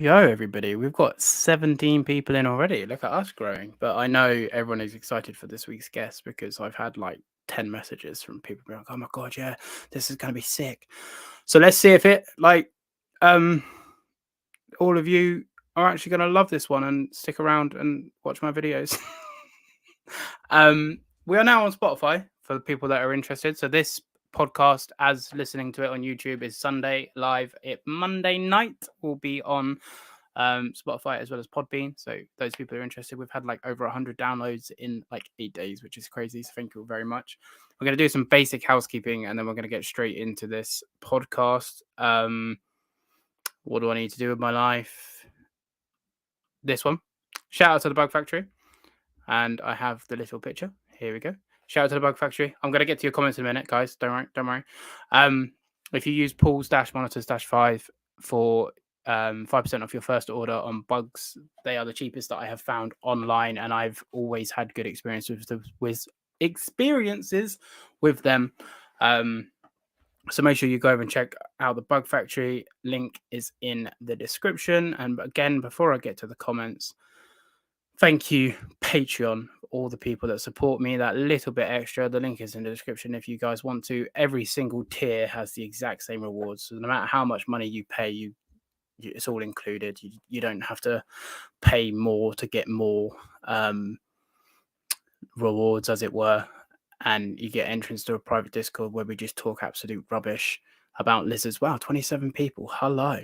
Yo, everybody, we've got 17 people in already. Look at us growing. But I know everyone is excited for this week's guest because I've had like 10 messages from people being like, oh my God, yeah, this is going to be sick. So let's see if all of you are actually going to love this one and stick around and watch my videos. We are now on Spotify for the people that are interested. So this podcast, as listening to it on YouTube, is Sunday live. Monday night will be on Spotify as well as Podbean. So those people who are interested, we've had like over 100 downloads in like 8 days, which is crazy. So thank you very much. We're going to do some basic housekeeping and then we're going to get straight into this podcast. What do I need to do with my life? This one. Shout out to the Bug Factory. And I have the little picture. Here we go. Shout out to the Bug Factory. I'm going to get to your comments in a minute, guys. Don't worry. If you use Pools-Monitors-5 for 5% off your first order on bugs, they are the cheapest that I have found online, and I've always had good experiences with them. So make sure you go over and check out the Bug Factory. Link is in the description. And again, before I get to the comments, thank you, Patreon, all the people that support me. That little bit extra, the link is in the description if you guys want to. Every single tier has the exact same rewards. So no matter how much money you pay, it's all included. You don't have to pay more to get more rewards, as it were. And you get entrance to a private Discord where we just talk absolute rubbish about lizards. Wow, 27 people. Hello.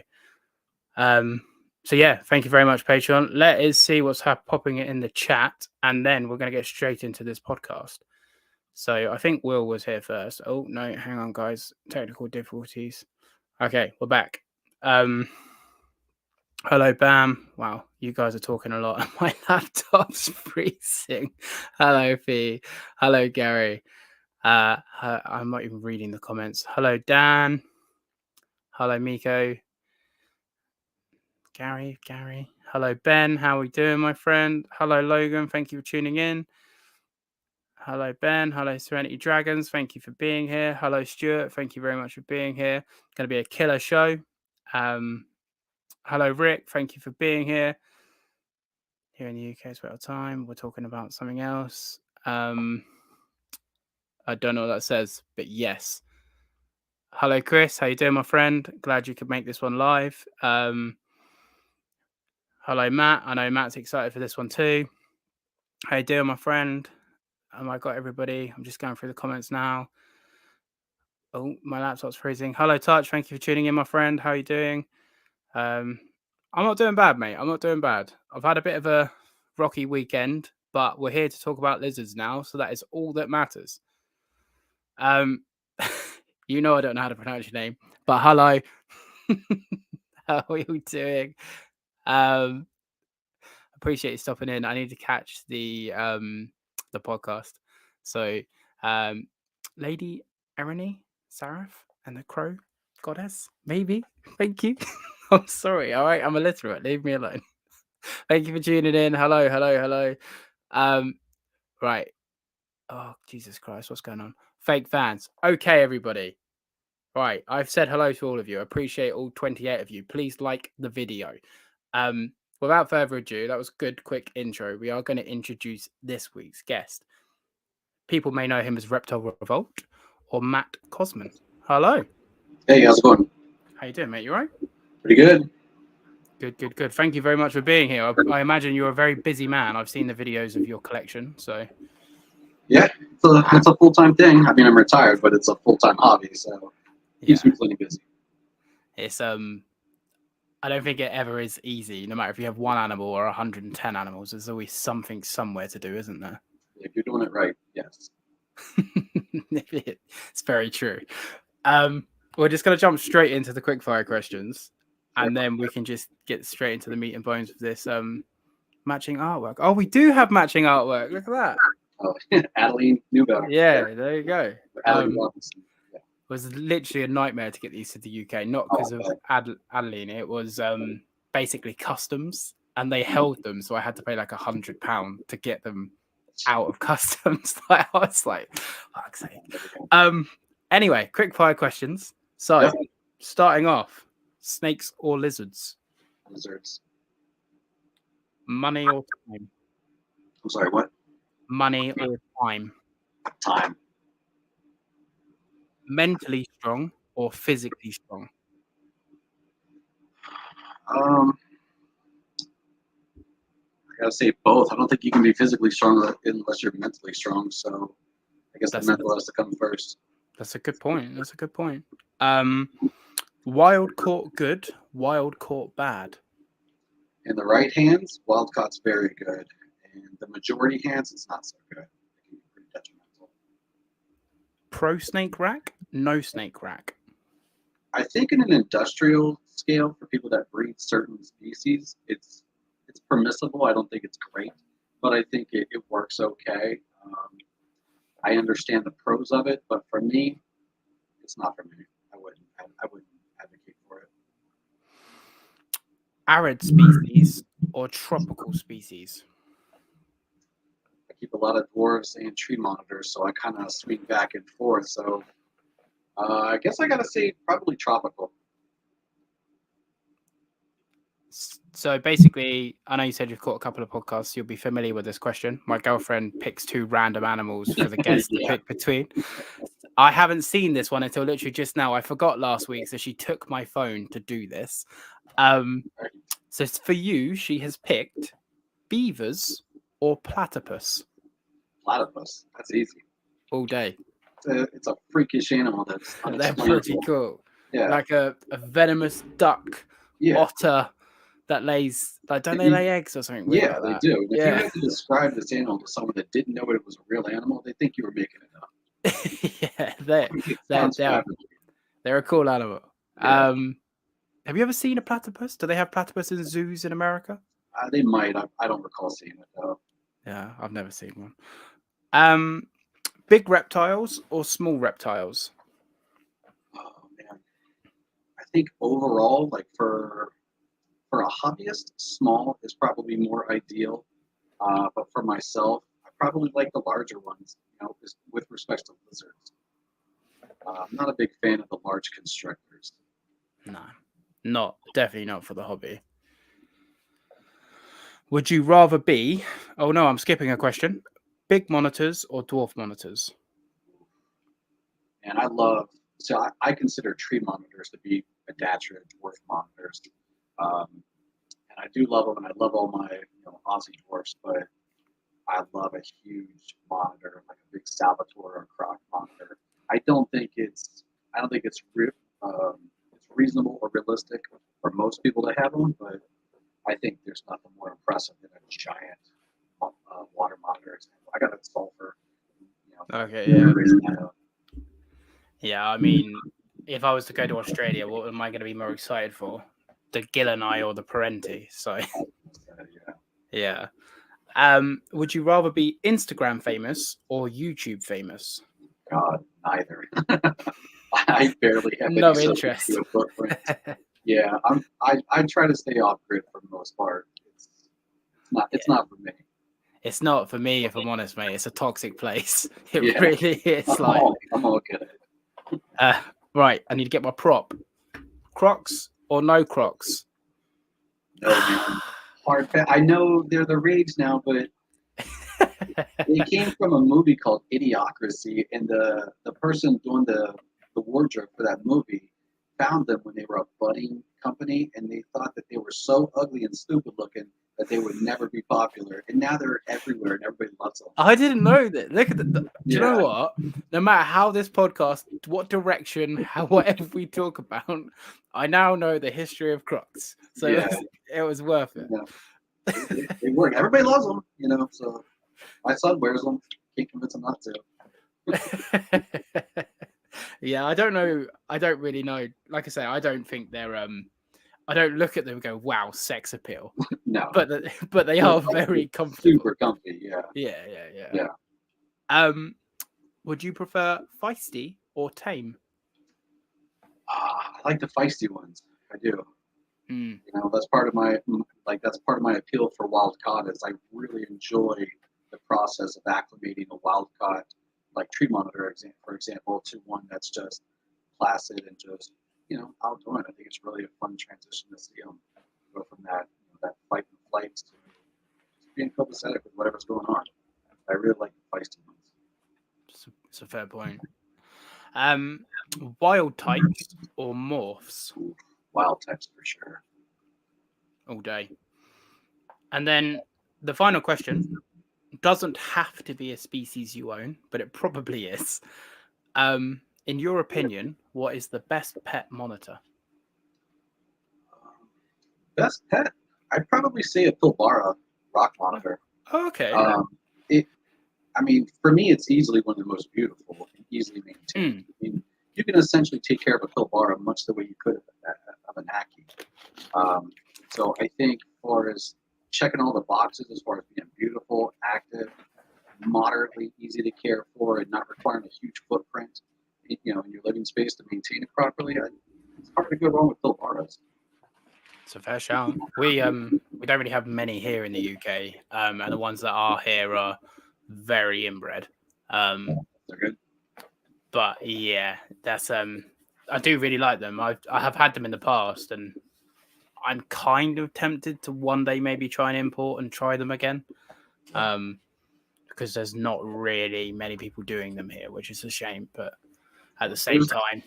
So yeah, thank you very much, Patreon. Let us see what's popping it in the chat, and then we're going to get straight into this podcast. So I think Will was here first. Oh no, hang on, guys. Technical difficulties. Okay, we're back. Hello, Bam. Wow, you guys are talking a lot. My laptop's freezing. Hello, Fee. Hello, Gary. I'm not even reading the comments. Hello, Dan. Hello, Miko. Gary. Hello, Ben. How are we doing, my friend? Hello, Logan. Thank you for tuning in. Hello, Ben. Hello, Serenity Dragons. Thank you for being here. Hello, Stuart. Thank you very much for being here. It's going to be a killer show. Hello, Rick. Thank you for being here. Here in the UK, it's about time. We're talking about something else. I don't know what that says, but yes. Hello, Chris. How you doing, my friend? Glad you could make this one live. Hello, Matt. I know Matt's excited for this one too. How you doing, my friend? I got everybody. I'm just going through the comments now. Oh, my laptop's freezing. Hello, Touch. Thank you for tuning in, my friend. How are you doing? I'm not doing bad, mate. I'm not doing bad. I've had a bit of a rocky weekend, but we're here to talk about lizards now, so that is all that matters. You know I don't know how to pronounce your name, but hello. How are you doing? Appreciate you stopping in. I need to catch the podcast. So, Lady Ernie, Saraf, and the Crow Goddess, maybe. Thank you. I'm sorry. All right, I'm illiterate. Leave me alone. Thank you for tuning in. Hello. Right. Oh, Jesus Christ, what's going on? Fake fans. Okay, everybody. Right, I've said hello to all of you. I appreciate all 28 of you. Please like the video. Without further ado, that was a good, quick intro. We are going to introduce this week's guest. People may know him as Reptile Revolt or Matt Cossman. Hello. Hey, how's it going? How you doing, mate? You all right? Pretty good. Good. Thank you very much for being here. I imagine you're a very busy man. I've seen the videos of your collection, so... Yeah, it's a full-time thing. I mean, I'm retired, but it's a full-time hobby, so it keeps me plenty busy. It's I don't think it ever is easy. No matter if you have one animal or 110 animals, there's always something somewhere to do, isn't there? If you're doing it right, yes. It's very true. We're just going to jump straight into the quickfire questions, and then we can just get straight into the meat and bones of this matching artwork. Oh, we do have matching artwork. Look at that. Oh, Adeline Newbell. Yeah, there you go. Yeah. It was literally a nightmare to get these to the UK, not because of Adeline. It was basically customs, and they held them, so I had to pay like £100 to get them out of customs. I was like, fuck's sake. Anyway, quick fire questions. So, starting off, snakes or lizards? lizards. Money or time? I'm sorry, what? Money or time? Time. Mentally strong or physically strong? I gotta say both. I don't think you can be physically strong unless you're mentally strong. So I guess the mental has to come first. That's a good point. That's a good point. Wild caught good, wild caught bad. In the right hands, wild caught's very good. And the majority hands, it's not so good. It can be pretty detrimental. Pro snake rack, no snake rack. I think in an industrial scale, for people that breed certain species, it's permissible. I don't think it's great, but I think it works okay. I understand the pros of it, but for me, it's not for me. I wouldn't advocate for it. Arid species or tropical species? I keep a lot of dwarves and tree monitors, so I kind of swing back and forth. So I guess I gotta say probably tropical. So basically, I know you said you've caught a couple of podcasts. You'll be familiar with this question. My girlfriend picks two random animals for the guests to pick between. I haven't seen this one until literally just now. I forgot last week, so she took my phone to do this. So for you, she has picked beavers or platypus. Platypus. That's easy. All day. It's a freakish animal that's They're pretty cool. Yeah. Like a venomous duck, otter that lays, like, don't they lay eggs or something? Yeah, like they do. If you had to describe this animal to someone that didn't know it was a real animal, they think you were making it up. Yeah, they're a cool animal. Yeah. Have you ever seen a platypus? Do they have platypus in zoos in America? They might. I don't recall seeing it though. Yeah, I've never seen one. Big reptiles or small reptiles? Oh man, I think overall, like for a hobbyist, small is probably more ideal. But for myself, I probably like the larger ones. Just with respect to lizards. I'm not a big fan of the large constrictors. No, definitely not for the hobby. Would you rather be? Oh no, I'm skipping a question. Big monitors or dwarf monitors? And I consider tree monitors to be Adatra dwarf monitors. And I do love them, and I love all my Aussie dwarfs, but I love a huge monitor, like a big Salvatore or Croc monitor. I don't think it's reasonable or realistic for most people to have them, but I think there's nothing more impressive than a giant water monitor. I got a sulfur. Okay, yeah. Yeah, I mean, if I was to go to Australia, what am I going to be more excited for? The Gilleni or the Parenti? So, yeah. Would you rather be Instagram famous or YouTube famous? God, neither. I barely have no any interest. Footprint. Yeah, I try to stay off grid for the most part. It's not for me. It's not for me, if I'm honest, mate. It's a toxic place. It really is. I'm all good at it. Right, I need to get my prop. Crocs or no Crocs? No, man. Hard. I know they're the rage now, but they came from a movie called Idiocracy, and the person doing the wardrobe for that movie found them when they were a budding company, and they thought that they were so ugly and stupid looking that they would never be popular, and now they're everywhere and everybody loves them. I didn't know that. Look at do you know what? No matter how this podcast, what direction, whatever we talk about, I now know the history of Crocs. So it was worth it. Yeah. They work. Everybody loves them, so my son wears them. Can't convince him not to. Yeah, I don't know. I don't really know. Like I say, I don't think they're I don't look at them and go, wow, sex appeal. No. But they are very comfortable. Super comfy, yeah. Yeah. Would you prefer feisty or tame? I like the feisty ones. I do. That's part of my appeal for wild caught is I really enjoy the process of acclimating a wild caught, like tree monitor, for example, to one that's just placid and just outdoor. I think it's really a fun transition to see them go from that fight and flight to just being copacetic with whatever's going on. I really like the feisty ones. It's a fair point. Wild types or morphs? Wild types for sure. All day. And then the final question doesn't have to be a species you own, but it probably is. In your opinion, what is the best pet monitor? Best pet? I'd probably say a Pilbara rock monitor. Oh, okay. For me, it's easily one of the most beautiful and easily maintained. I mean, you can essentially take care of a Pilbara much the way you could of an Ackie. So I think as far as checking all the boxes, as far as being beautiful, active, moderately easy to care for, and not requiring a huge footprint, in your living space to maintain it properly, it's hard to go wrong with Pilbaras. It's a fair shout. We don't really have many here in the UK, and the ones that are here are very inbred. They're good. But yeah, that's I do really like them. I have had them in the past, and I'm kind of tempted to one day maybe try and import and try them again, because there's not really many people doing them here, which is a shame. But at the same time,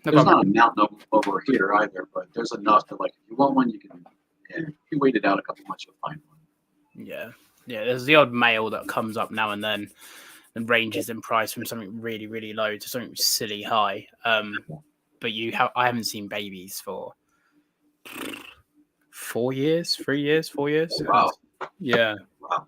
there's not a mountain over here either, but there's enough to, like, if you want one, you can. If you wait it out a couple months, you'll find one. Yeah. There's the odd male that comes up now and then, and ranges in price from something really, really low to something silly high. But I haven't seen babies for 4 years, 3 years, 4 years. Wow. Yeah. Wow.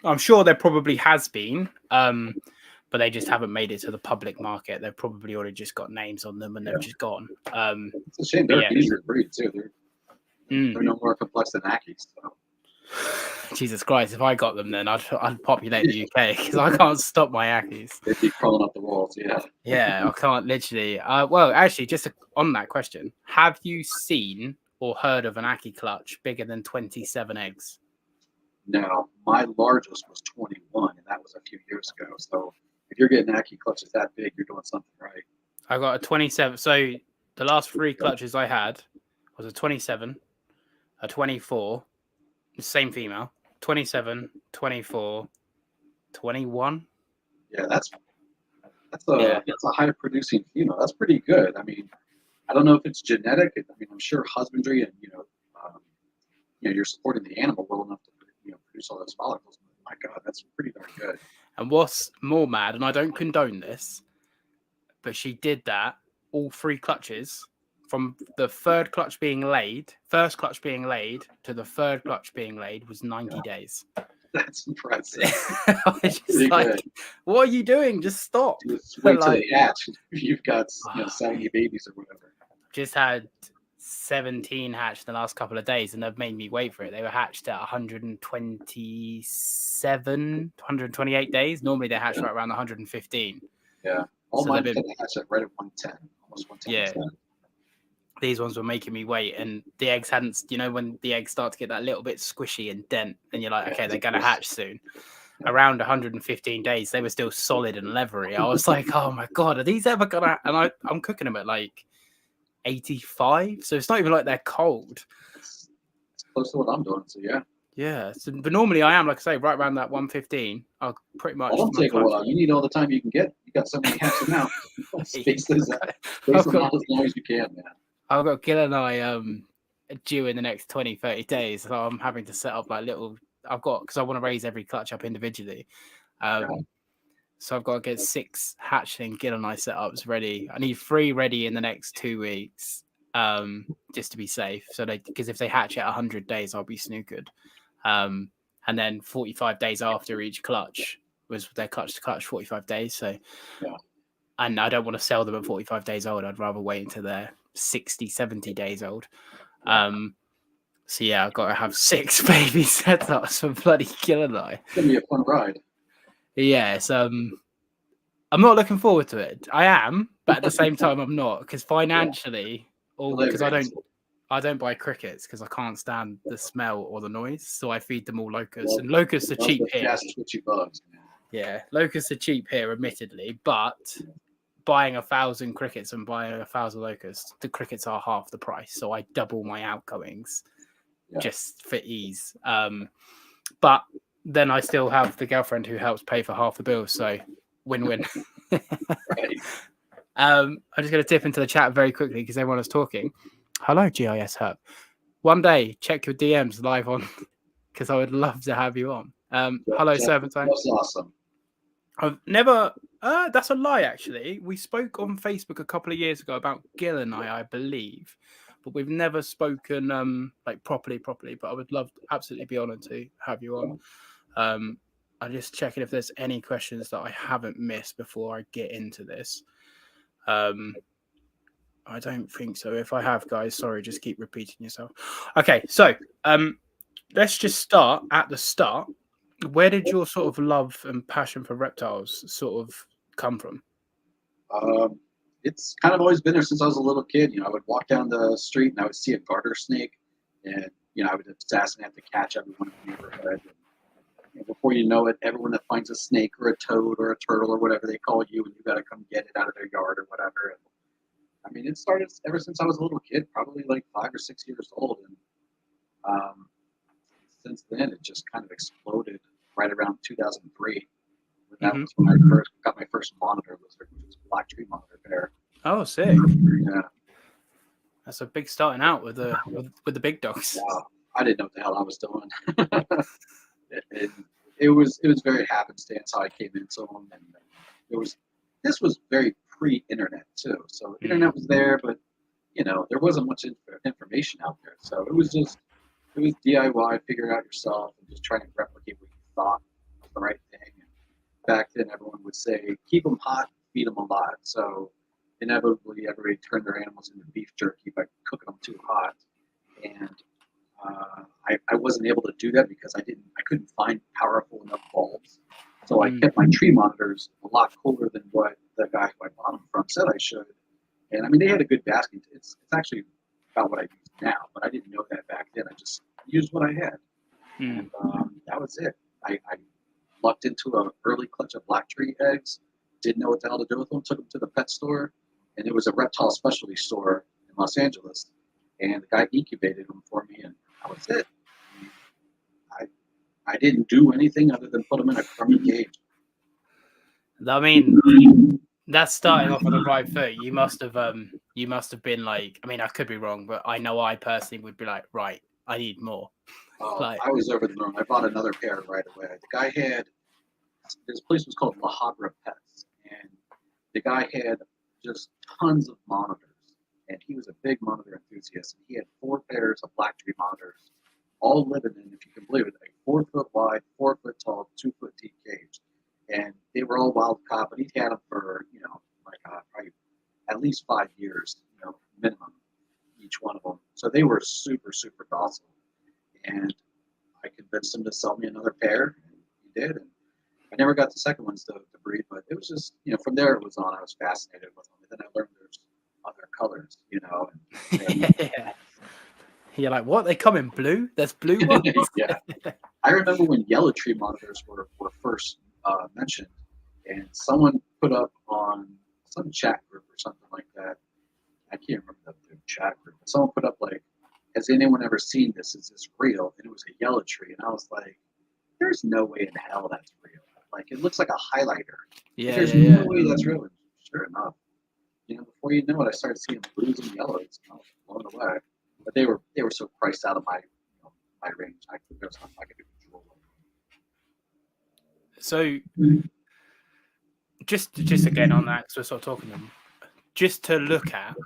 I'm sure there probably has been, but they just haven't made it to the public market. They've probably already just got names on them and they've just gone. It's a shame. They're an easier breed too. They're no more complex than Ackies. So. Jesus Christ! If I got them, then I'd populate the UK because I can't stop my Ackies. They'd be crawling up the walls. Yeah. Yeah, I can't literally. Well, actually, just on that question, have you seen or heard of an Ackie clutch bigger than 27 eggs? No, my largest was 21, and that was a few years ago. So if you're getting Ackie clutches that big, you're doing something right. I got a 27. So the last 3 clutches I had was a 27, a 24, the same female, 27, 24, 21. Yeah, that's a high producing female. That's pretty good. I mean, I don't know if it's genetic. I mean, I'm sure husbandry and you're supporting the animal well enough to produce all those follicles. My God, that's pretty darn good. And what's more mad, and I don't condone this, but she did that all 3 clutches from the first clutch being laid to the third clutch being laid was 90 days. That's impressive. I was just like, good. What are you doing? Just stop. Just wait till they hatch. You've got saggy babies or whatever. Just had 17 hatched in the last couple of days, and they've made me wait for it. They were hatched at 127, 128 days. Normally they hatch right around 115. Yeah. All mine hatched at right at 110, almost 110. Yeah. These ones were making me wait, and the eggs hadn't, when the eggs start to get that little bit swishy and dent, and you're like, okay, they're going to hatch soon. Around 115 days, they were still solid and leathery. I was like, oh my God, are these ever going to... And I'm cooking them at like 85, so it's not even like they're cold. It's close to what I'm doing, so yeah. Yeah, but normally I am, like I say, right around that 115. I'll pretty much... It'll take a while. You need all the time you can get. You got so many hatches now. Space them out as long as you can, man. I've got Gilleni due in the next 20, 30 days, so I'm having to set up like little... because I want to raise every clutch up individually. So I've got to get 6 hatchling Gilleni setups ready. I need 3 ready in the next 2 weeks, just to be safe. So because if they hatch at 100 days, I'll be snookered. And then 45 days after each clutch was their clutch to clutch 45 days. So, and I don't want to sell them at 45 days old. I'd rather wait until they're 60, 70 days old. So yeah, I've got to have 6 baby setups for bloody Gilleni. It's gonna be a fun ride. Yes, I'm not looking forward to it. I am, but at the same time, I'm not, because financially, because I don't buy crickets because I can't stand the smell or the noise, so I feed them all locusts, and locusts are cheap here. Yeah, locusts are cheap here, admittedly, but buying 1,000 crickets and buying 1,000 locusts, the crickets are half the price, so I double my outgoings just for ease. But then I still have the girlfriend who helps pay for half the bill, so win-win. Right. I'm just going to dip into the chat very quickly because everyone is talking. Hello, GIS Herb. One day, check your DMs live on, because I would love to have you on. Hello, Serpentine. That's awesome. I've never. That's a lie, actually. We spoke on Facebook a couple of years ago about Gilleni, I believe, but we've never spoken like properly. But I would love, absolutely be honoured to have you on. I'm just checking if there's any questions that I haven't missed before I get into this. I don't think so. If I have, guys, sorry, just keep repeating yourself. Okay, so let's just start at the start. Where did your sort of love and passion for reptiles sort of come from? It's kind of always been there since I was a little kid. I would walk down the street and I would see a garter snake, and I would assassinate to catch everyone in the neighborhood. And before you know it, everyone that finds a snake or a toad or a turtle or whatever they call you, and you got to come get it out of their yard or whatever. And, I mean, it started ever since I was a little kid, probably like 5 or 6 years old, and since then it just kind of exploded right around 2003. That was when I got my first monitor lizard, which was a black tree monitor bear. Oh, sick! Yeah, that's a big starting out with the big dogs. Yeah, I didn't know what the hell I was doing. it was very happenstance how I came into them, and this was very pre-internet too. So internet was there, but there wasn't much information out there. So it was DIY, figure it out yourself, and just trying to replicate what you thought was the right thing. And back then, everyone would say, keep them hot, feed them a lot. So inevitably, everybody turned their animals into beef jerky by cooking them too hot. And I wasn't able to do that because I couldn't find powerful enough bulbs. So I kept my tree monitors a lot cooler than what the guy who I bought them from said I should. And I mean, they had a good basking. It's actually about what I use now, but I didn't know that back then. I just used what I had. And that was it. I lucked into an early clutch of black tree eggs, didn't know what the hell to do with them, took them to the pet store, and it was a reptile specialty store in Los Angeles. And the guy incubated them for me, and that was it. I didn't do anything other than put them in a crummy cage. I mean, that's starting off on the right foot. You must have been like, I mean, I could be wrong, but I know I personally would be like, right, I need more. I was over the moon. I bought another pair right away. The guy had, this place was called La Habra Pets, and the guy had just tons of monitors, and he was a big monitor enthusiast. And he had 4 pairs of black tree monitors, all living in, if you can believe it, a 4 foot wide, 4 foot tall, 2 foot deep cage. And they were all wild caught, but he had them for, probably at least 5 years, minimum, each one of them. So they were super, super docile. And I convinced him to sell me another pair, and he did. And I never got the second ones to breed, but it was just, from there it was on. I was fascinated with them. And then I learned there's other colors, And, yeah. You're like, what? They come in blue? There's blue ones? Yeah. I remember when yellow tree monitors were first mentioned, and someone put up on some chat group or something like that. I can't remember the chat group, but someone put up like, has anyone ever seen this? Is this real? And it was a yellow tree, and I was like, there's no way in hell that's real. Like, it looks like a highlighter. Yeah, there's no way that's real. And sure enough, before you know it, I started seeing blues and yellows. I was blown away. But they were so priced out of my my range. There's nothing I could do control of. So just again on that, because we're sort of talking them, just to look at,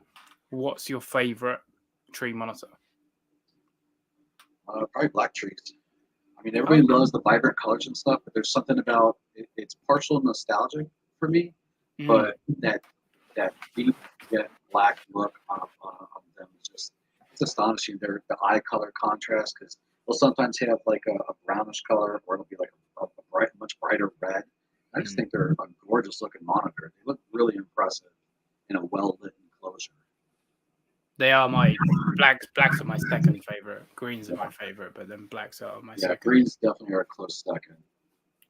what's your favorite tree monitor? Probably black trees. I mean, everybody loves the vibrant colors and stuff, but there's something about it, it's partial nostalgic for me. But that deep yet black look on them is just, it's astonishing. The eye color contrast, because they'll sometimes have like a brownish color, or it'll be like a much brighter red. I just think they're a gorgeous looking monitor. They look really impressive in a well lit enclosure. They are my blacks are my second favorite. Greens are my favorite, but then blacks are my second. Yeah, greens definitely are a close second.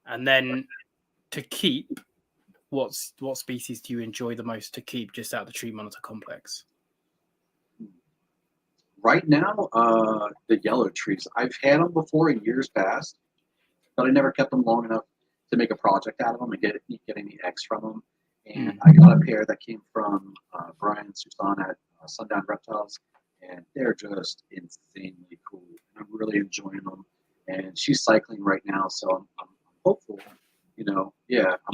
And then to keep, what species do you enjoy the most to keep just out of the tree monitor complex? Right now, the yellow trees. I've had them before in years past, but I never kept them long enough to make a project out of them and get any eggs from them. And I got a pair that came from Brian Susan at Sundown Reptiles, and they're just insanely cool. I'm really enjoying them. And she's cycling right now, so I'm hopeful. I'm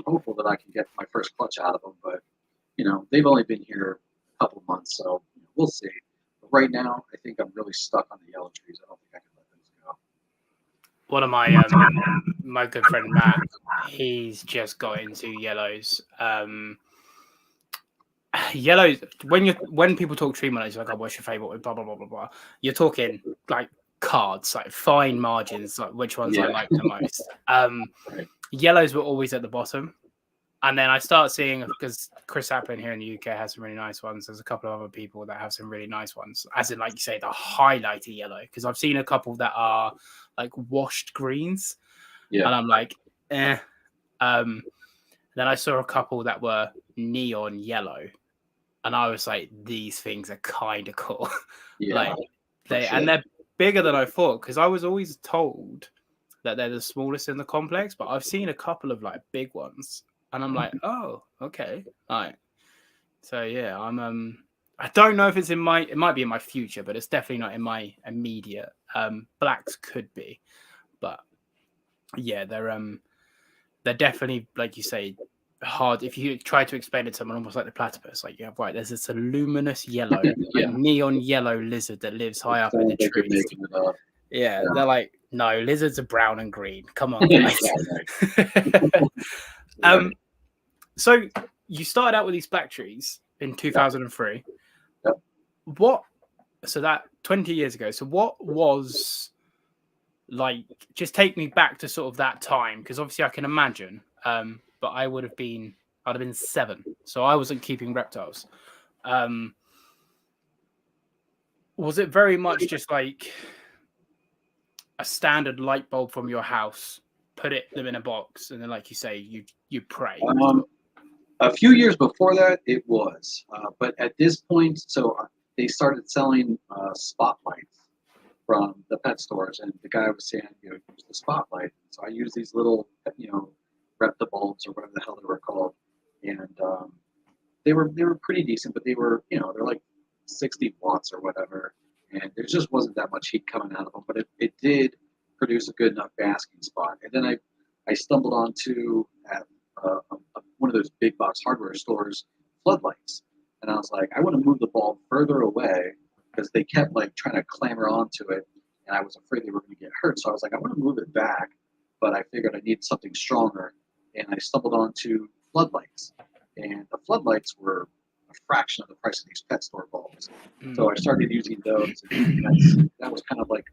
hopeful that I can get my first clutch out of them. But they've only been here a couple months, so we'll see. But right now, I think I'm really stuck on the yellow trees. I don't think I can let those go. One of my good friend Matt, he's just got into yellows. Yellows. When people talk tree monies, like, oh, what's your favorite? Blah blah blah blah blah. You're talking like cards, like fine margins, like which ones I like the most. Right. Yellows were always at the bottom. And then I start seeing, because Chris Applin here in the UK has some really nice ones. There's a couple of other people that have some really nice ones, as in, like you say, the highlighted yellow. Because I've seen a couple that are like washed greens, and I'm like, eh. Then I saw a couple that were neon yellow, and I was like, these things are kind of cool. Yeah, and they're bigger than I thought, because I was always told that they're the smallest in the complex, but I've seen a couple of like big ones. And I'm like, oh, okay, all right. So yeah, I don't know if it's it might be in my future, but it's definitely not in my immediate. Blacks could be, but yeah, they're definitely, like you say, hard. If you try to explain it to someone, almost like the platypus, like, right, there's this luminous yellow, like neon yellow lizard that lives high up in the trees. Yeah, they're like, no, lizards are brown and green. Come on, guys. So you started out with these black trees in 2003. Yep. So that 20 years ago. So what was like? Just take me back to sort of that time, because obviously I can imagine. But I'd have been 7, so I wasn't keeping reptiles. Was it very much just like a standard light bulb from your house, put them in a box, and then, like you say, you pray? A few years before that, it was. But at this point, so they started selling spotlights from the pet stores, and the guy was saying, use the spotlight. So I use these little, Reptile bulbs or whatever the hell they were called, and they were pretty decent, but they were, they're like 60 watts or whatever, and there just wasn't that much heat coming out of them, but it did produce a good enough basking spot. And then I stumbled onto at one of those big box hardware stores floodlights, and I was like, I want to move the bulb further away, because they kept like trying to clamor onto it, and I was afraid they were going to get hurt. So I was like, I want to move it back, but I figured I need something stronger, and I stumbled onto floodlights, and the floodlights were a fraction of the price of these pet store bulbs. So I started using those, and that was kind of like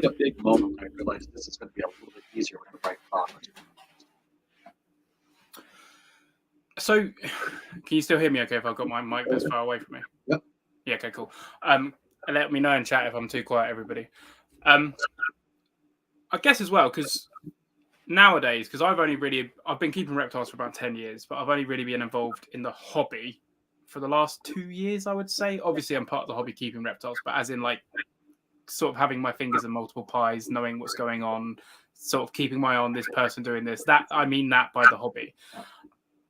a big moment when I realized this is going to be a little bit easier with the right product. So, can you still hear me okay if I've got my mic this far away from me? Yep. Yeah, okay, cool. Let me know in chat if I'm too quiet, everybody. I guess as well, because nowadays, because I've been keeping reptiles for about 10 years, but I've only really been involved in the hobby for the last 2 years, I would say. Obviously, I'm part of the hobby keeping reptiles, but as in like sort of having my fingers in multiple pies, knowing what's going on, sort of keeping my eye on this person doing this. I mean that by the hobby.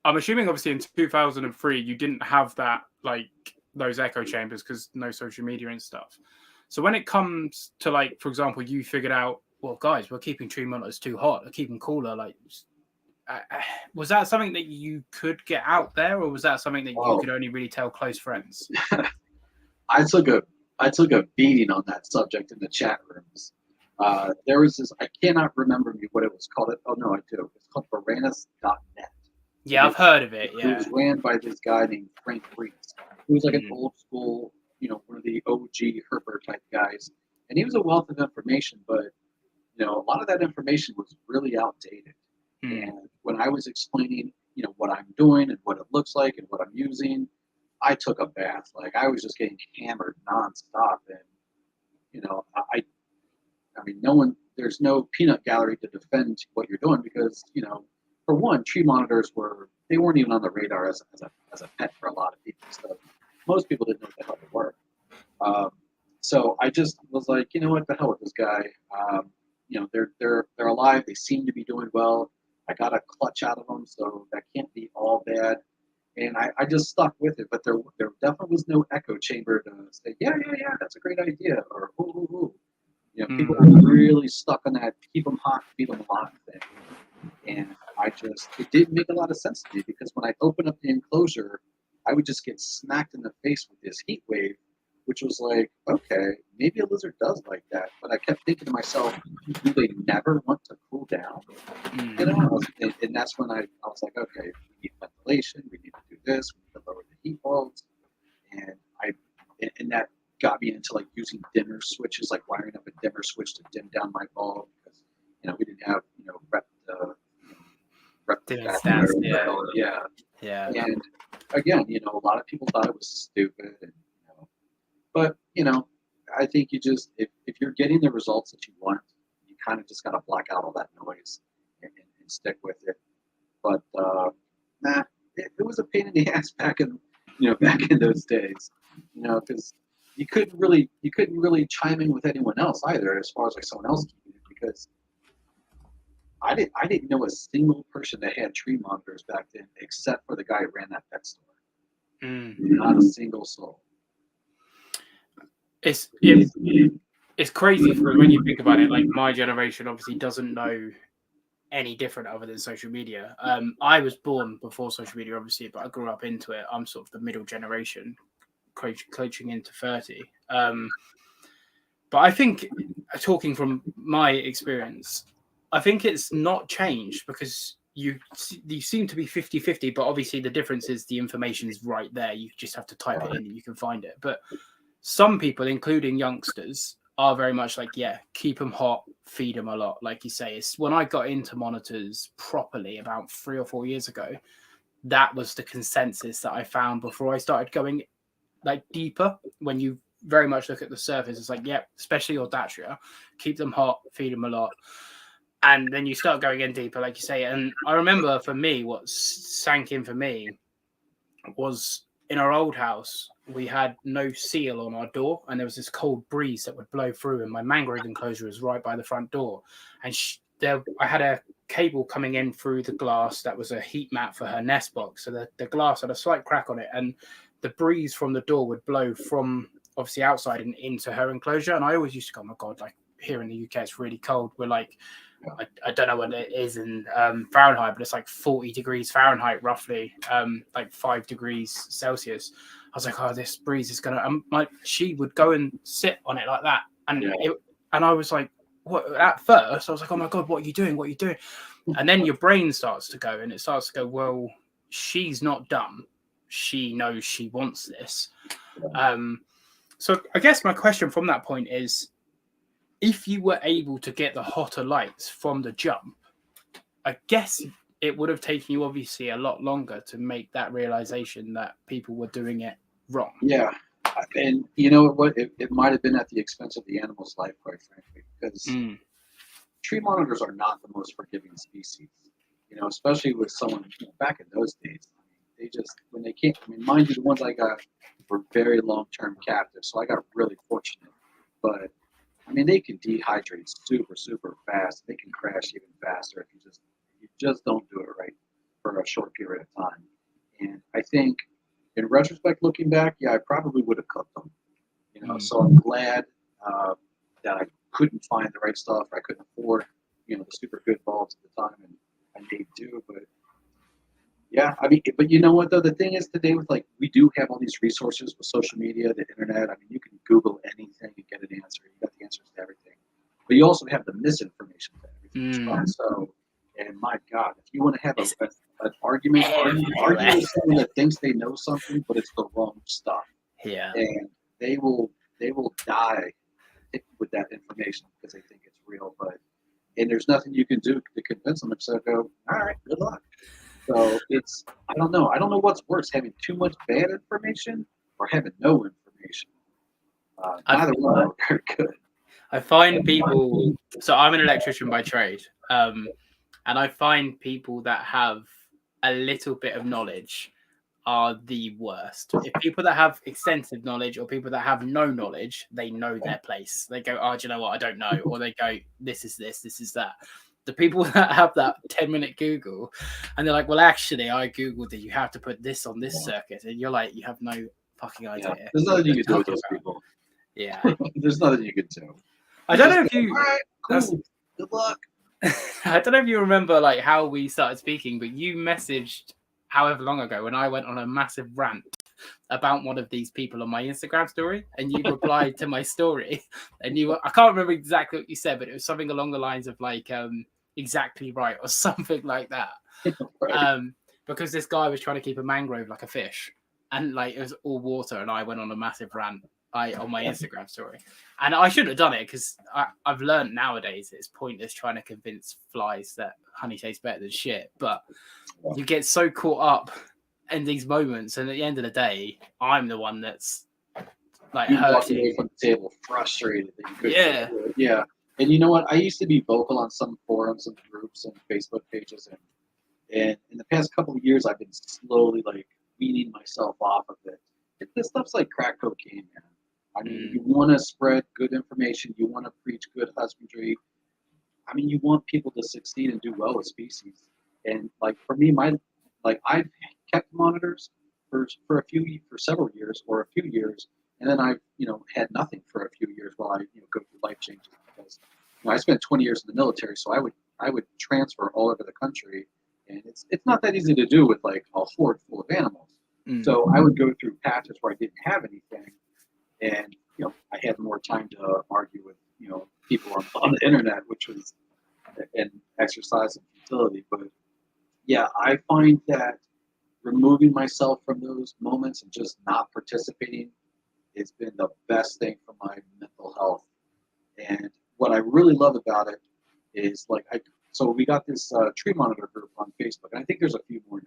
I'm assuming, obviously, in 2003, you didn't have that, like, those echo chambers, because no social media and stuff. So when it comes to, like, for example, you figured out, well, guys, we're keeping tree monitors too hot, we're keeping cooler. Like, was that something that you could get out there, or was that something that you could only really tell close friends? I took a beating on that subject in the chat rooms. There was this, I cannot remember what it was called. Oh no, I do. It's called Varanus.net. Yeah, I've heard of it. Yeah, it was ran by this guy named Frank Reitz, who was like an old school, one of the OG Herper type guys, and he was a wealth of information. But a lot of that information was really outdated. And when I was explaining, what I'm doing and what it looks like and what I'm using, I took a bath. Like, I was just getting hammered nonstop, and I mean, there's no peanut gallery to defend what you're doing, because for one, tree monitors weren't even on the radar as a pet for a lot of people. So most people didn't know what the hell they were. So I just was like, you know what, the hell with this guy. You know, they're alive. They seem to be doing well. I got a clutch out of them, so that can't be all bad. And I just stuck with it. But there definitely was no echo chamber to say, yeah, that's a great idea, or ooh. You know, people were really stuck on that keep them hot, feed them alive thing. And it didn't make a lot of sense to me, because when I opened up the enclosure, I would just get smacked in the face with this heat wave, which was like, okay, maybe a lizard does like that. But I kept thinking to myself, do they never want to cool down? You know, and that's when I was like, okay, we need ventilation, we need to do this, we need to lower the heat bulbs. And that got me into like using dimmer switches, like wiring up a dimmer switch to dim down my bulb, because, you know, we didn't have, you know, yeah. And again, you know, a lot of people thought it was stupid, and, you know, but, you know, I think you just, if you're getting the results that you want, you kind of just got to block out all that noise and stick with it. But it was a pain in the ass back in those days, you know, because you couldn't really chime in with anyone else either, as far as like someone else keeping it, because I didn't know a single person that had tree monitors back then, except for the guy who ran that pet store. Not a single soul. It's crazy for when you think about it. Like, my generation obviously doesn't know any different other than social media. I was born before social media, obviously, but I grew up into it. I'm sort of the middle generation, coaching into 30. But I think, talking from my experience, I think it's not changed, because you seem to be 50-50, but obviously the difference is the information is right there. You just have to type it in and you can find it. But some people, including youngsters, are very much like, yeah, keep them hot, feed them a lot. Like you say, it's when I got into monitors properly about 3 or 4 years ago, that was the consensus that I found before I started going like deeper. When you very much look at the surface, it's like, yeah, especially Audatria, keep them hot, feed them a lot. And then you start going in deeper, like you say. And I remember for me, what sank in for me was, in our old house, we had no seal on our door, and there was this cold breeze that would blow through, and my mangrove enclosure was right by the front door. And I had a cable coming in through the glass that was a heat mat for her nest box. So the glass had a slight crack on it, and the breeze from the door would blow from obviously outside and into her enclosure. And I always used to go, oh my God, like here in the UK, it's really cold. We're like, I don't know what it is in Fahrenheit, but it's like 40 degrees Fahrenheit, roughly, like 5 degrees Celsius. I was like, oh, this breeze is going to... she would go and sit on it like that. And and I was like, what? At first, I was like, oh my God, what are you doing? What are you doing? And then your brain starts to go, and it starts to go, well, she's not dumb. She knows she wants this. So I guess my question from that point is, if you were able to get the hotter lights from the jump, I guess it would have taken you obviously a lot longer to make that realization that people were doing it wrong. Yeah. And you know what? It might have been at the expense of the animal's life, quite frankly, because tree monitors are not the most forgiving species. You know, especially with someone, you know, back in those days. They just, when they can't, I mean, mind you, the ones I got were very long-term captives, so I got really fortunate. But I mean, they can dehydrate super, super fast. They can crash even faster if you just don't do it right for a short period of time. And I think, in retrospect, looking back, yeah, I probably would have cooked them. You know, so I'm glad that I couldn't find the right stuff. I couldn't afford, you know, the super good bulbs at the time, and I made do. But yeah, I mean, but you know what though? The thing is, today with like, we do have all these resources with social media, the internet. I mean, you can Google anything and get an answer. You got the answers to everything. But you also have the misinformation to everything. So, and my God, if you want to have an argument with someone that thinks they know something, but it's the wrong stuff. Yeah. And they will die with that information because they think it's real. And there's nothing you can do to convince them except go, all right, good luck. So I don't know. I don't know what's worse, having too much bad information or having no information. Neither one are very good. I find people, so I'm an electrician by trade, and I find people that have a little bit of knowledge are the worst. If people that have extensive knowledge or people that have no knowledge, they know their place. They go, oh, do you know what? I don't know. Or they go, this is this, this is that. The people that have that 10-minute Google and they're like, well, actually, I Googled that you have to put this on this circuit. And you're like, you have no fucking idea. Yeah. There's nothing you can do with those people. Yeah. There's nothing you can do. I don't know if you... All right, cool. Good luck. I don't know if you remember like how we started speaking, but you messaged however long ago when I went on a massive rant about one of these people on my Instagram story, and you replied to my story, and I can't remember exactly what you said, but it was something along the lines of like exactly right or something like that. Right. Because this guy was trying to keep a mangrove like a fish, and like it was all water, and I went on a massive rant on my Instagram story, and I shouldn't have done it because I've learned nowadays it's pointless trying to convince flies that honey tastes better than shit. But you get so caught up in these moments, and at the end of the day, I'm the one that's like hurting. Away from the table, frustrated that you couldn't. Yeah. And you know what? I used to be vocal on some forums and groups and Facebook pages, and in the past couple of years, I've been slowly like weaning myself off of it. This stuff's like crack cocaine, man. I mean, you want to spread good information. You want to preach good husbandry. I mean, you want people to succeed and do well with species. And like for me, I've kept monitors for several years or a few years, and then I've had nothing for a few years while I go through life changes because I spent 20 years in the military, so I would transfer all over the country, and it's not that easy to do with like a horde full of animals. So I would go through patches where I didn't have anything. And I had more time to argue with people on the internet, which was an exercise in futility. But yeah, I find that removing myself from those moments and just not participating has been the best thing for my mental health. And what I really love about it is so we got this tree monitor group on Facebook, and I think there's a few more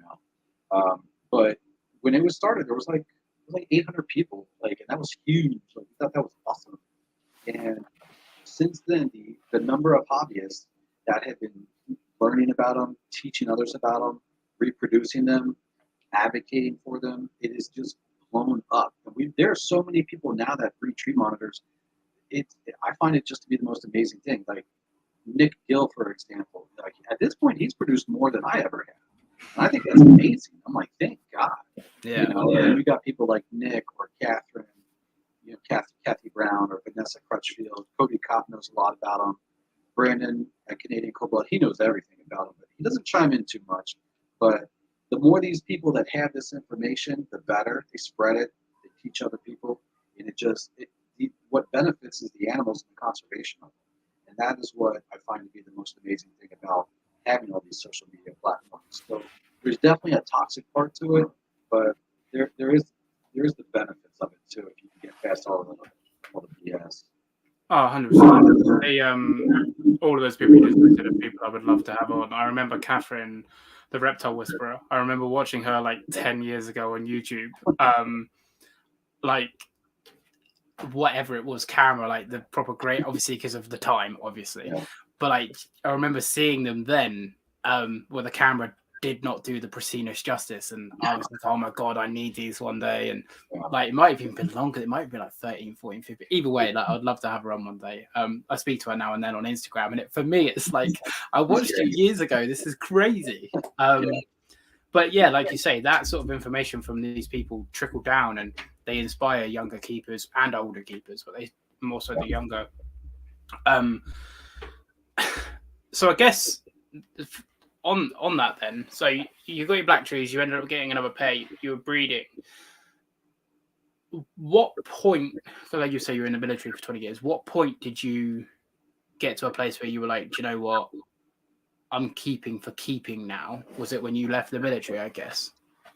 now. But when it was started, there was like 800 people, and that was huge. We thought that was awesome. And since then, the number of hobbyists that have been learning about them, teaching others about them, reproducing them, advocating for them, it is just blown up. And there are so many people now that breed tree monitors. I find it just to be the most amazing thing. Like Nick Gill, for example. At this point, he's produced more than I ever have. And I think that's amazing. I'm like, thank God. Yeah. And we got people like Nick or Catherine, Kathy Brown or Vanessa Crutchfield. Cody Kopp knows a lot about them. Brandon at Canadian Cold Blood, he knows everything about them, but he doesn't chime in too much. But the more these people that have this information, the better. They spread it. They teach other people, and what benefits is the animals and the conservation of them. And that is what I find to be the most amazing thing about having all these social media platforms. So there's definitely a toxic part to it, but there is the benefits of it too if you can get past all the BS. Oh, 100%. All of those people you just listed are people I would love to have on. I remember Catherine, the Reptile Whisperer. I remember watching her like 10 years ago on YouTube. Like whatever it was, camera, like the proper great, obviously because of the time, obviously. Yeah. But like I remember seeing them then, where the camera did not do the pristine justice, and I was like, oh my god, I need these one day. And like it might have even been longer, it might have been like 13, 14, 15. Either way, like I'd love to have her on one day. I speak to her now and then on Instagram, and for me it's like I watched you years ago. This is crazy. But yeah, like you say, that sort of information from these people trickle down and they inspire younger keepers and older keepers, but they more so the younger. So I guess on that then, so you got your black trees, you ended up getting another pair, you were breeding. What point, so like you say you were in the military for 20 years, what point did you get to a place where you were like, do you know what, I'm keeping for keeping now? Was it when you left the military, I guess?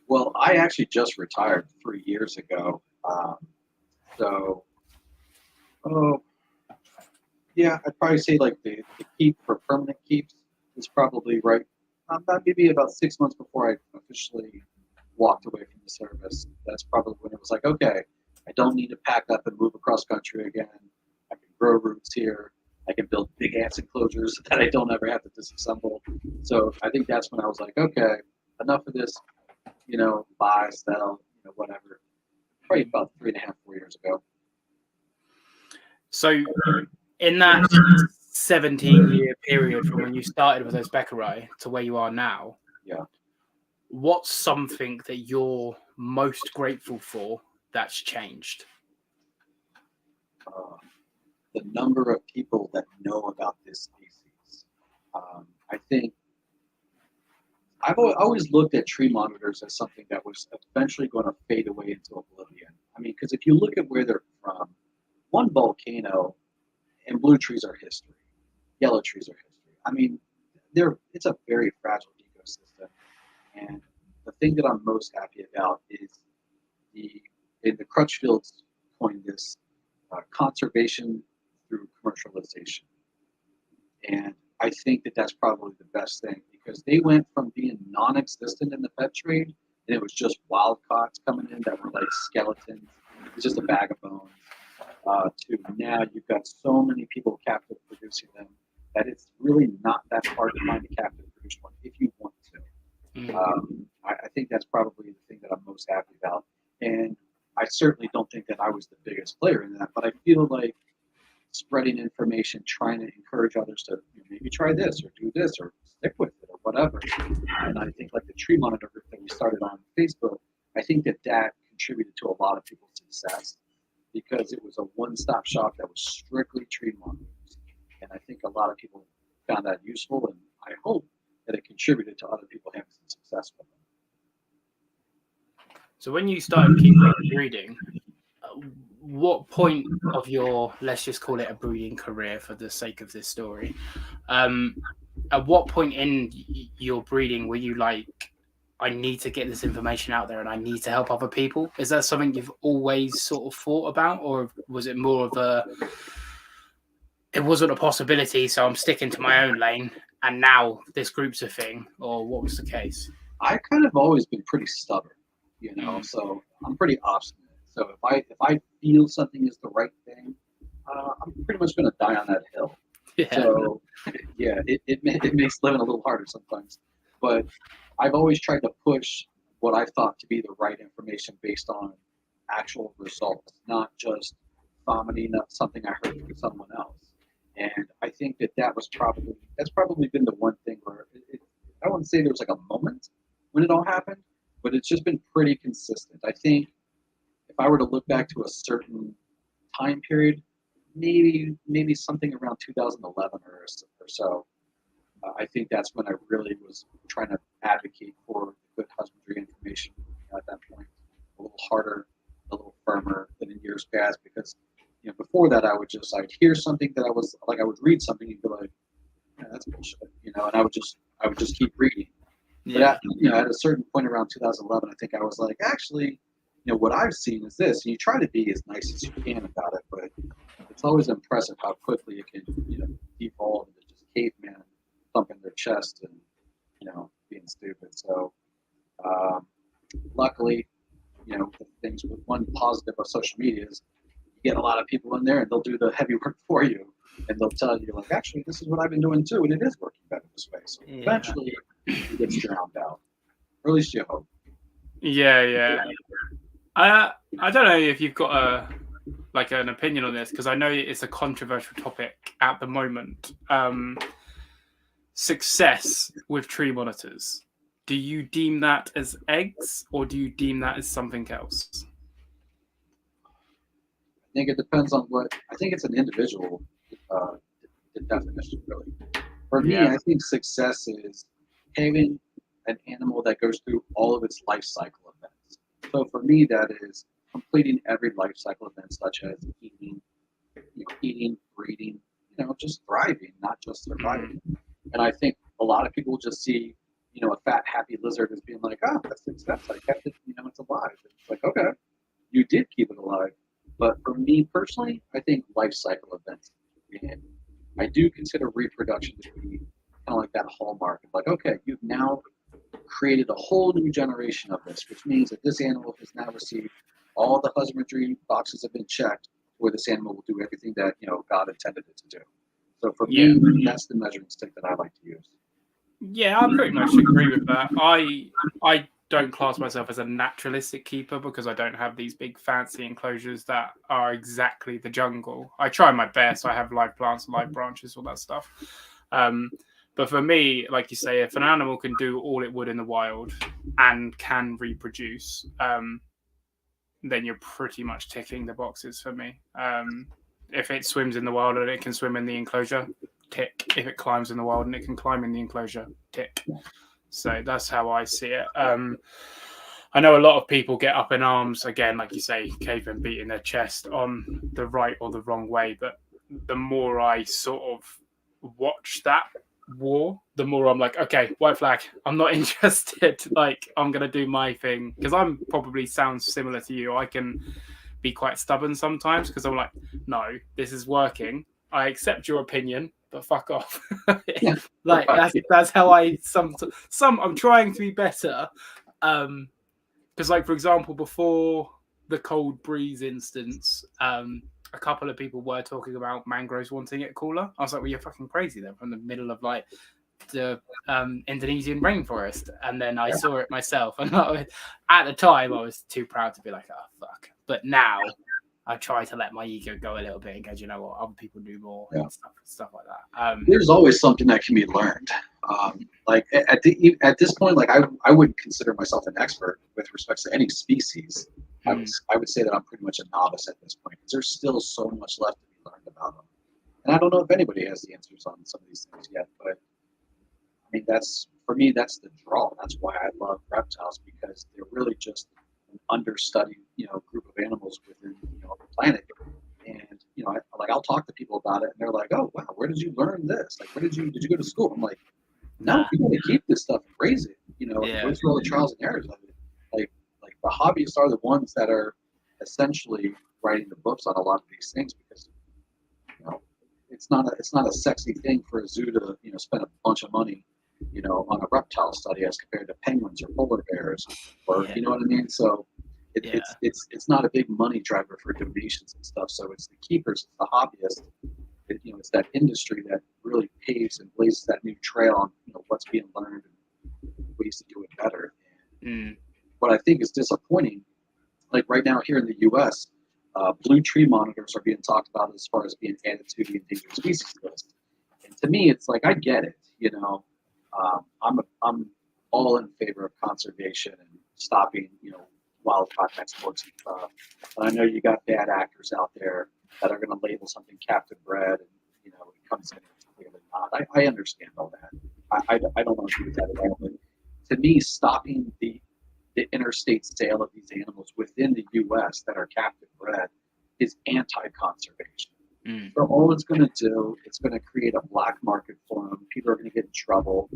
Well, I actually just retired 3 years ago. Yeah, I'd probably say like the keep for permanent keeps is probably right. Maybe about 6 months before I officially walked away from the service. That's probably when it was like, okay, I don't need to pack up and move across country again. I can grow roots here. I can build big ass enclosures that I don't ever have to disassemble. So I think that's when I was like, okay, enough of this, buy, sell, whatever. Probably about 3.5, 4 years ago. So in that 17-year period from when you started with those Beckerai to where you are now, yeah, what's something that you're most grateful for that's changed? The number of people that know about this species. I think I've always looked at tree monitors as something that was eventually going to fade away into oblivion. I mean, because if you look at where they're from, one volcano and blue trees are history, yellow trees are history. I mean, it's a very fragile ecosystem, and the thing that I'm most happy about is the Crutchfields coined this conservation through commercialization, and I think that that's probably the best thing because they went from being non-existent in the pet trade, and it was just wild caughts coming in that were like skeletons, it's just a bag of bones, to now you've got so many people captive producing them that it's really not that hard to find a captive produced one if you want to. I think that's probably the thing that I'm most happy about, and I certainly don't think that I was the biggest player in that, but I feel like spreading information, trying to encourage others to maybe try this or do this or stick with it or whatever. And I think like the tree monitor group that we started on Facebook, I think that contributed to a lot of people's success because it was a one-stop shop that was strictly tree monitors. And I think a lot of people found that useful, and I hope that it contributed to other people having some success with them. So when you started keeping breeding, what point of your, let's just call it a breeding career for the sake of this story, at what point in your breeding were you like, I need to get this information out there and I need to help other people? Is that something you've always sort of thought about, or was it more of it wasn't a possibility, so I'm sticking to my own lane and now this group's a thing, or what was the case? I kind of always been pretty stubborn, so I'm pretty obstinate. So if I feel something is the right thing, I'm pretty much going to die on that hill. Yeah. So yeah, it makes living a little harder sometimes. But I've always tried to push what I thought to be the right information based on actual results, not just vomiting up something I heard from someone else. And I think that's probably been the one thing where I wouldn't say there was like a moment when it all happened, but it's just been pretty consistent. I think if I were to look back to a certain time period, maybe something around 2011 or so, I think that's when I really was trying to advocate for good husbandry information at that point. A little harder, a little firmer than in years past, because before that I'd hear something that I would read something and be like, yeah, that's bullshit, and I would just keep reading. Yeah. But at a certain point around 2011, I think I was like, actually, what I've seen is this, and you try to be as nice as you can about it, but it's always impressive how quickly it can, devolve into just caveman thumping their chest and, being stupid. So, luckily, the things with one positive of social media is you get a lot of people in there and they'll do the heavy work for you, and they'll tell you like, actually, this is what I've been doing too, and it is working better this way. So eventually, it gets drowned out, or at least you hope. Yeah. I don't know if you've got an opinion on this, because I know it's a controversial topic at the moment. Success with tree monitors. Do you deem that as eggs, or do you deem that as something else? I think it depends on I think it's an individual definition, really. For me, I think success is having an animal that goes through all of its life cycle events. So for me, that is completing every life cycle event, such as eating, breeding, just thriving, not just surviving. And I think a lot of people just see, a fat, happy lizard as being like, oh, that's success. I kept it, it's alive. It's like, okay, you did keep it alive. But for me personally, I think life cycle events, and I do consider reproduction to be kind of like that hallmark. Like, okay, you've now created a whole new generation of this, which means that this animal has now received all the husbandry boxes have been checked, where this animal will do everything that God intended it to do. So for me, that's the measuring stick that I like to use. Yeah, I pretty much agree with that. I don't class myself as a naturalistic keeper because I don't have these big fancy enclosures that are exactly the jungle. I try my best. I have live plants, live branches, all that stuff. But for me, like you say, if an animal can do all it would in the wild and can reproduce, then you're pretty much ticking the boxes for me. If it swims in the wild and it can swim in the enclosure, tick. If it climbs in the wild and it can climb in the enclosure, tick. So that's how I see it. I know a lot of people get up in arms, again, like you say, cavemen beating their chest on the right or the wrong way. But the more I sort of watch that war, the more I'm like, okay, white flag, I'm not interested. Like, I'm going to do my thing. Because I'm probably sounds similar to you. I can be quite stubborn sometimes because I'm like, no, this is working. I accept your opinion, but fuck off. Like that's how I some I'm trying to be better. Because like for example, before the cold breeze instance, a couple of people were talking about mangroves wanting it cooler. I was like, well, you're fucking crazy. They're from the middle of like the Indonesian rainforest, and then I saw it myself, and at the time I was too proud to be like, oh fuck. But now I try to let my ego go a little bit and go, you know what, other people do more and stuff like that. There's always something that can be learned. Like at this point, like I wouldn't consider myself an expert with respect to any species. I would say that I'm pretty much a novice at this point because there's still so much left to be learned about them. And I don't know if anybody has the answers on some of these things yet, but I mean, for me, that's the draw. That's why I love reptiles, because they're really just an understudied, group of animals within, the planet. And, I'll talk to people about it and they're like, oh, wow, where did you learn this? Like, did you go to school? I'm like, no, you got to keep this stuff and raise it, and go through all the trials and errors of it. Like the hobbyists are the ones that are essentially writing the books on a lot of these things because, it's not a sexy thing for a zoo to, spend a bunch of money, on a reptile study as compared to penguins or polar bears, or you know what I mean. So it's not a big money driver for donations and stuff. So it's the keepers, it's the hobbyists. It's that industry that really paves and blazes that new trail on what's being learned and ways to do it better. And what I think is disappointing, like right now here in the U.S., blue tree monitors are being talked about as far as being added to the endangered species list. And to me, it's like I get it. I'm all in favor of conservation and stopping wild caught exports and stuff. And I know you got bad actors out there that are going to label something captive bred and it comes in and it's clearly not. I understand all that. I don't want to do that at all. But to me, stopping the interstate sale of these animals within the U.S. that are captive bred is anti-conservation. So all it's going to do, it's going to create a black market for them. People are going to get in trouble,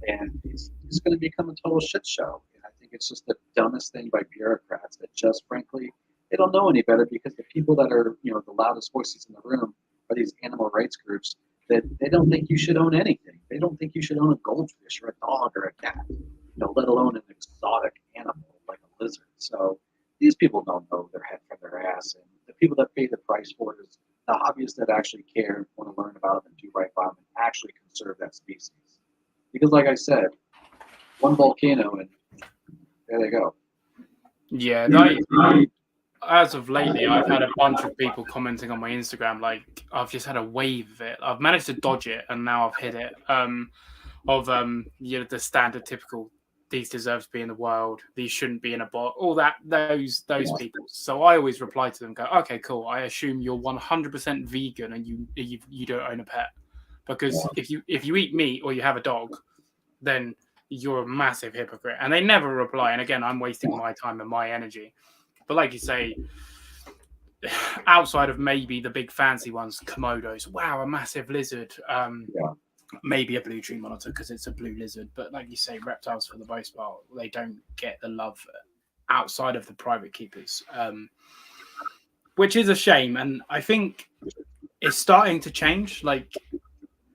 and it's going to become a total shit show. And I think it's just the dumbest thing by bureaucrats that just, frankly, they don't know any better, because the people that are, the loudest voices in the room are these animal rights groups that they don't think you should own anything. They don't think you should own a goldfish or a dog or a cat, let alone an exotic animal like a lizard. So these people don't know their head from their ass, and the people that pay the price for it is the hobbyists that actually care and want to learn about them and do right by them and actually conserve that species. Because like I said, one volcano and there they go. Yeah, as of lately, I've had a bunch of people commenting on my Instagram, like, I've just had a wave of it. I've managed to dodge it, and now I've hit it. The standard typical, these deserve to be in the wild, these shouldn't be in a box, all that, those people. So I always reply to them, go, okay, cool, I assume you're 100% vegan and you don't own a pet, because if you eat meat or you have a dog, then you're a massive hypocrite. And they never reply, and again, I'm wasting my time and my energy. But like you say, outside of maybe the big fancy ones, Komodos, wow, a massive lizard, maybe a blue tree monitor because it's a blue lizard, but like you say, reptiles for the most part, they don't get the love outside of the private keepers, which is a shame. And I think it's starting to change. Like,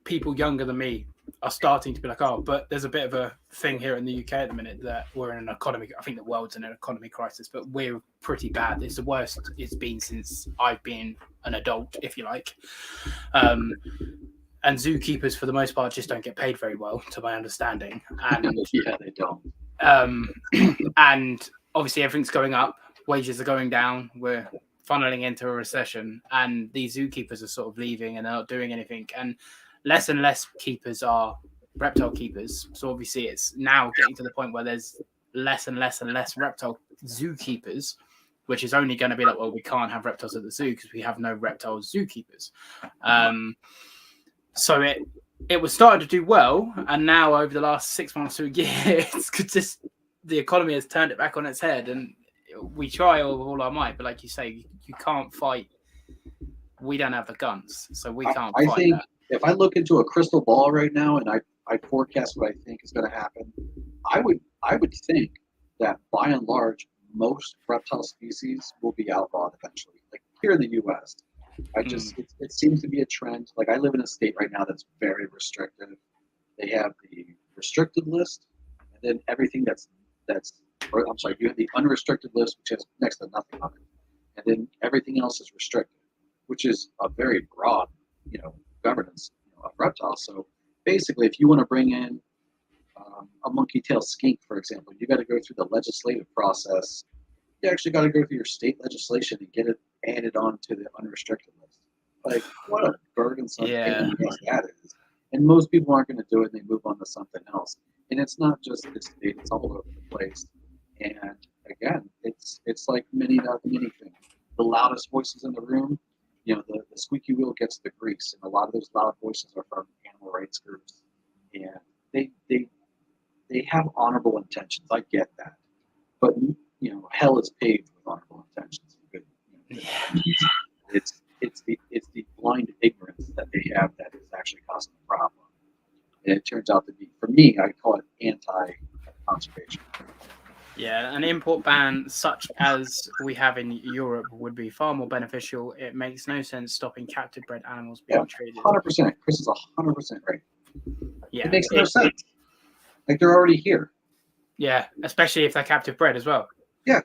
people younger than me are starting to be like, oh, but there's a bit of a thing here in the UK at the minute that we're in an economy, I think the world's in an economy crisis, but we're pretty bad. It's the worst it's been since I've been an adult, if you like. And zookeepers, for the most part, just don't get paid very well, to my understanding. And yeah, they don't. And obviously everything's going up, wages are going down, we're funneling into a recession, and these zookeepers are sort of leaving and they're not doing anything, and less keepers are reptile keepers. So obviously it's now getting to the point where there's less and less reptile zookeepers, which is only going to be like, well, we can't have reptiles at the zoo because we have no reptile zookeepers. So it was starting to do well, and now over the last 6 months to a year, it's just the economy has turned it back on its head, and we try all our might, but like you say, you can't fight. We don't have the guns, so we can't fight. I think that. If I look into a crystal ball right now and I forecast what I think is going to happen, I would think that by and large most reptile species will be outlawed eventually. Like here in the U.S., it seems to be a trend. Like I live in a state right now that's very restrictive. They have the restricted list, and then everything you have the unrestricted list, which has next to nothing on it, and then everything else is restricted, which is a very broad, governance of reptiles. So basically, if you want to bring in a monkey-tailed skink, for example, you got to go through the legislative process. You actually got to go through your state legislation and get it added on to the unrestricted list. Like, what a burdensome thing that is. And most people aren't going to do it, and they move on to something else. And it's not just this state, it's all over the place. And again, it's like anything. The loudest voices in the room, the squeaky wheel gets the grease. And a lot of those loud voices are from animal rights groups. And they have honorable intentions. I get that. But, hell is paved with honorable intentions. It's the blind ignorance that they have that is actually causing the problem. And it turns out to be, for me, I call it anti-conservation. Yeah, an import ban such as we have in Europe would be far more beneficial. It makes no sense stopping captive bred animals being traded. 100%. Chris is 100% right. Yeah, it makes no sense. Like they're already here. Yeah, especially if they're captive bred as well. Yeah.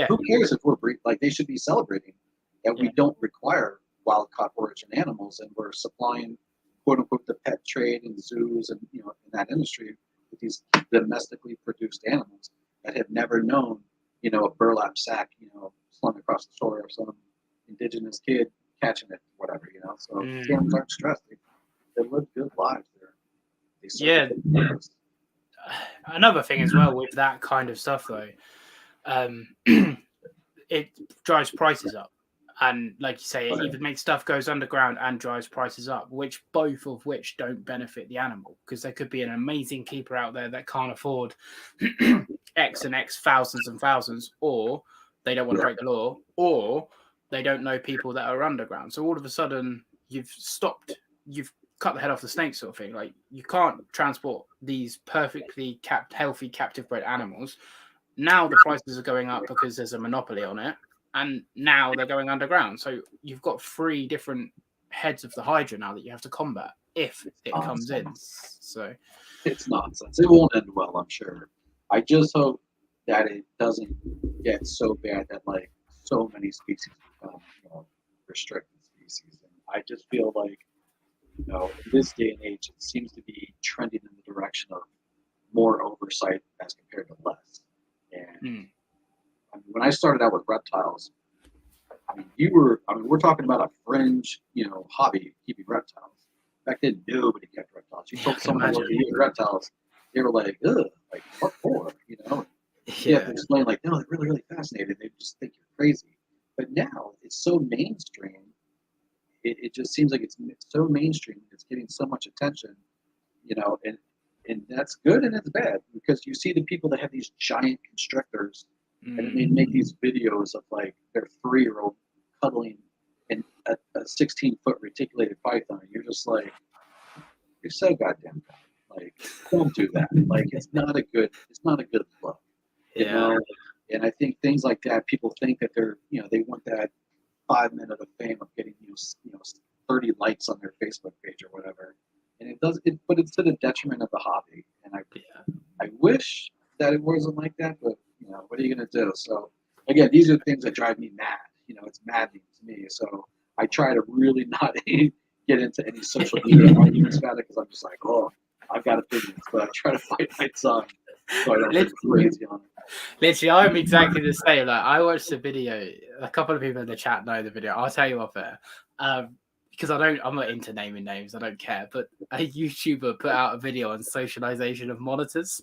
Who cares if we're like they should be celebrating that we don't require wild caught origin animals, and we're supplying quote unquote the pet trade and zoos and in that industry with these domestically produced animals that have never known a burlap sack slung across the shore of some indigenous kid catching it, whatever. So animals aren't stressed. They live good lives there. Another thing as well with that kind of stuff though, it drives prices up, and like you say, it either makes stuff goes underground and drives prices up, both of which don't benefit the animal, because there could be an amazing keeper out there that can't afford X and X thousands and thousands, or they don't want to break the law, or they don't know people that are underground. So all of a sudden you've cut the head off the snake sort of thing. Like you can't transport these perfectly healthy captive bred animals. Now the prices are going up because there's a monopoly on it, and now they're going underground. So you've got 3 different heads of the Hydra now that you have to combat if it comes in. So it's nonsense. It won't end well, I'm sure. I just hope that it doesn't get so bad that like so many species become restricted species. And I just feel like in this day and age, it seems to be trending in the direction of more oversight as compared to less. And when I started out with reptiles, we're talking about a fringe, hobby keeping reptiles. Back then, nobody kept reptiles. You told someone to eat reptiles, they were like, ugh, like what for? You have to explain like, no, they're really, really fascinated. They just think you're crazy. But now it's so mainstream. It just seems like it's so mainstream. It's getting so much attention, and that's good and it's bad, because you see the people that have these giant constrictors and they make these videos of like their 3-year-old cuddling in a 16-foot reticulated python. And you're just like, you're so goddamn bad. Like, don't do that. Like, it's not a good look. And I think things like that, people think that they're, they want that 5 minute of fame of getting 30 likes on their Facebook page or whatever, and but it's to the detriment of the hobby. And I wish that it wasn't like that, but what are you gonna do? So again, these are things that drive me mad. It's maddening to me. So I try to really not get into any social media arguments about it, because I'm just like, oh, I've got opinions, but I try to fight my tongue So I don't get crazy on it. Literally, I'm exactly the same. Like, I watched the video. A couple of people in the chat know the video. I'll tell you off air. Because I'm not into naming names. I don't care. But a YouTuber put out a video on socialization of monitors.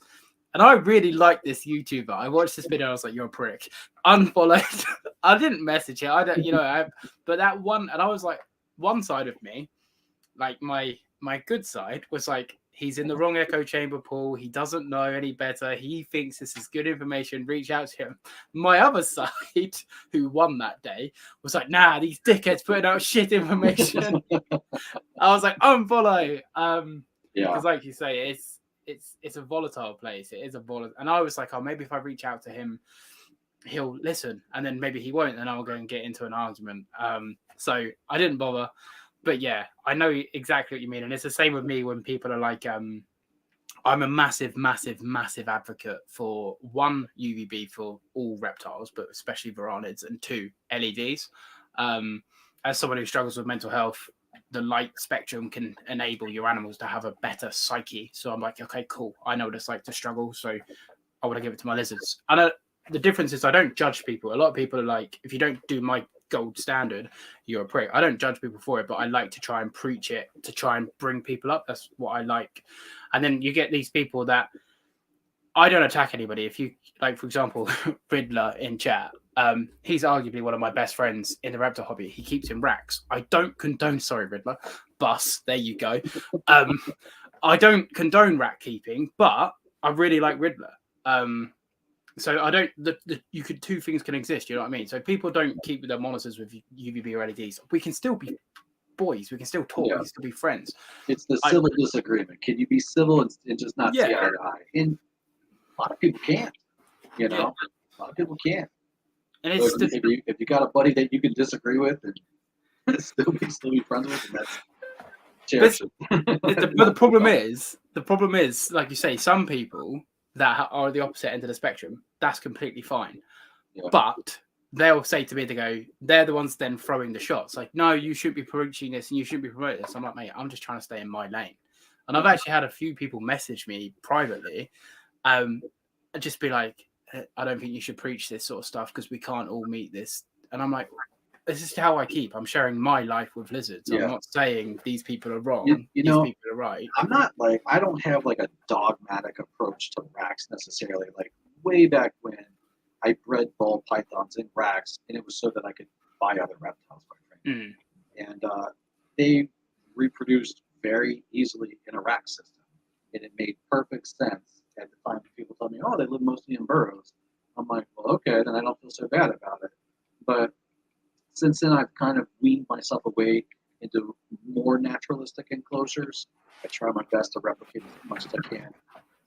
And I really like this YouTuber. I watched this video. I was like, "You're a prick." Unfollowed. I didn't message it. I don't, but that one, and I was like, one side of me, like my good side, was like, he's in the wrong echo chamber, Paul. He doesn't know any better. He thinks this is good information. Reach out to him. My other side, who won that day, was like, "Nah, these dickheads putting out shit information." I was like, unfollow. Because like you say, it's a volatile place. It is a volatile, and I was like, oh, maybe if I reach out to him, he'll listen, and then maybe he won't, and I'll go and get into an argument. So I didn't bother. But yeah, I know exactly what you mean, and it's the same with me when people are like, I'm a massive advocate for one, UVB for all reptiles, but especially varanids, and two, LEDs. As someone who struggles with mental health, the light spectrum can enable your animals to have a better psyche. So I'm like, okay, cool. I know what it's like to struggle, so I want to give it to my lizards. And the difference is I don't judge people. A lot of people are like, if you don't do my gold standard, you're a prick. I don't judge people for it, but I like to try and preach it, to try and bring people up. That's what I like. And then you get these people that, I don't attack anybody. If you, like, for example, Riddler in chat, he's arguably one of my best friends in the reptile hobby. He keeps in racks. I don't condone, sorry, Riddler, bus, there you go. I don't condone rack keeping, but I really like Riddler. So I don't. Two things can exist. You know what I mean? So people don't keep their monitors with UVB or LEDs. We can still be boys. We can still talk. We can still be friends. It's the civil disagreement. Can you be civil and just not see eye to eye? And a lot of people can't. You know, a lot of people can't. And it's so if you got a buddy that you can disagree with and still be friends with, and that's cherish it. But the problem is, like you say, some people that are the opposite end of the spectrum, that's completely fine. Yeah. But they'll say to me, they're the ones then throwing the shots. Like, no, you should be preaching this and you should be promoting this. I'm like, mate, I'm just trying to stay in my lane. And I've actually had a few people message me privately, and just be like, I don't think you should preach this sort of stuff because we can't all meet this. And I'm like, this is how I keep. I'm sharing my life with lizards. Yeah. I'm not saying these people are wrong. You know, these people are right. I'm not like, I don't have like a dogmatic approach to racks necessarily. Like way back when I bred ball pythons in racks, and it was so that I could buy other reptiles, quite frankly. And they reproduced very easily in a rack system. And it made perfect sense at the time. People told me, oh, they live mostly in burrows. I'm like, well, okay, then I don't feel so bad about it. But since then, I've kind of weaned myself away into more naturalistic enclosures. I try my best to replicate as much as I can.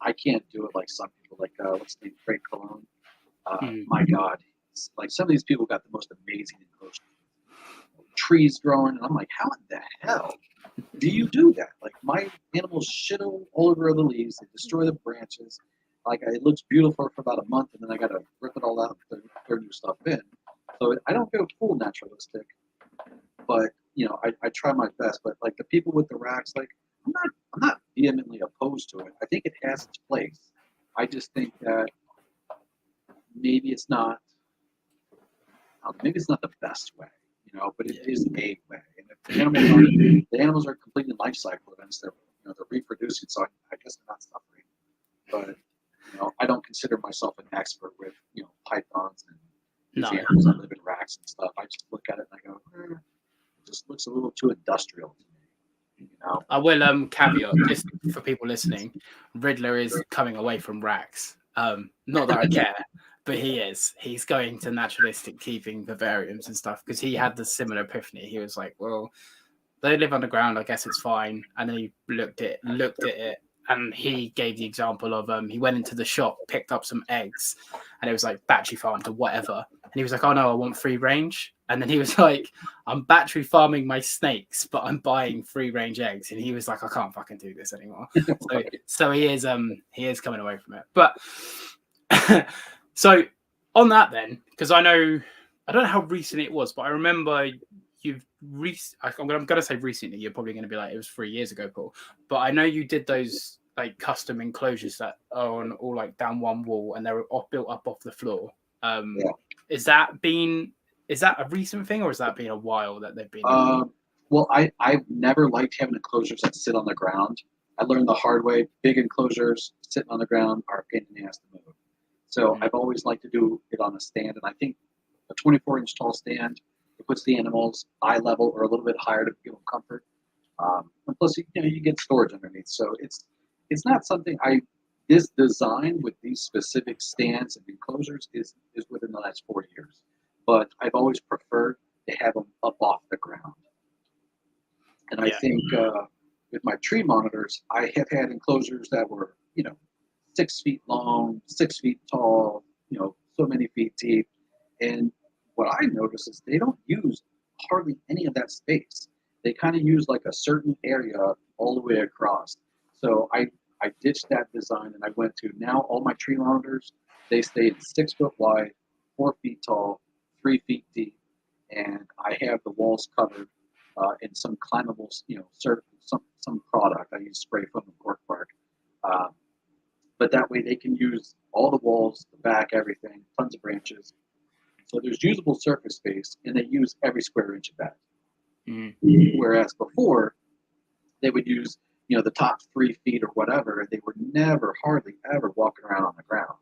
I can't do it like some people, like what's the name, Frank Cologne. My God, like some of these people got the most amazing enclosures, trees growing, and I'm like, how in the hell do you do that? Like my animals shit all over the leaves, they destroy the branches. Like it looks beautiful for about a month, and then I got to rip it all out and throw new stuff in. So I don't go full naturalistic, but you know, I try my best. But like the people with the racks, like I'm not vehemently opposed to it. I think it has its place. I just think that maybe it's not the best way, you know, but it is a way. And if the animals are completing life cycle events, they're reproducing, so I guess they're not suffering. But you know, I don't consider myself an expert with pythons and animals that live in racks and stuff. I just look at it and I go, it just looks a little too industrial to me. You know? I will caveat just for people listening. Riddler is coming away from racks. Not that I care, but he is. He's going to naturalistic keeping vivariums and stuff because he had the similar epiphany. He was like, well, they live underground. I guess it's fine. And then he looked at it, and he gave the example of he went into the shop, picked up some eggs, and it was like battery farmed or whatever. And he was like, oh no, I want free range. And then he was like, I'm battery farming my snakes, but I'm buying free range eggs. And he was like, I can't fucking do this anymore. So he is coming away from it. But so on that then, because I don't know how recent it was, but I remember I'm going to say recently. You're probably going to be like, it was 3 years ago, Paul. But I know you did those like custom enclosures that are on all like down one wall and they're built up off the floor. Yeah. Is that a recent thing, or has that been a while that they've been? Well, I've never liked having enclosures that sit on the ground. I learned the hard way. Big enclosures sitting on the ground are a pain in the ass to move. So I've always liked to do it on a stand, and I think a 24-inch tall stand, it puts the animals eye level or a little bit higher to give them comfort. And plus, you get storage underneath. So it's not something this design with these specific stands and enclosures is within the last 4 years. But I've always preferred to have them up off the ground. And I think with my tree monitors, I have had enclosures that were, 6 feet long, 6 feet tall, so many feet deep. And what I notice is they don't use hardly any of that space. They kind of use like a certain area all the way across. So I ditched that design and I went to now all my tree monitors, they stayed 6 foot wide, 4 feet tall, 3 feet deep. And I have the walls covered in some climbable, some product. I use spray foam and cork bark. But that way they can use all the walls, the back, everything, tons of branches. So there's usable surface space, and they use every square inch of that. Mm-hmm. Whereas before, they would use, the top 3 feet or whatever, and they were never, hardly ever walking around on the ground.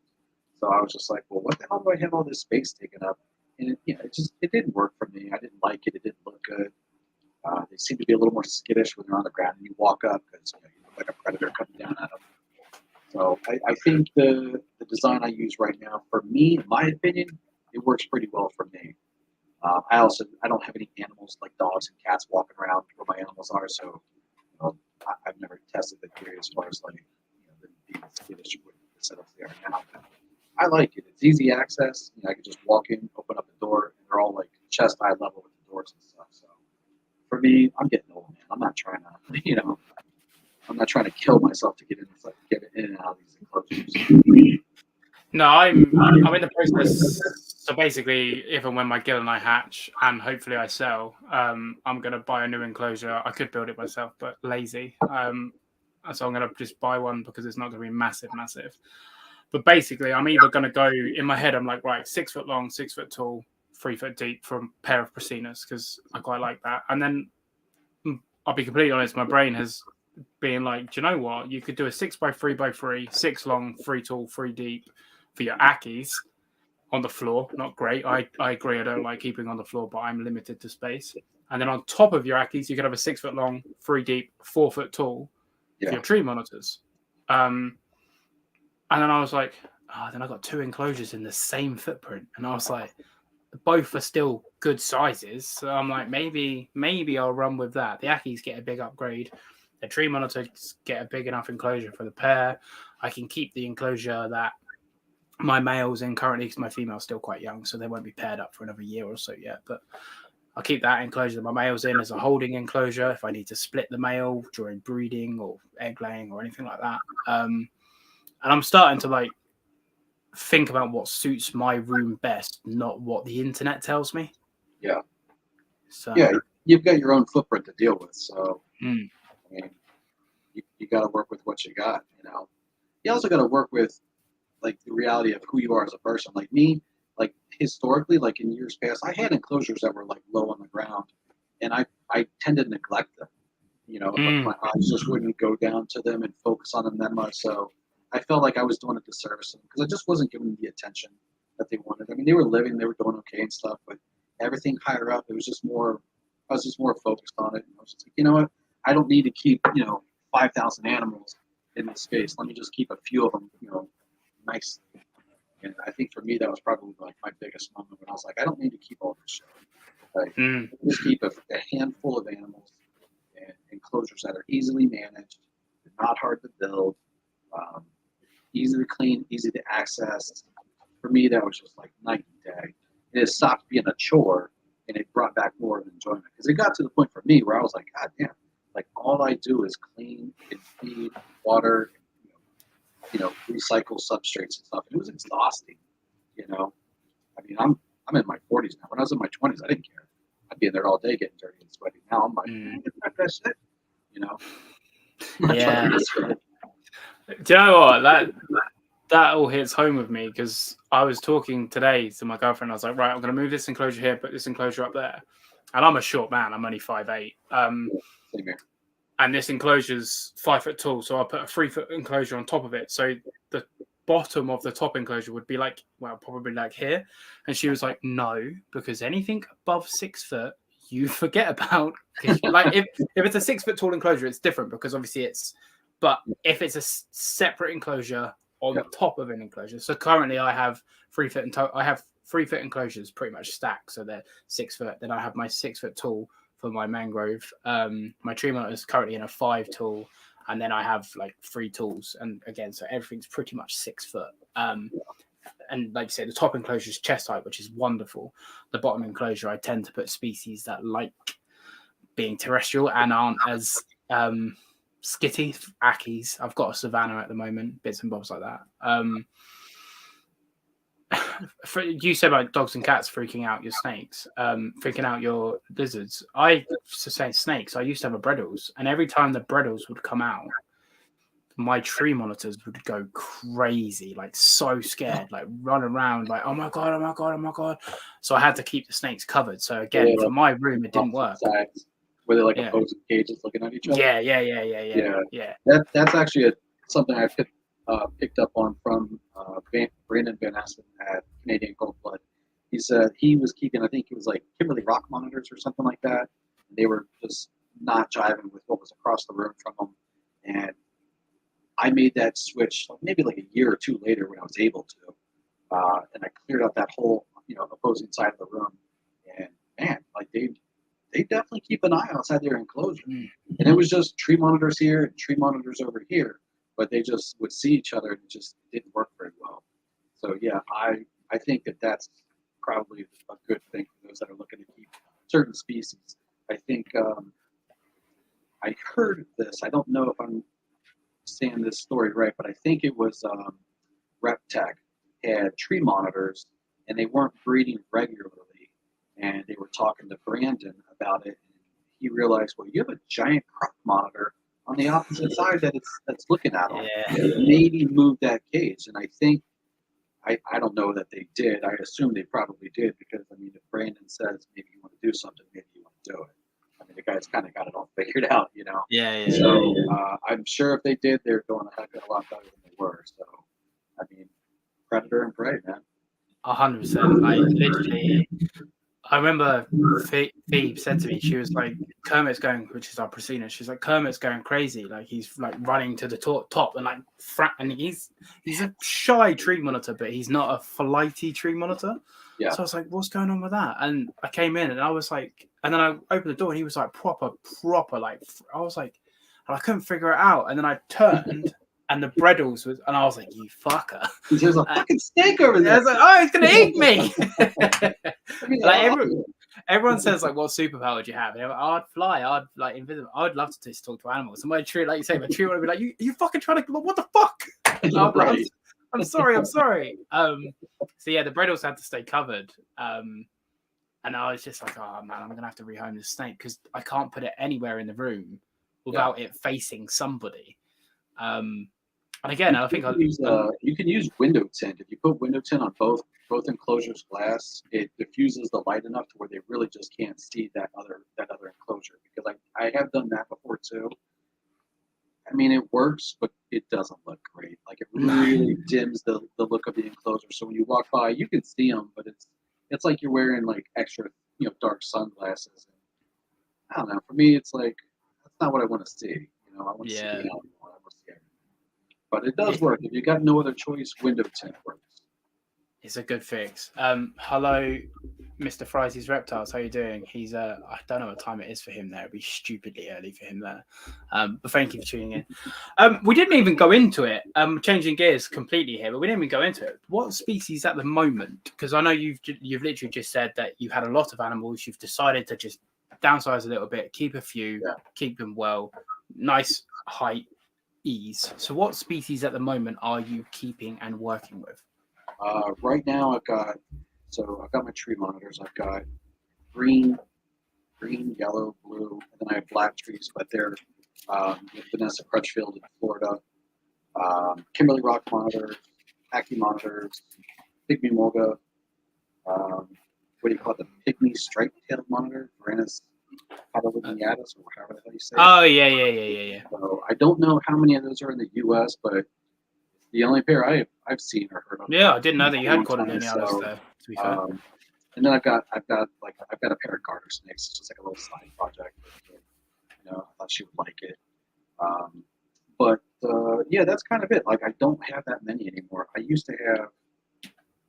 So I was just like, well, what the hell do I have all this space taken up? And it didn't work for me. I didn't like it. It didn't look good. They seem to be a little more skittish when they're on the ground and you walk up because you look like a predator coming down at them. So I think the design I use right now, for me, in my opinion, it works pretty well for me. I don't have any animals like dogs and cats walking around where my animals are, so I've never tested the theory as far as like them being skittish with the setups they are now. But I like it. It's easy access. I can just walk in, open up the door, and they're all like chest eye level with the doors and stuff. So for me, I'm getting old, man. I'm not trying to, I'm not trying to kill myself to get in and out of these enclosures. No, I'm in the process. So basically, if and when my Gilleni hatch and hopefully I sell, I'm going to buy a new enclosure. I could build it myself, but lazy. So I'm going to just buy one because it's not going to be massive. But basically, I'm either going to go, in my head, I'm like, right, 6 foot long, 6 foot tall, 3 foot deep for a pair of Pracinas because I quite like that. And then I'll be completely honest, my brain has been like, do you know what? You could do a 6x3x3, 6 long, 3 tall, 3 deep for your Ackies on the floor. Not great. I agree. I don't like keeping on the floor, but I'm limited to space. And then on top of your Ackies, you could have a 6 foot long, 3 deep, 4 foot tall for your tree monitors. And then I was like, then I got 2 enclosures in the same footprint. And I was like, both are still good sizes. So I'm like, maybe I'll run with that. The Ackies get a big upgrade. The tree monitors get a big enough enclosure for the pair. I can keep the enclosure that my male's in currently because my female's still quite young, so they won't be paired up for another year or so yet. But I'll keep that enclosure that my male's in as a holding enclosure if I need to split the male during breeding or egg laying or anything like that. And I'm starting to think about what suits my room best, not what the internet tells me. Yeah. So yeah, you've got your own footprint to deal with. So I mean, you got to work with what you got. You also got to work with the reality of who you are as a person. Like me, historically, in years past, I had enclosures that were low on the ground, and I tended to neglect them. My eyes just wouldn't go down to them and focus on them that much. So I felt like I was doing a disservice to them because I just wasn't giving them the attention that they wanted. I mean, they were living, they were doing okay and stuff, but everything higher up, I was just more focused on it. And I was just like, you know what? I don't need to keep 5,000 animals in this space. Let me just keep a few of them, nice. And I think for me, that was probably my biggest moment when I was like, I don't need to keep all this shit. Just keep a handful of animals and enclosures that are easily managed, not hard to build, easy to clean, easy to access. For me, that was just night and day. And it stopped being a chore, and it brought back more of enjoyment. Because it got to the point for me where I was like, God damn, all I do is clean and feed, water, recycle substrates and stuff. And it was exhausting, I mean, I'm in my 40s now. When I was in my 20s, I didn't care. I'd be in there all day getting dirty and sweaty. Now I'm like, that's it, Yeah. Do you know what? That all hits home with me because I was talking today to my girlfriend. I was like, right, I'm going to move this enclosure here, put this enclosure up there. And I'm a short man. I'm only 5'8". Same here. And this enclosure's 5 foot tall. So I'll put a 3 foot enclosure on top of it. So the bottom of the top enclosure would be like, well, probably like here. And she was like, no, because anything above 6 foot, you forget about. Like if it's a 6 foot tall enclosure, it's different because obviously but if it's a separate enclosure on top of an enclosure. So currently I have 3 foot and I have 3 foot enclosures pretty much stacked. So they're 6 foot. Then I have my 6 foot tall for my mangrove. My tree monitor is currently in a 5 tall, and then I have like 3 tools. And again, so everything's pretty much 6 foot. And like you say, the top enclosure is chest height, which is wonderful. The bottom enclosure, I tend to put species that like being terrestrial and aren't as skitty. Ackies. I've got a savannah at the moment, bits and bobs like that. You said about dogs and cats freaking out your snakes, freaking out your lizards. I say snakes. I used to have a Breddles, and every time the Breddles would come out, my tree monitors would go crazy, like so scared, like run around, like oh my god, oh my god, oh my god. So I had to keep the snakes covered. So again, for my room, it didn't work. Were they like opposing cages looking at each other? Yeah. That's actually something I picked up on from Brandon Van Assen at Canadian Cold Blood. He said he was keeping, I think it was like Kimberly Rock monitors or something like that. And they were just not jiving with what was across the room from them. And I made that switch maybe like a year or two later when I was able to. And I cleared out that whole, opposing side of the room. And man, like they definitely keep an eye outside their enclosure. And it was just tree monitors here and tree monitors over here, but they just would see each other and it just didn't work very well. So yeah, I think that's probably a good thing for those that are looking to keep certain species. I think I heard this. I don't know if I'm saying this story right, but I think it was RepTech had tree monitors and they weren't breeding regularly. And they were talking to Brandon about it, and he realized, well, you have a giant crop monitor on the opposite side that's looking at them. Yeah. Maybe move that cage. And I think, I don't know that they did. I assume they probably did because, I mean, if Brandon says maybe you want to do something, maybe you want to do it. I mean, the guy's kind of got it all figured out, Yeah. So I'm sure if they did, they're doing a heck of a lot better than they were. So, I mean, predator and prey, man. 100%. Like, literally... I remember Phoebe said to me, she was like, Kermit's going, which is our Priscilla, she's like, Kermit's going crazy. Like, he's like running to the top and like, and he's a shy tree monitor, but he's not a flighty tree monitor. Yeah. So I was like, what's going on with that? And I came in and I was like, and then I opened the door and he was like proper, like, I was like, and I couldn't figure it out. And then I turned and the Breddles was, and I was like, you fucker. There's a fucking snake over there. I was like, oh, he's going to eat me. Like everyone says, like, what superpower would you have? And I'd fly. I'd like invisible. I would love to just talk to animals. And my tree, like you say, my tree would be like, you fucking trying to, what the fuck? Right. I'm sorry. So yeah, the Breddles had to stay covered. And I was just like, oh man, I'm going to have to rehome this snake because I can't put it anywhere in the room without it facing somebody. And again, I think you can use window tint. If you put window tint on both enclosures glass, it diffuses the light enough to where they really just can't see that other enclosure. Because I have done that before too. I mean, it works, but it doesn't look great. Like it really dims the look of the enclosure. So when you walk by, you can see them, but it's like you're wearing like extra dark sunglasses. And I don't know. For me, it's like that's not what I want to see. I want to see the animal. I want to see everything. But it does work. If you got no other choice, window tint works. It's a good fix. Hello, Mr. Fries' Reptiles. How you doing? He's I don't know what time it is for him there. It'd be stupidly early for him there. But thank you for tuning in. We didn't even go into it. Changing gears completely here, but we didn't even go into it. What species at the moment? Because I know you've literally just said that you had a lot of animals. You've decided to just downsize a little bit, keep a few, keep them well, nice height, ease. So what species at the moment are you keeping and working with? Right now I've got my tree monitors. I've got green, yellow, blue, and then I have black trees, but they're Vanessa Crutchfield in Florida. Kimberly Rock monitors, Ackie monitors, Pygmy Mulga, what do you call it? The Pygmy striped-tailed monitor, Varanus Catalogniatus, or however the hell you say it. Oh, yeah. So I don't know how many of those are in the U.S., but the only pair I've seen or heard of. Yeah, I didn't know that you had Catalogniatus there, to be fair. And then I've got a pair of garter snakes. It's just like a little side project. You know, I thought she would like it. But yeah, that's kind of it. Like, I don't have that many anymore. I used to have,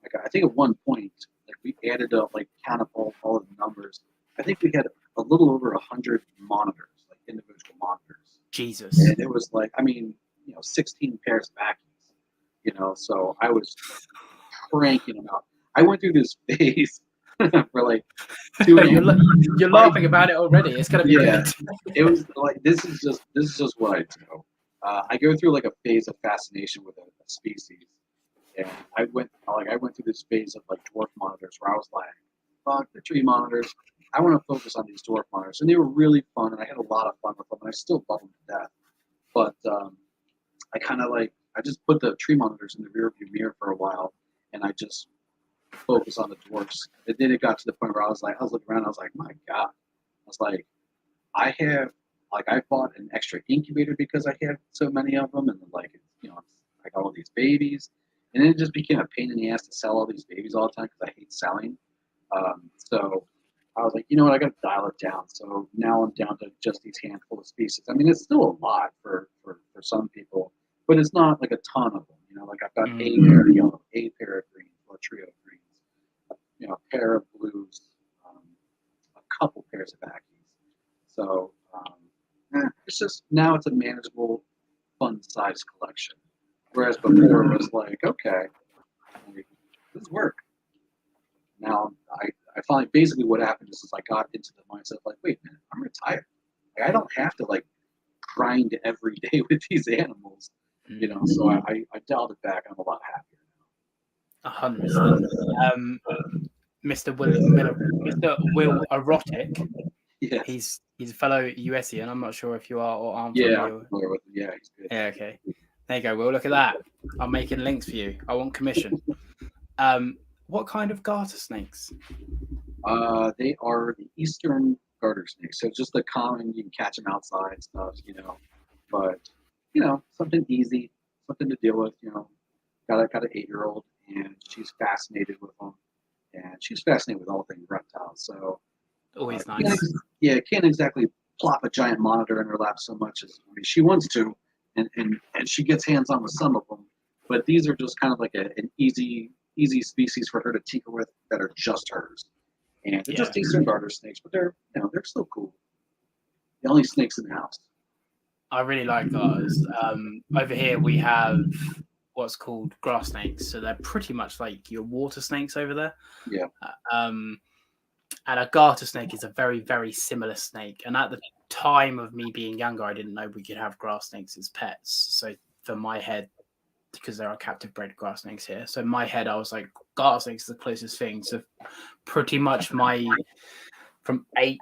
like, I think at one point, like, we added up, like, count up all of the numbers. I think we had a little over 100 monitors, like individual monitors. Jesus. And it was like, I mean, 16 pairs of Ackies. So I was cranking them out. I went through this phase for like 2 You're laughing about it already. It's gonna be good. It was like this is just what I do. I go through like a phase of fascination with a species, and I went through this phase of like dwarf monitors where I was like, fuck the tree monitors. I want to focus on these dwarf monitors, and they were really fun, and I had a lot of fun with them, and I still love them to death. But I just put the tree monitors in the rearview mirror for a while, and I just focus on the dwarfs. And then it got to the point where I was looking around, I was like, my God. I was like, I bought an extra incubator because I had so many of them, and like, I got all these babies, and then it just became a pain in the ass to sell all these babies all the time because I hate selling. So I was like, you know what, I got to dial it down. So now I'm down to just these handful of species. I mean, it's still a lot for some people, but it's not like a ton of them. Like I've got a pair of yellow, a pair of green, or a trio of greens, a pair of blues, a couple pairs of Ackies. So it's just, now it's a manageable, fun size collection. Whereas before it was like, okay, this work. Now I finally, basically what happened is I got into the mindset of like, wait a minute, I'm retired. Like, I don't have to like grind every day with these animals, So I dialed it back. I'm a lot happier now. 100%. Mr. Will Erotic. Yeah, he's a fellow USian. I'm not sure if you are or aren't. Yeah, he's good. Yeah, okay. There you go, Will. Look at that. I'm making links for you. I want commission. What kind of garter snakes? They are the eastern garter snakes. So just the common, you can catch them outside stuff, But something easy, something to deal with. Got an 8-year-old, and she's fascinated with them, and she's fascinated with all things reptiles. So always nice. Can't exactly plop a giant monitor in her lap so much as she wants to, and she gets hands on with some of them. But these are just kind of like an easy species for her to tinker with that are just hers. And they're just eastern garter snakes, but they're still cool. The only snakes in the house. I really like garters. Over here we have what's called grass snakes, so they're pretty much like your water snakes over there. Yeah. And a garter snake is a very, very similar snake. And at the time of me being younger, I didn't know we could have grass snakes as pets. So for my head, because there are captive bred grass snakes here, so in my head I was like, garter snakes is the closest thing. So pretty much from 8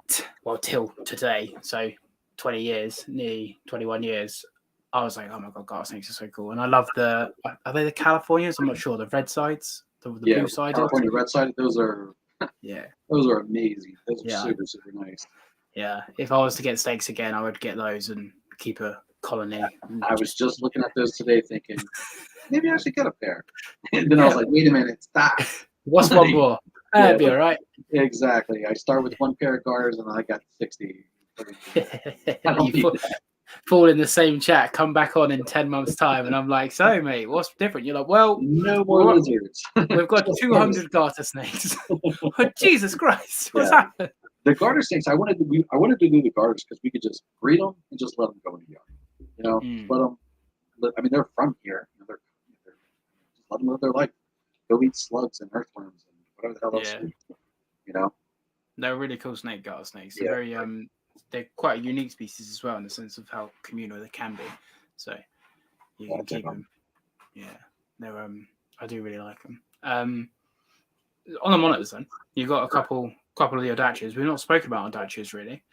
till today, so 20 years, nearly 21 years, I was like, oh my God, garter snakes are so cool. And I love are they the Californias? I'm not sure. The red sides, the blue sided. California red sided, those are those are amazing. Those are super, super nice. Yeah. If I was to get snakes again, I would get those and keep a colony. I was just looking at those today thinking, maybe I should get a pair. And then I was like, wait a minute, stop. What's one more? That'd be all right. Exactly. I start with 1 pair of garters and I got 60. You fall in the same chat, come back on in 10 months' time, and I'm like, so mate, what's different? You're like, well, no more lizards. We've got 200 garter snakes. Oh, Jesus Christ, what's happened? The garter snakes, I wanted to do the garters because we could just breed them and just let them go in the yard. Let them. I mean, they're from here. They're just let them live their life. Go eat slugs and earthworms and whatever the hell else. They're really cool garter snakes. They're very they're quite a unique species as well in the sense of how communal they can be. So you can keep them. Yeah, they're I do really like them. On the monitors, then you've got a couple of the audacias. We've not spoken about audacias really.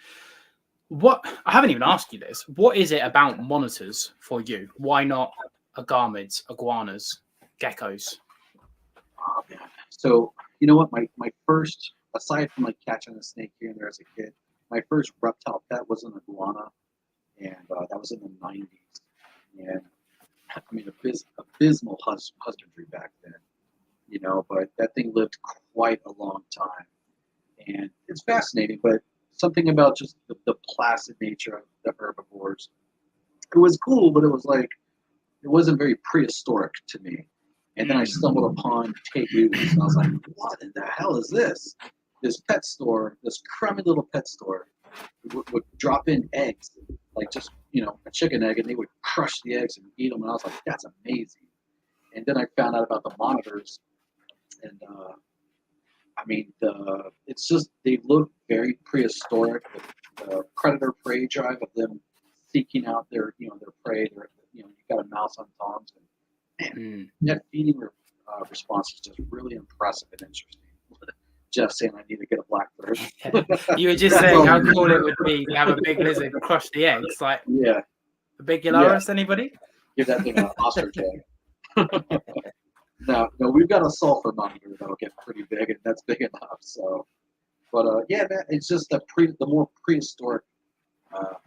What I haven't even asked you this. What is it about monitors for you? Why not agamids, iguanas, geckos? Oh man. So you know what? My first, aside from like catching a snake here and there as a kid, my first reptile pet was an iguana, and that was in the '90s. And I mean, abysmal husbandry back then, you know. But that thing lived quite a long time, and it's fascinating. But something about just the placid nature of the herbivores, it was cool, but it was like it wasn't very prehistoric to me. And then I stumbled upon Tegus, and I was like, what in the hell is this? This pet store, this crummy little pet store, would drop in eggs, like just, you know, a chicken egg, and they would crush the eggs and eat them. And I was like, that's amazing. And then I found out about the monitors, and I mean, it's just, they look very prehistoric. The predator prey drive of them seeking out their, you know, their prey. Their, you know, you got a mouse on tongs, and man, that feeding response is just really impressive and interesting. Jeff saying I need to get a black bird. You were just saying how cool it would be to have a big lizard crush the eggs. Like, yeah, a big Gilleni, anybody? Give that thing an ostrich egg. No, we've got a sulfur monitor that'll get pretty big, and that's big enough. So, but yeah, man, it's just the more prehistoric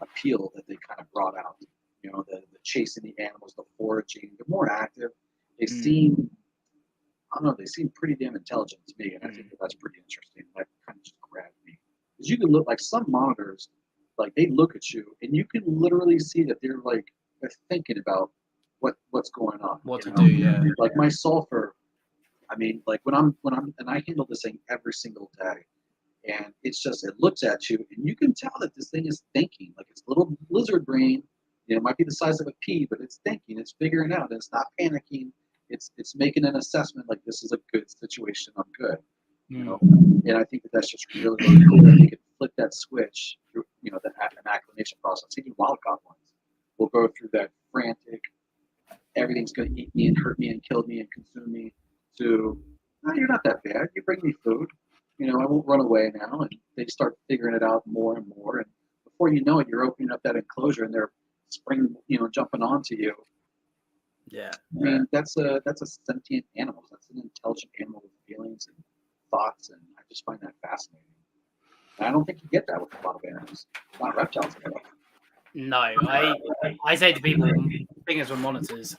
appeal that they kind of brought out. You know, the chasing the animals, the foraging. They're more active. They seem, I don't know, they seem pretty damn intelligent to me, and I think that's pretty interesting. That kind of just grabbed me, because you can look like some monitors, like they look at you, and you can literally see that they're thinking about what's going on. What to do, yeah. Like my sulfur, I mean, like when I'm, and I handle this thing every single day, and it's just, it looks at you, and you can tell that this thing is thinking, like its little lizard brain, you know, it might be the size of a pea, but it's thinking, it's figuring out, and it's not panicking. It's making an assessment like, this is a good situation, I'm good. You know, and I think that's just really, really cool that you can flip that switch through, you know, an acclimation process. Even wild caught ones will go through that frantic, everything's going to eat me and hurt me and kill me and consume me, to, no, you're not that bad. You bring me food. You know, I won't run away now. And they start figuring it out more and more. And before you know it, you're opening up that enclosure and they're jumping onto you. Yeah. I mean, that's a sentient animal. That's an intelligent animal with feelings and thoughts. And I just find that fascinating. And I don't think you get that with a lot of animals. Not reptiles. No, I say to people, thing is with monitors,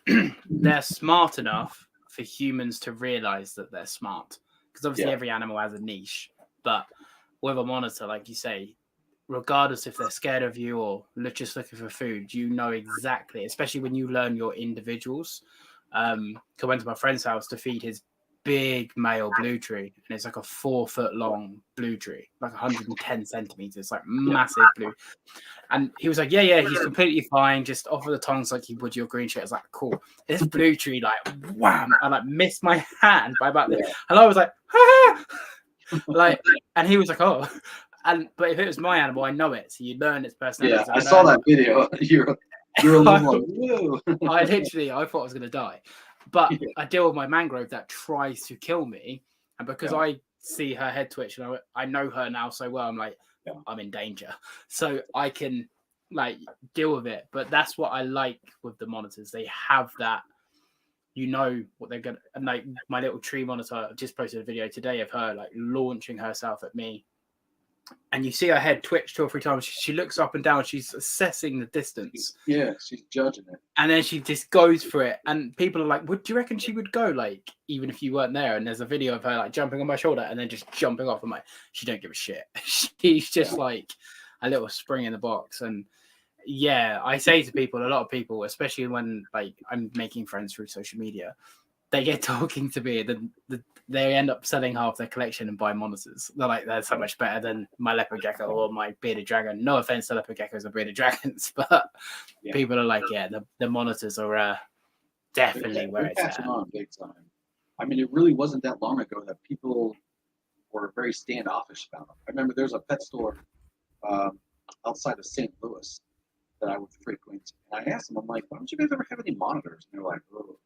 they're smart enough for humans to realize that they're smart, because obviously every animal has a niche, but with a monitor, like you say, regardless if they're scared of you or just looking for food, you know exactly, especially when you learn your individuals. I went to my friend's house to feed his big male blue tree, and it's like a 4 foot long blue tree, like 110 centimeters, like massive blue. And he was like, yeah, he's completely fine. Just offer the tongs like you would your green shirt. I was like, cool. This blue tree, like, wham! I like missed my hand by about this. And I was like, ah! Like, and he was like, oh. But if it was my animal, I know it. So you learn its personality. Yeah, I saw that video. You're a little like, whoa. I thought I was going to die. But I deal with my mangrove that tries to kill me. And because I see her head twitch and I know her now so well, I'm like, I'm in danger. So I can like deal with it. But that's what I like with the monitors. They have that, you know what they're going to, and like my little tree monitor, I just posted a video today of her like launching herself at me. And you see her head twitch 2 or 3 times. She looks up and down. She's assessing the distance. Yeah, she's judging it. And then she just goes for it. And people are like, do you reckon she would go, like, even if you weren't there? And there's a video of her, like, jumping on my shoulder and then just jumping off. I'm like, she don't give a shit. She's just like a little spring in the box. And yeah, I say to people, a lot of people, especially when, like, I'm making friends through social media, they get talking to me, then they end up selling half their collection and buy monitors. They're like, they're so much better than my leopard gecko or my bearded dragon. No offense to leopard geckos or bearded dragons, but people are like, the monitors are definitely where it's at. On big time. I mean, it really wasn't that long ago that people were very standoffish about them. I remember there's a pet store outside of St. Louis that I would frequent. And I asked them, I'm like, why don't you guys ever have any monitors? And they're like, oh,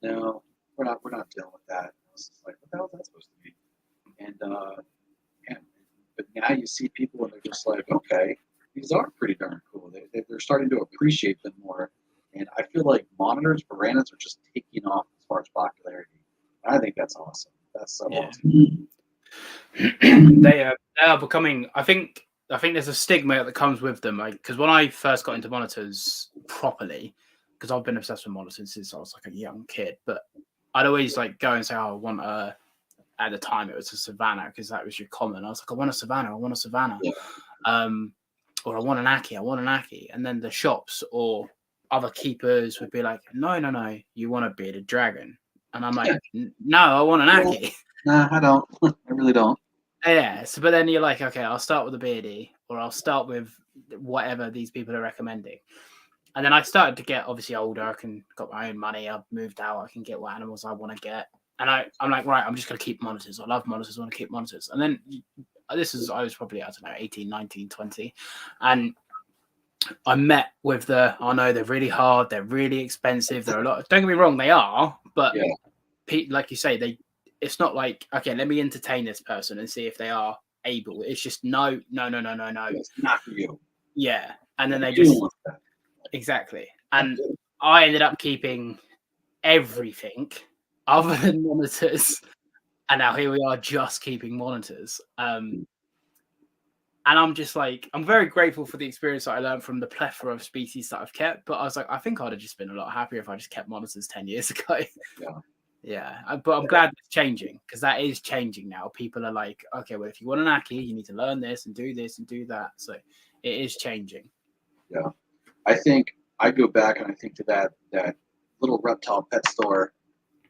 no, we're not dealing with that. And I was just like, what the hell is that supposed to be? And but now you see people and they're just like, okay, these are pretty darn cool. They're starting to appreciate them more, and I feel like monitors for randoms are just taking off as far as popularity. I think that's awesome. That's so awesome. They are becoming. I think there's a stigma that comes with them. Because when I first got into monitors properly, because I've been obsessed with monitors since I was like a young kid, but I'd always like go and say, "Oh, I want a." At the time, it was a Savannah because that was your common. I was like, "I want a Savannah. I want a Savannah." Yeah. Or I want an Ackie. I want an Ackie. And then the shops or other keepers would be like, "No, you want a bearded dragon." And I'm like, "No, I want an Ackie." Nah, I don't. I really don't. Yeah. So, but then you're like, okay, I'll start with a beardy, or I'll start with whatever these people are recommending. And then I started to get obviously older. I got my own money. I've moved out. I can get what animals I want to get. And I'm like, right, I'm just going to keep monitors. I love monitors. I want to keep monitors. And then I was probably, I don't know, 18, 19, 20. And I met with they're really hard. They're really expensive. They're a lot. Don't get me wrong, they are. But like you say, it's not like, okay, let me entertain this person and see if they are able. It's just no. It's not for you. Yeah. And then they just, exactly. And I ended up keeping everything other than monitors, and now here we are just keeping monitors. And I'm just like, I'm very grateful for the experience that I learned from the plethora of species that I've kept. But I was like, I think I'd have just been a lot happier if I just kept monitors 10 years ago. But I'm glad it's changing, because that is changing now. People are like, okay, well, if you want an Ackie, you need to learn this and do that. So it is changing. Yeah, I think I go back and I think to that little reptile pet store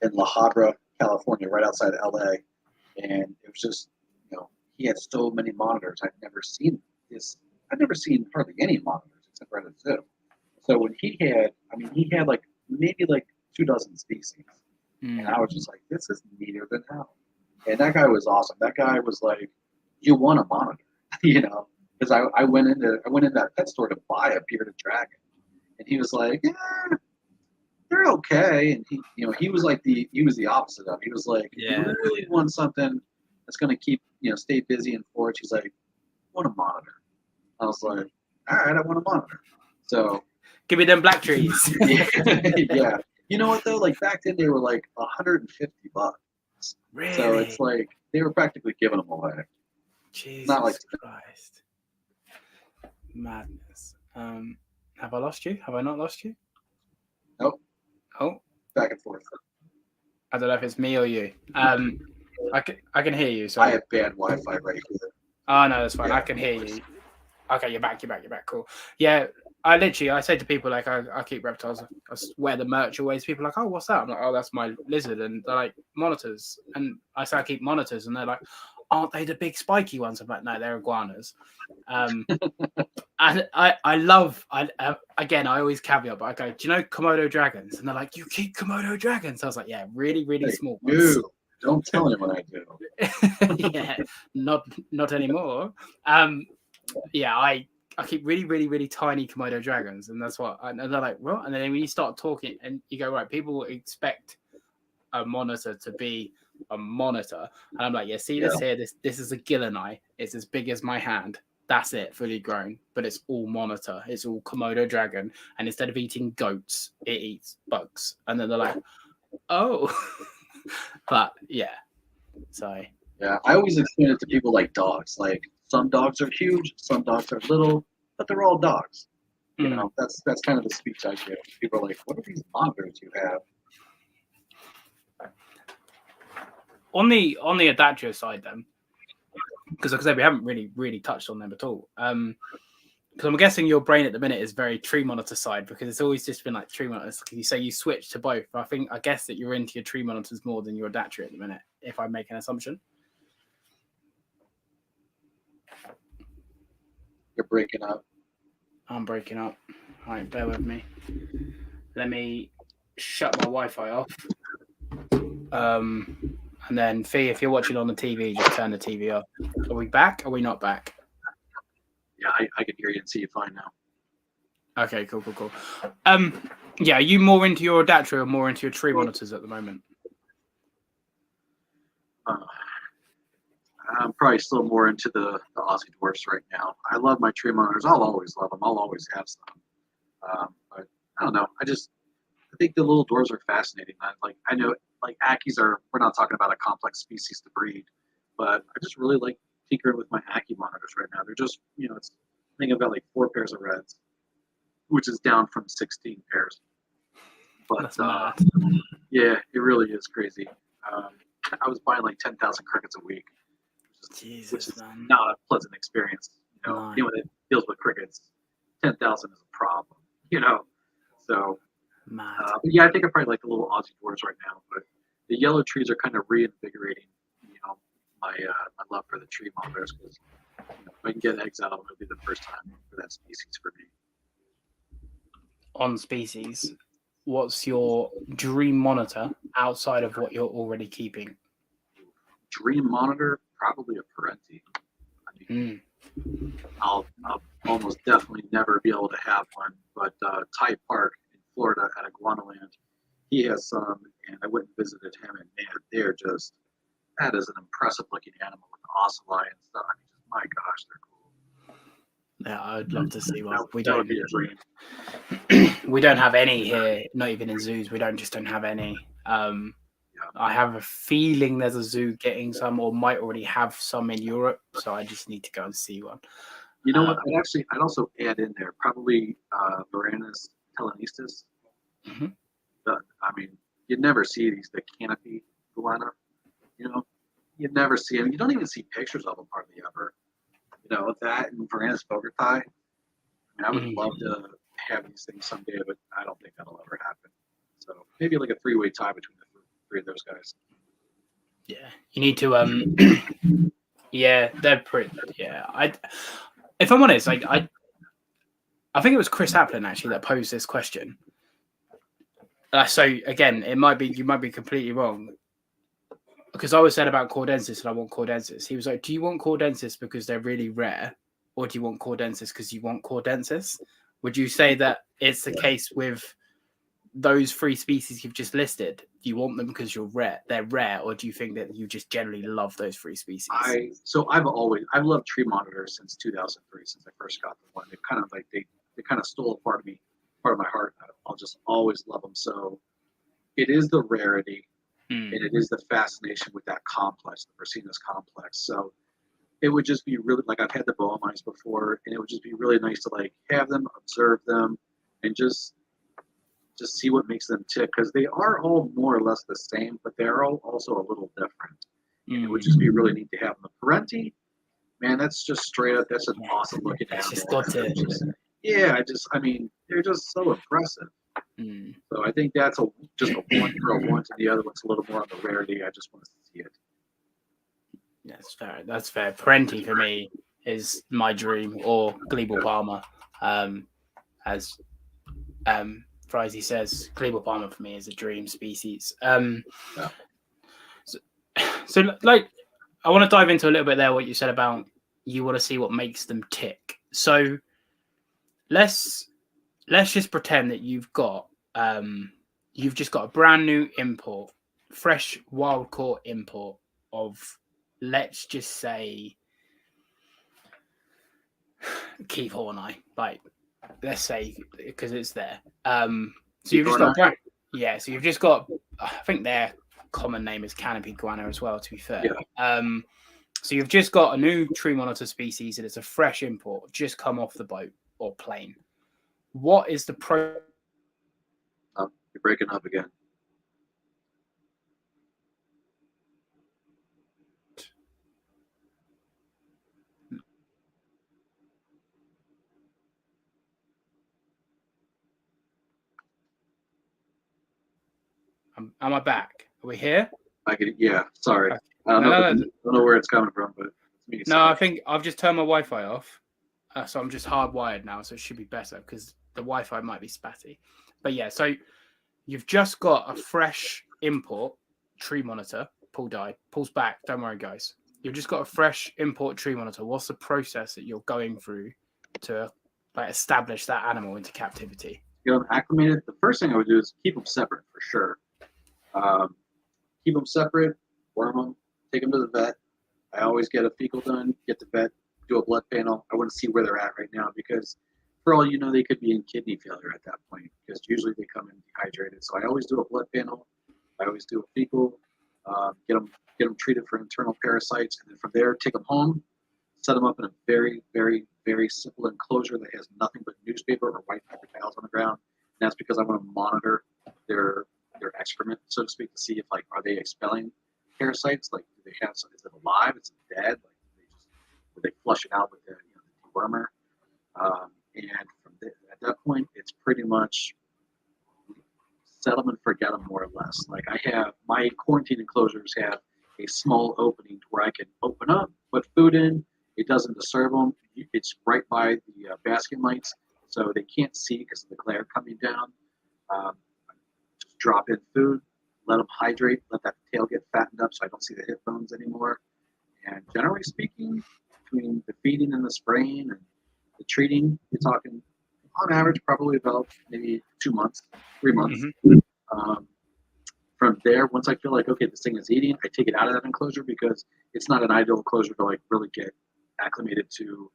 in La Habra, California, right outside of LA, and it was just, he had so many monitors. I'd never seen hardly any monitors except for at a zoo. So when he had like maybe like 24 species, and I was just like, this is neater than hell. And that guy was awesome. That guy was like, you want a monitor, because I went into that pet store to buy a bearded dragon, and he was like, yeah, they're okay. And he was the opposite of. He was like, you really want something that's going to keep stay busy and forage. He's like, I want a monitor. I was like, all right, I want a monitor. So give me them black trees. Yeah. You know what though? Like back then they were like $150. Really? So it's like they were practically giving them away. Jesus Not like Christ. Madness. Have I lost you? Have I not lost you? Nope. Oh. Back and forth. I don't know if it's me or you. I can hear you. So I have bad Wi-Fi right here. Oh no, that's fine. I can hear you. Okay, you're back. Cool. Yeah, I say to people like I keep reptiles. I wear the merch always. People are like, oh, what's that? I'm like, oh, that's my lizard, and they're like monitors. And I say I keep monitors, and they're like, aren't they the big spiky ones? I'm like, no, they're iguanas. And I love. Again, I always caveat, but I go, do you know Komodo dragons? And they're like, you keep Komodo dragons? I was like, yeah, really, really small ones. Don't tell anyone I do. Yeah, not anymore. Yeah, I keep really, really, really tiny Komodo dragons, and that's what. And they're like, well, and then when you start talking, and you go, right, people expect a monitor to be a monitor, and I'm like, yeah, see this here, this is a Gilleni. It's as big as my hand. That's it, fully grown, but it's all monitor. It's all Komodo dragon, and instead of eating goats, it eats bugs. And then they're like, oh. But yeah, so yeah, I always explain it to people like dogs. Like some dogs are huge, some dogs are little, but they're all dogs. That's kind of the speech I give. People are like, "What are these monitors you have?" On the Adagio side, then, because like I said, we haven't really touched on them at all. Because I'm guessing your brain at the minute is very tree monitor side, because it's always just been like tree monitors. You say you switch to both. I guess that you're into your tree monitors more than your Adagio at the minute, if I make an assumption. You're breaking up. I'm breaking up. All right, bear with me. Let me shut my Wi-Fi off. And then Fee, if you're watching on the TV, just turn the TV off. Are we back? Are we not back? Yeah, I can hear you and see you fine now. Okay, cool. Yeah, are you more into your Adagio or more into your tree monitors at the moment? I'm probably still more into the Aussie dwarfs right now. I love my tree monitors. I'll always love them. I'll always have some. But I don't know. I think the little dwarves are fascinating. I know like Ackies are. We're not talking about a complex species to breed, but I just really like tinkering with my Ackie monitors right now. They're just it's I think I've got like 4 pairs of reds, which is down from 16 pairs. But That's mad. yeah, it really is crazy. I was buying like 10,000 crickets a week, which is man. not a pleasant experience. No. Anyone that deals with crickets, 10,000 is a problem. So. Mad. But yeah, I think I probably like the little Aussie dwarves right now. But the yellow trees are kind of reinvigorating, my love for the tree monitors because if I can get eggs out of them, it'll be the first time for that species for me. On species, what's your dream monitor outside of what you're already keeping? Dream monitor, probably a Parenti. I mean, I'll almost definitely never be able to have one, but Ty Park in Florida at Iguanaland, he has some, and I went and visited him, and man, that is an impressive looking animal with the ocelli and stuff. I mean, my gosh, they're cool. Yeah, I'd love to see one. That would be a dream. We don't have any here, not even in zoos. We don't have any. I have a feeling there's a zoo getting some, or might already have some in Europe. So I just need to go and see one. You know what? I'd also add in there probably Varanus telenistis. Mm-hmm. I mean, you'd never see the canopy iguana. You'd never see them. You don't even see pictures of them hardly ever. That and Varanus bogarti. I mean, I would love to have these things someday, but I don't think that'll ever happen. So maybe like a 3-way tie between the 3 of those guys. Yeah, you need to. Yeah, they're pretty. Yeah, if I'm honest, I think it was Chris Applin actually that posed this question. So again, you might be completely wrong. Because I was said about Cordensis and I want Cordensis. He was like, do you want Cordensis because they're really rare? Or do you want Cordensis because you want Cordensis? Would you say that it's the case with those 3 species you've just listed? Do you want them because they're rare? Or do you think that you just generally love those 3 species? I've loved tree monitors since 2003, since I first got them. They kind of they kind of stole a part of my heart. I'll just always love them. So it is the rarity. And it is the fascination with that complex, the Brasinus complex. So it would just be really I've had the boa mice before, and it would just be really nice to have them, observe them, and just see what makes them tick, because they are all more or less the same, but they're all also a little different. And it would just be really neat to have them. The Parenti, man, that's just straight up. That's an awesome looking animal. Just got to. I mean, they're just so impressive. So I think that's just a one for a one, and the other one's a little more on the rarity. I just want to see it. That's fair. Parenti for me is my dream, or Glebal Palmer, as Frizy says. Glebal Palmer for me is a dream species. So I want to dive into a little bit there what you said about you want to see what makes them tick. So let's just pretend that you've just got a brand new import, fresh wild caught import of, let's just say, Keith Horneye. Let's say, because it's there. So you've just got so you've just got, I think their common name is canopy iguana as well, to be fair. So you've just got a new tree monitor species, and it's a fresh import, just come off the boat or plane. What is the You're breaking up again. Am I back? Are we here? Sorry. Okay. I don't know where it's coming from, but it's me. I think I've just turned my Wi-Fi off. So I'm just hardwired now, so it should be better because the Wi-Fi might be spatty. But yeah, so you've just got a fresh import tree monitor. Paul died. Paul's back. Don't worry, guys. You've just got a fresh import tree monitor. What's the process that you're going through to establish that animal into captivity? Get them acclimated. The first thing I would do is keep them separate for sure. Keep them separate, worm them, take them to the vet, I always get a fecal done, get the vet, do a blood panel. I want to see where they're at right now because for all you know, they could be in kidney failure at that point because usually they come in dehydrated. So I always do a blood panel. I always do a fecal, get them treated for internal parasites, and then from there, take them home, set them up in a very, very, very simple enclosure that has nothing but newspaper or white paper towels on the ground. And that's because I want to monitor their excrement, so to speak, to see if are they expelling parasites? Like, do they have some? Is it alive? Is it dead? Like, do they flush it out with the dewormer? And at that point, it's pretty much set them and forget them more or less. Like I have my quarantine enclosures have a small opening where I can open up, put food in. It doesn't disturb them. It's right by the basket lights, so they can't see because of the glare coming down. Just drop in food, let them hydrate, let that tail get fattened up so I don't see the hip bones anymore. And generally speaking, between the feeding and the spraying and the treating, you're talking on average probably about maybe 2 months, 3 months. From there, once I feel like, okay, this thing is eating, I take it out of that enclosure because it's not an ideal enclosure to really get acclimated to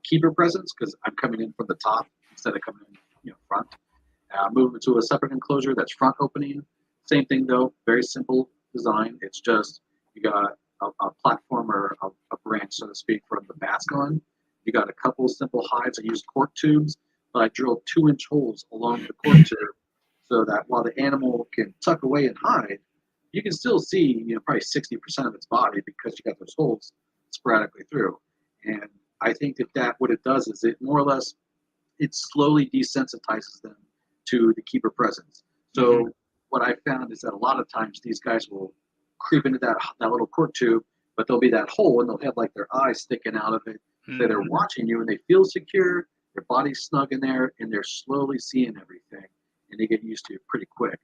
keeper presence because I'm coming in from the top instead of coming in front. Move it to a separate enclosure that's front opening. Same thing though, very simple design. It's just you got a platform or a branch, so to speak, from the mask on. You got a couple of simple hides. I used cork tubes, but I drilled 2-inch holes along the cork tube so that while the animal can tuck away and hide, you can still see probably 60% of its body because you got those holes sporadically through. And I think that what it does is it more or less it slowly desensitizes them to the keeper presence. So what I found is that a lot of times these guys will creep into that little cork tube, but there'll be that hole and they'll have like their eyes sticking out of it. So they're watching you and they feel secure, their body's snug in there, and they're slowly seeing everything, and they get used to it pretty quick.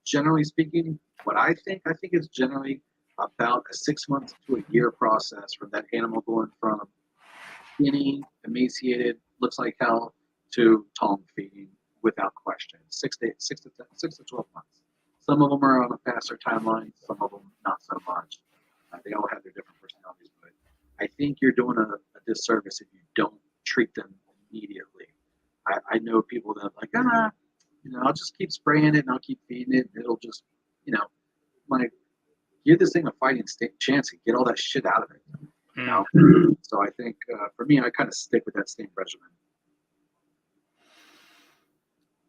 Generally speaking, what I think it's generally about a 6 months to a year process from that animal going from skinny, emaciated, looks like hell, to tongue feeding without question. 6 to 12 months. Some of them are on a faster timeline, some of them not so much. They all have their different personalities, but I think you're doing a disservice if you don't treat them immediately. I know people that are like, I'll just keep spraying it and I'll keep feeding it and it'll just, give this thing a fighting chance and get all that shit out of it. So I think for me, I kind of stick with that same regimen.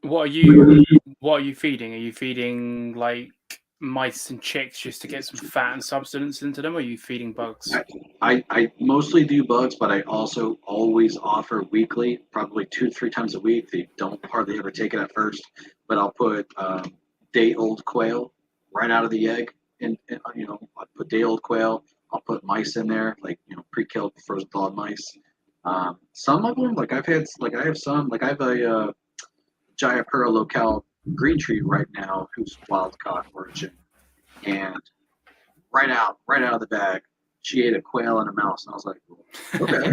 What are you feeding? Are you feeding like mice and chicks just to get some fat and substance into them, or are you feeding bugs? I mostly do bugs, but I also always offer weekly, probably 2-3 times a week. They don't hardly ever take it at first, but I'll put day-old quail right out of the egg, and I'll put day-old quail. I'll put mice in there, like pre-killed frozen thawed mice. Some of them, I have a Jayapura locale green tree right now who's wild caught origin, and right out of the bag, she ate a quail and a mouse, and I was like, okay,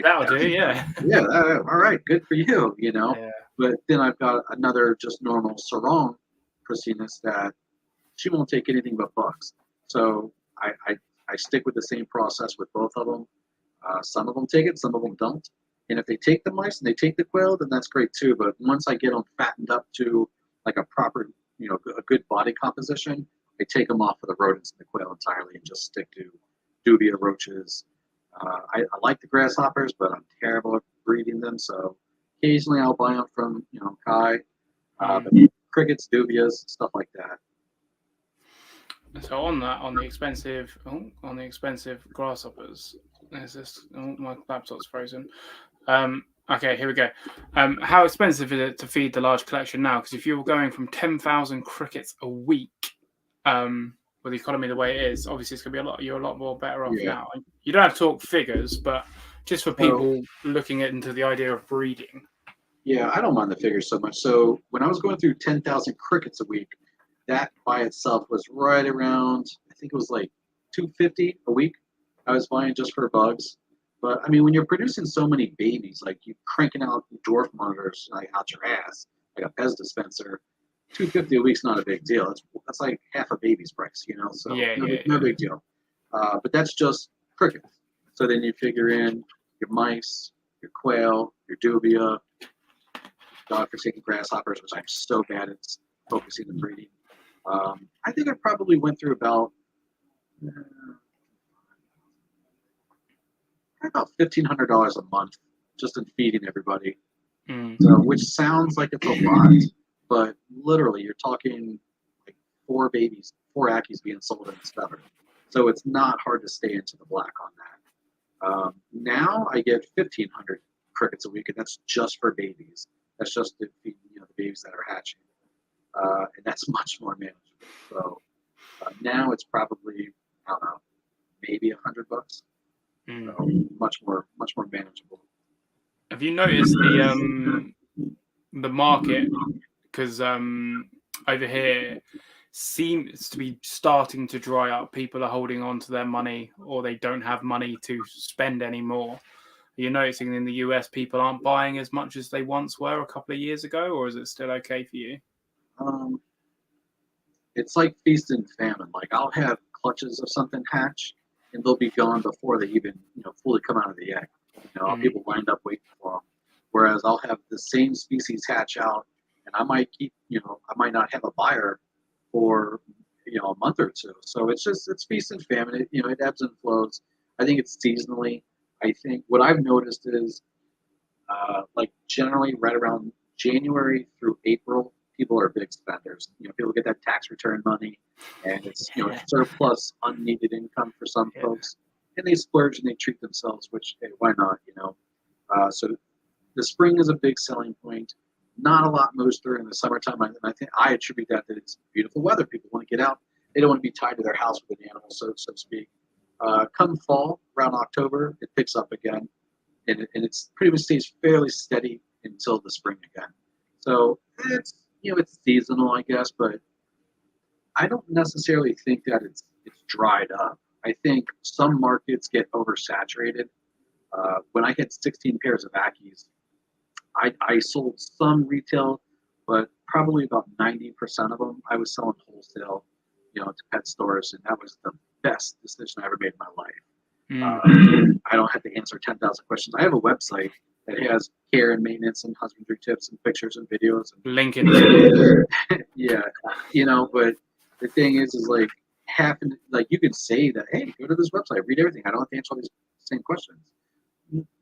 that'll do, yeah. Yeah, all right, good for you, Yeah. But then I've got another just normal sarong Prasinus that she won't take anything but bugs. So I stick with the same process with both of them. Some of them take it, some of them don't. And if they take the mice and they take the quail, then that's great too. But once I get them fattened up to like a proper, a good body composition, I take them off of the rodents and the quail entirely and just stick to dubia roaches. I like the grasshoppers, but I'm terrible at breeding them. So occasionally I'll buy them from, Kai, but crickets, dubias, stuff like that. So on the expensive grasshoppers, there's this. Oh, my laptop's frozen. Okay, here we go. How expensive is it to feed the large collection now? Because if you were going from 10,000 crickets a week, with the economy the way it is, obviously it's going to be you're a lot more better off now. You don't have to talk figures, but just for people looking into the idea of breeding. Yeah, I don't mind the figures so much. So when I was going through 10,000 crickets a week, that by itself was right around, I think it was like $250 a week. I was buying just for bugs. But I mean, when you're producing so many babies, like you cranking out dwarf monitors out your ass, like a Pez dispenser, $250 a week's not a big deal. That's like half a baby's price, So no big deal. But that's just crickets. So then you figure in your mice, your quail, your dubia, godforsaken grasshoppers, which I'm so bad at focusing and breeding. I think I probably went through about $1,500 a month just in feeding everybody. So, which sounds like it's a lot, but literally you're talking like 4 babies, 4 Ackies being sold in this feather. So it's not hard to stay into the black on that. Now I get 1,500 crickets a week, and that's just for babies. That's just to feed the babies that are hatching, and that's much more manageable. So now it's probably, I don't know, maybe $100. So much more manageable. Have you noticed the market? Because over here seems to be starting to dry up. People are holding on to their money, or they don't have money to spend anymore. Are you noticing in the US people aren't buying as much as they once were a couple of years ago, or is it still okay for you? It's like feast and famine. Like I'll have clutches of something hatch, and they'll be gone before they even fully come out of the egg. People lined up waiting for them. Whereas I'll have the same species hatch out, and I might I might not have a buyer for a month or two. So it's feast and famine. It ebbs and flows. I think it's seasonally. I think what I've noticed is like generally right around January through April, people are big spenders. People get that tax return money, and it's surplus unneeded income for some folks, and they splurge and they treat themselves. Which hey, why not? So the spring is a big selling point. Not a lot moves during the summertime, and I think I attribute that it's beautiful weather. People want to get out. They don't want to be tied to their house with an animal, so to speak. Come fall, around October, it picks up again, and it's pretty much stays fairly steady until the spring again. So it's it's seasonal, I guess, but I don't necessarily think that it's dried up. I think some markets get oversaturated. When I had 16 pairs of Ackies, I sold some retail, but probably about 90% of them I was selling wholesale, to pet stores, and that was the best decision I ever made in my life. I don't have to answer 10,000 questions. I have a website that has care and maintenance and husbandry tips and pictures and videos. And link in. Yeah, but the thing is like you could say that, hey, go to this website, read everything. I don't have to answer all these same questions.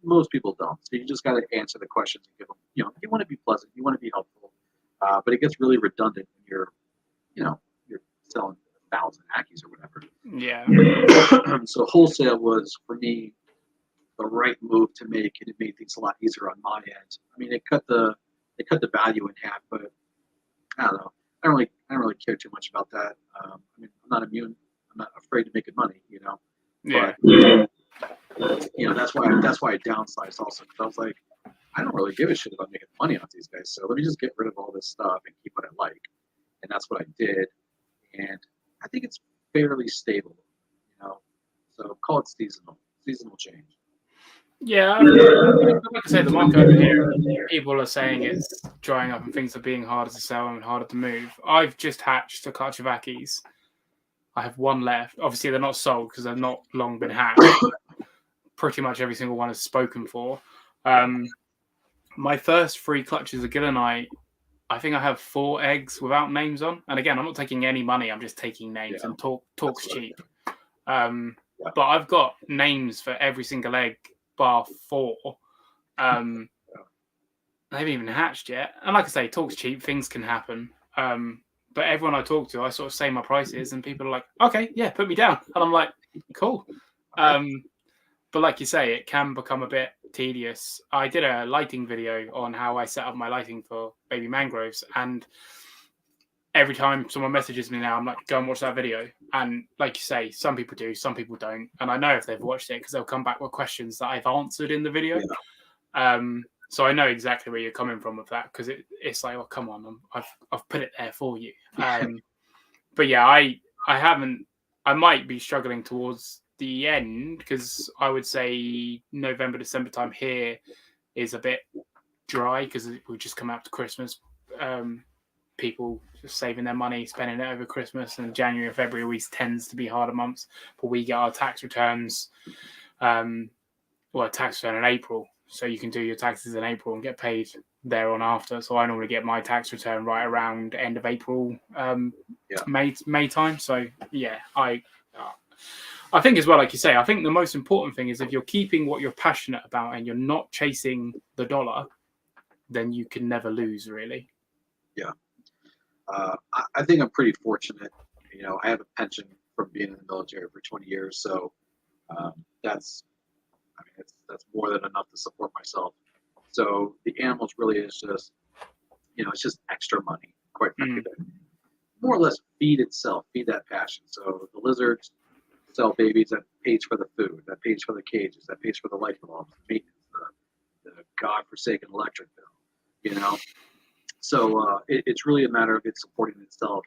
Most people don't. So you just got to answer the questions and give them. You want to be pleasant, you want to be helpful, but it gets really redundant when you're selling 1,000 Ackies or whatever. Yeah. So wholesale was for me the right move to make, and it made things a lot easier on my end. I mean, it cut the value in half, but I don't know. I don't really care too much about that. I mean, I'm not immune. I'm not afraid of making money. Yeah. But that's why I downsized also, because I was like, I don't really give a shit about making money off these guys. So let me just get rid of all this stuff and keep what I like. And that's what I did. And I think it's fairly stable, So call it seasonal change. Yeah, like I say, the market over here, people are saying it's drying up and things are being harder to sell and harder to move. I've just hatched a clutch of Ackies. I have one left. Obviously, they're not sold because they've not long been hatched. Pretty much every single one is spoken for. My first 3 clutches of Gilleni, I think I have 4 eggs without names on. And again, I'm not taking any money. I'm just taking names, and talk's cheap. But I've got names for every single egg bar 4. They haven't even hatched yet. And like I say, talk's cheap. Things can happen. But everyone I talk to, I sort of say my prices, and people are like, okay, yeah, put me down. And I'm like, cool. But like you say, it can become a bit tedious. I did a lighting video on how I set up my lighting for baby mangroves, and every time someone messages me now, I'm like, go and watch that video. And like you say, some people do, some people don't. And I know if they've watched it because they'll come back with questions that I've answered in the video. Yeah. So I know exactly where you're coming from with that, because it's like, oh, come on, I've put it there for you. But yeah, I might be struggling towards the end, because I would say November, December time here is a bit dry because we just come out to Christmas. People just saving their money, spending it over Christmas, and January and February always tends to be harder months. But we get our tax returns, tax return in April, so you can do your taxes in April and get paid there on after. So I normally get my tax return right around end of April, May time. So yeah, I think as well, like you say, I think the most important thing is if you're keeping what you're passionate about and you're not chasing the dollar, then you can never lose, really. Yeah. I think I'm pretty fortunate. You know, I have a pension from being in the military for 20 years, so that's more than enough to support myself. So the animals really is just, you know, it's just extra money, quite frankly. More or less feed itself, feed that passion. So the lizards sell babies, that pays for the food, that pays for the cages, that pays for the light bulbs, the maintenance, the godforsaken electric bill, you know. So it's really a matter of it supporting itself,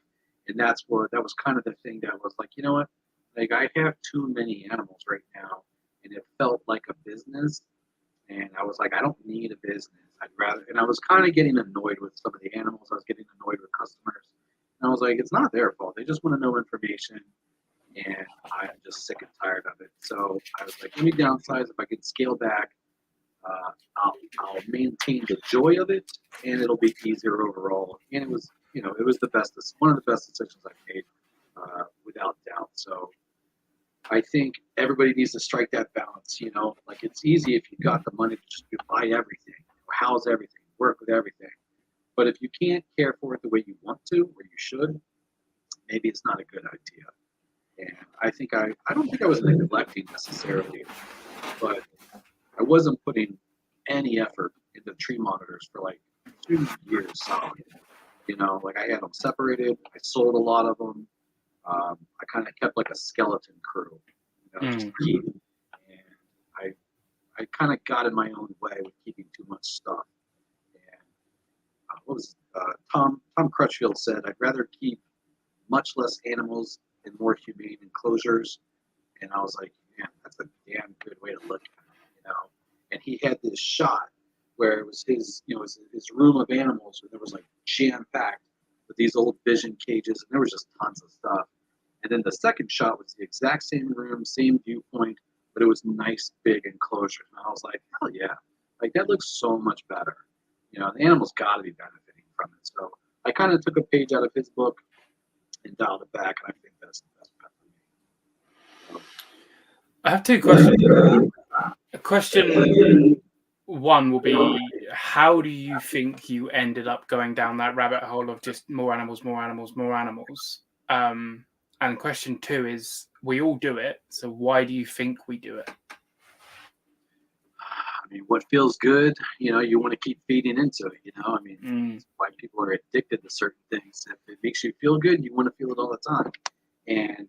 and that was kind of the thing that was like, you know what, like I have too many animals right now, and it felt like a business, and I was like, I don't need a business. And I was kind of getting annoyed with some of the animals. I was getting annoyed with customers, and I was like, it's not their fault. They just want to know information, and I'm just sick and tired of it. So I was like, let me downsize. If I can scale back, I'll maintain the joy of it, and it'll be easier overall. And it was, you know, it was one of the best decisions I've made, without doubt. So I think everybody needs to strike that balance. You know, like it's easy if you've got the money to just buy everything, house everything, work with everything. But if you can't care for it the way you want to, or you should, maybe it's not a good idea. And I think I don't think I was neglecting necessarily, but I wasn't putting any effort into tree monitors for like 2 years solid. You know, like I had them separated. I sold a lot of them. I kind of kept like a skeleton crew, you know, just keep. And I kind of got in my own way with keeping too much stuff. And Tom Crutchfield said, I'd rather keep much less animals in more humane enclosures. And I was like, man, that's a damn good way to look at it, you know. And he had this shot where it was his room of animals, and there was like jam packed with these old vision cages, and there was just tons of stuff. And then the second shot was the exact same room, same viewpoint, but it was nice big enclosures. And I was like, hell yeah, like that looks so much better. You know, the animals got to be benefiting from it. So I kind of took a page out of his book and dialed it back, and I think that's the best bet for me. So, I have two questions. Question one will be, how do you think you ended up going down that rabbit hole of just more animals? And question two is, we all do it, so why do you think we do it? I mean, what feels good, you know, you want to keep feeding into it, you know. I mean, that's why people are addicted to certain things. If it makes you feel good, you want to feel it all the time. And,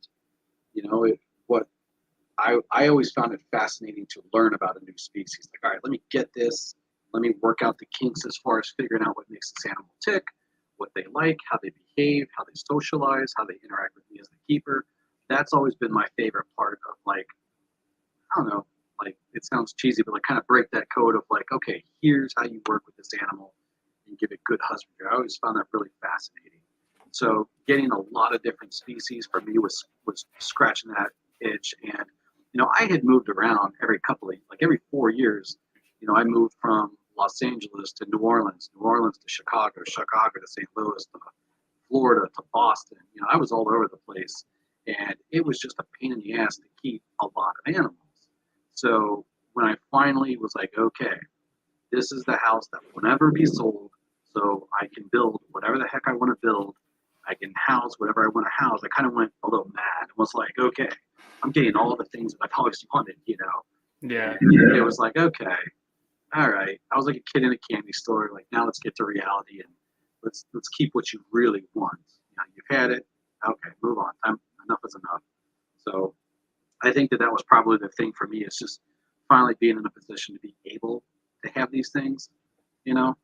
you know, I always found it fascinating to learn about a new species. Like, all right, let me get this. Let me work out the kinks as far as figuring out what makes this animal tick, what they like, how they behave, how they socialize, how they interact with me as the keeper. That's always been my favorite part of, like, I don't know, like, it sounds cheesy, but like kind of break that code of like, okay, here's how you work with this animal and give it good husbandry. I always found that really fascinating. So getting a lot of different species for me was scratching that itch. And, you know, I had moved around every 4 years. You know, I moved from Los Angeles to New Orleans to Chicago to St. Louis to Florida to Boston. You know, I was all over the place, and it was just a pain in the ass to keep a lot of animals. So when I finally was like, okay, this is the house that will never be sold, so I can build whatever the heck I want to build, I can house whatever I want to house, I kind of went a little mad and was like, okay, I'm getting all the things that I've always wanted, you know. Yeah. And it was like, okay, all right. I was like a kid in a candy store. Like, now let's get to reality and let's keep what you really want. You know, you've had it. Okay, move on. Enough is enough. So I think that was probably the thing for me, is just finally being in a position to be able to have these things, you know.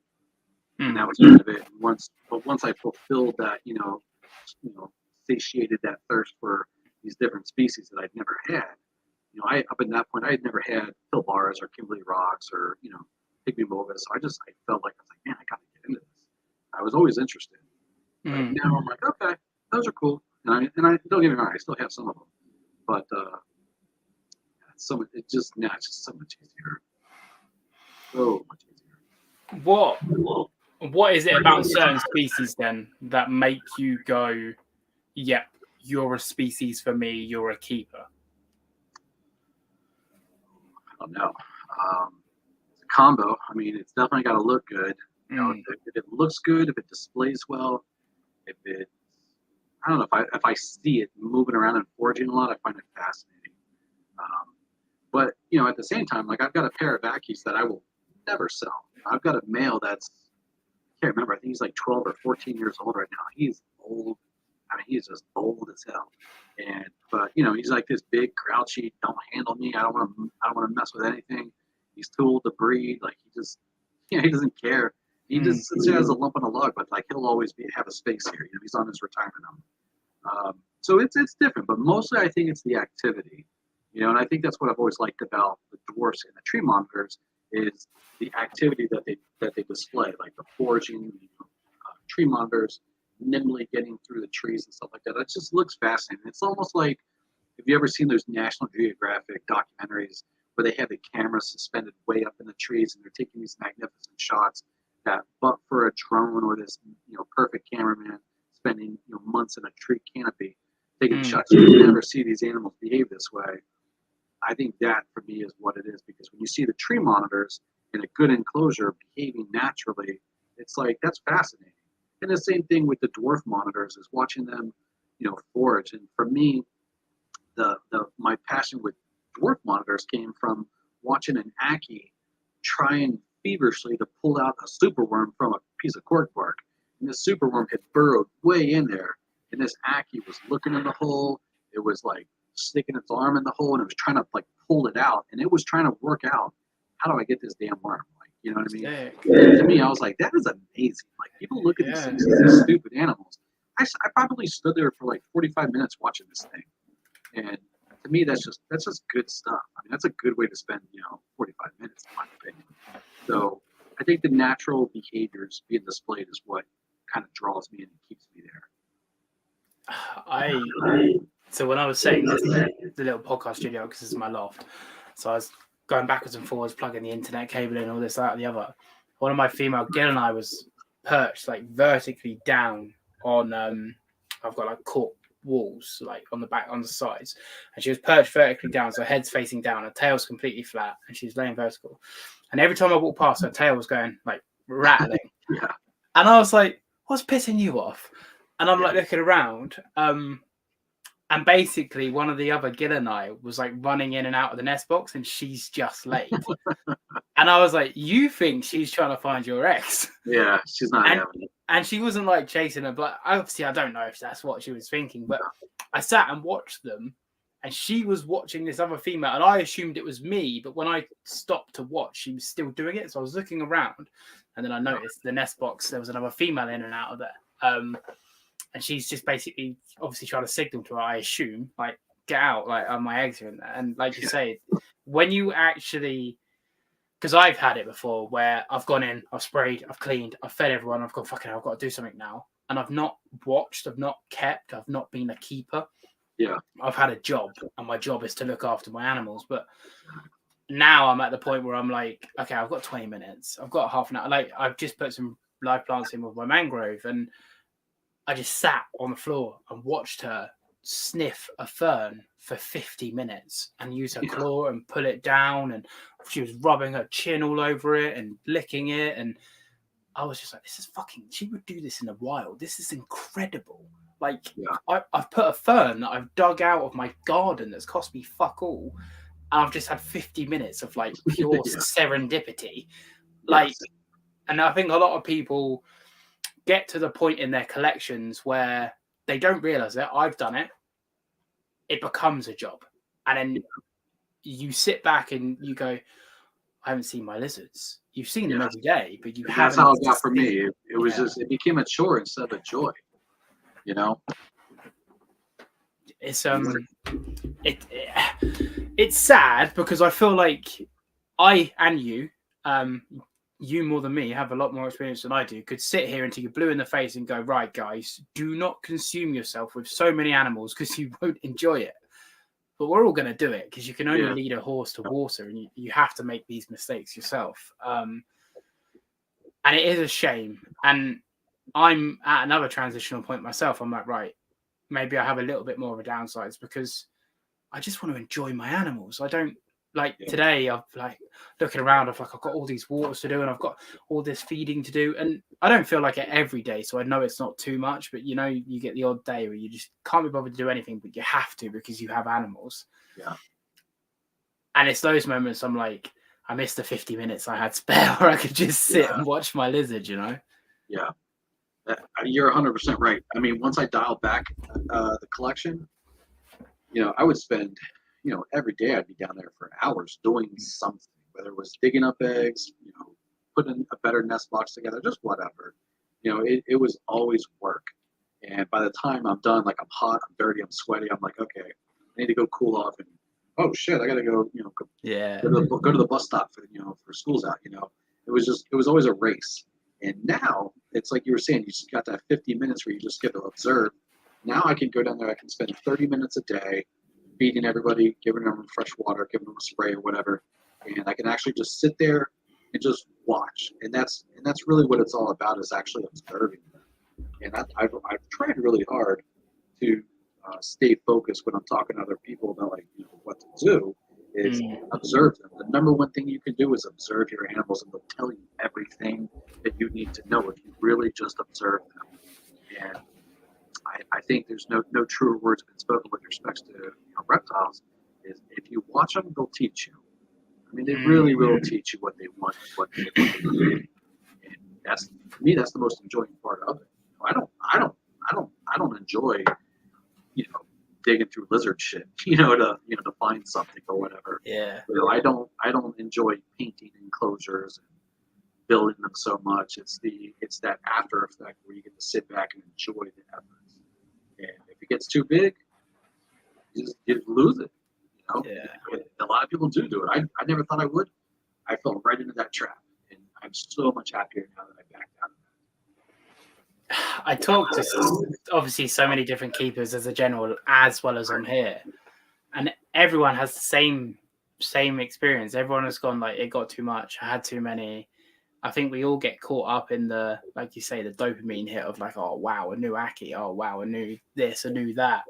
And that was kind of it. Once I fulfilled that, you know, satiated that thirst for these different species that I'd never had. You know, up at that point, I had never had Pilbars or Kimberley Rocks or, you know, Pygmy Mogas. So I felt like, I was like, man, I got to get into this. I was always interested. But now I'm like, okay, those are cool. And I don't get me wrong, I still have some of them, but it's just so much easier. So much easier. What is it about certain species then that make you go, yeah, you're a species for me, you're a keeper? I don't know. It's a combo. I mean, it's definitely got to look good. You know, if it looks good, if it displays well, if it, I don't know, if I see it moving around and foraging a lot, I find it fascinating. But you know, at the same time, like I've got a pair of Ackies that I will never sell. I've got a male that's, I can't remember, I think he's like 12 or 14 years old right now. He's old. I mean, he's just old as hell. But you know, he's like this big, grouchy, don't handle me. I don't want to mess with anything. He's too old to breed. Like he just, you know, he doesn't care. He just sits there as a lump on a log, but like he'll always have a space here. You know, he's on his retirement home. So it's different, but mostly I think it's the activity. You know, and I think that's what I've always liked about the dwarfs and the tree monitors is the activity that they display, like the foraging, tree monitors nimbly getting through the trees and stuff like that. It just looks fascinating. It's almost like, have you ever seen those National Geographic documentaries where they have the camera suspended way up in the trees and they're taking these magnificent shots that, but for a drone or this, you know, perfect cameraman spending, you know, months in a tree canopy taking shots, you never see these animals behave this way. I think that for me is what it is, because when you see the tree monitors in a good enclosure behaving naturally, it's like, that's fascinating. And the same thing with the dwarf monitors is watching them, you know, forage. And for me, my passion with dwarf monitors came from watching an Ackie trying feverishly to pull out a superworm from a piece of cork bark. And this superworm had burrowed way in there. And this Ackie was looking in the hole. It was like sticking its arm in the hole, and it was trying to like pull it out. And it was trying to work out, how do I get this damn worm? Like, you know what I mean? To me, I was like, that is amazing. Like, people look at these things as these stupid animals. I probably stood there for like 45 minutes watching this thing. And to me, that's just good stuff. I mean, that's a good way to spend, you know, 45 minutes, in my opinion. So I think the natural behaviors being displayed is what kind of draws me in and keeps me there. So when I was setting the little podcast studio, because this is my loft, so I was going backwards and forwards, plugging the internet cable in, all this, that, and the other. One of my female Gilleni was perched like vertically down on, I've got like cork walls, like on the back, on the sides, and she was perched vertically down, so her head's facing down, her tail's completely flat, and she's laying vertical. And every time I walked past, her tail was going like rattling. Yeah. And I was like, what's pissing you off? And I'm like looking around, and basically one of the other Gilleni was like running in and out of the nest box, and she's just late. And I was like, you think she's trying to find your ex? Yeah, she's not having it. And she wasn't like chasing her, but obviously I don't know if that's what she was thinking. But I sat and watched them, and she was watching this other female, and I assumed it was me. But when I stopped to watch, she was still doing it. So I was looking around, and then I noticed the nest box, there was another female in and out of there. And she's just basically obviously trying to signal to her, I assume, like, get out, like, my eggs are in there. And like you say, when you actually, because I've had it before where I've gone in, I've sprayed, I've cleaned, I've fed everyone, I've gone, fucking hell, I've got to do something now. And I've not watched, I've not kept, I've not been a keeper. Yeah. I've had a job, and my job is to look after my animals. But now I'm at the point where I'm like, okay, I've got 20 minutes, I've got half an hour. Like, I've just put some live plants in with my mangrove, and I just sat on the floor and watched her sniff a fern for 50 minutes and use her claw and pull it down. And she was rubbing her chin all over it and licking it. And I was just like, this is fucking, she would do this in the wild. This is incredible. Like, I've put a fern that I've dug out of my garden that's cost me fuck all. And I've just had 50 minutes of like pure serendipity. Like, and I think a lot of people get to the point in their collections where they don't realize that I've done it. It becomes a job. And then you sit back and you go, I haven't seen my lizards. You've seen them every day, but you haven't. That's how it got for me. It was just, it became a chore instead of a joy, you know? It's, it's sad because I feel like I and you, you more than me have a lot more experience than I do, could sit here until you're blue in the face and go, right, guys, do not consume yourself with so many animals because you won't enjoy it. But we're all going to do it because you can only lead a horse to water, and you have to make these mistakes yourself. And it is a shame. And I'm at another transitional point myself. I'm like, right, maybe I have a little bit more of a downsides because I just want to enjoy my animals. I don't like today. I've like looking around. I've got all these waters to do, and I've got all this feeding to do, and I don't feel like it every day. So I know it's not too much, but you get the odd day where you just can't be bothered to do anything, but you have to because you have animals. Yeah. And it's those moments I'm like, I missed the 50 minutes I had spare where I could just sit and watch my lizard. Yeah. You're 100% right. I mean, once I dialed back the collection, I would spend, every day I'd be down there for hours doing something, whether it was digging up eggs, putting a better nest box together, just whatever. It was always work. And by the time I'm done, like I'm hot, I'm dirty, I'm sweaty, I'm like, okay, I need to go cool off. And oh shit, I got to go, go to the bus stop for school's out. It was always a race. And now it's like you were saying, you just got that 50 minutes where you just get to observe. Now I can go down there, I can spend 30 minutes a day feeding everybody, giving them fresh water, giving them a spray or whatever. And I can actually just sit there and just watch. And that's really what it's all about, is actually observing them. And I've tried really hard to stay focused when I'm talking to other people about what to do, is observe them. The number one thing you can do is observe your animals, and they'll tell you everything that you need to know if you really just observe them. And I think there's no truer words been spoken with respect to reptiles. Is if you watch them, they'll teach you. I mean, they really will teach you what they want, what they need. And that's, for me, that's the most enjoying part of it. I don't enjoy digging through lizard shit, to find something or whatever. Yeah. I don't enjoy painting enclosures and building them so much. It's that after effect where you get to sit back and enjoy the efforts. And if it gets too big, you lose it. Yeah. A lot of people do it. I never thought I would. I fell right into that trap, and I'm so much happier now that I backed out of that. I talk to obviously so many different keepers as a general, as well as on here, and everyone has the same experience. Everyone has gone like, it got too much. I had too many. I think we all get caught up in the, like you say, the dopamine hit of like, oh wow, a new Ackie. Oh wow, a new this, a new that.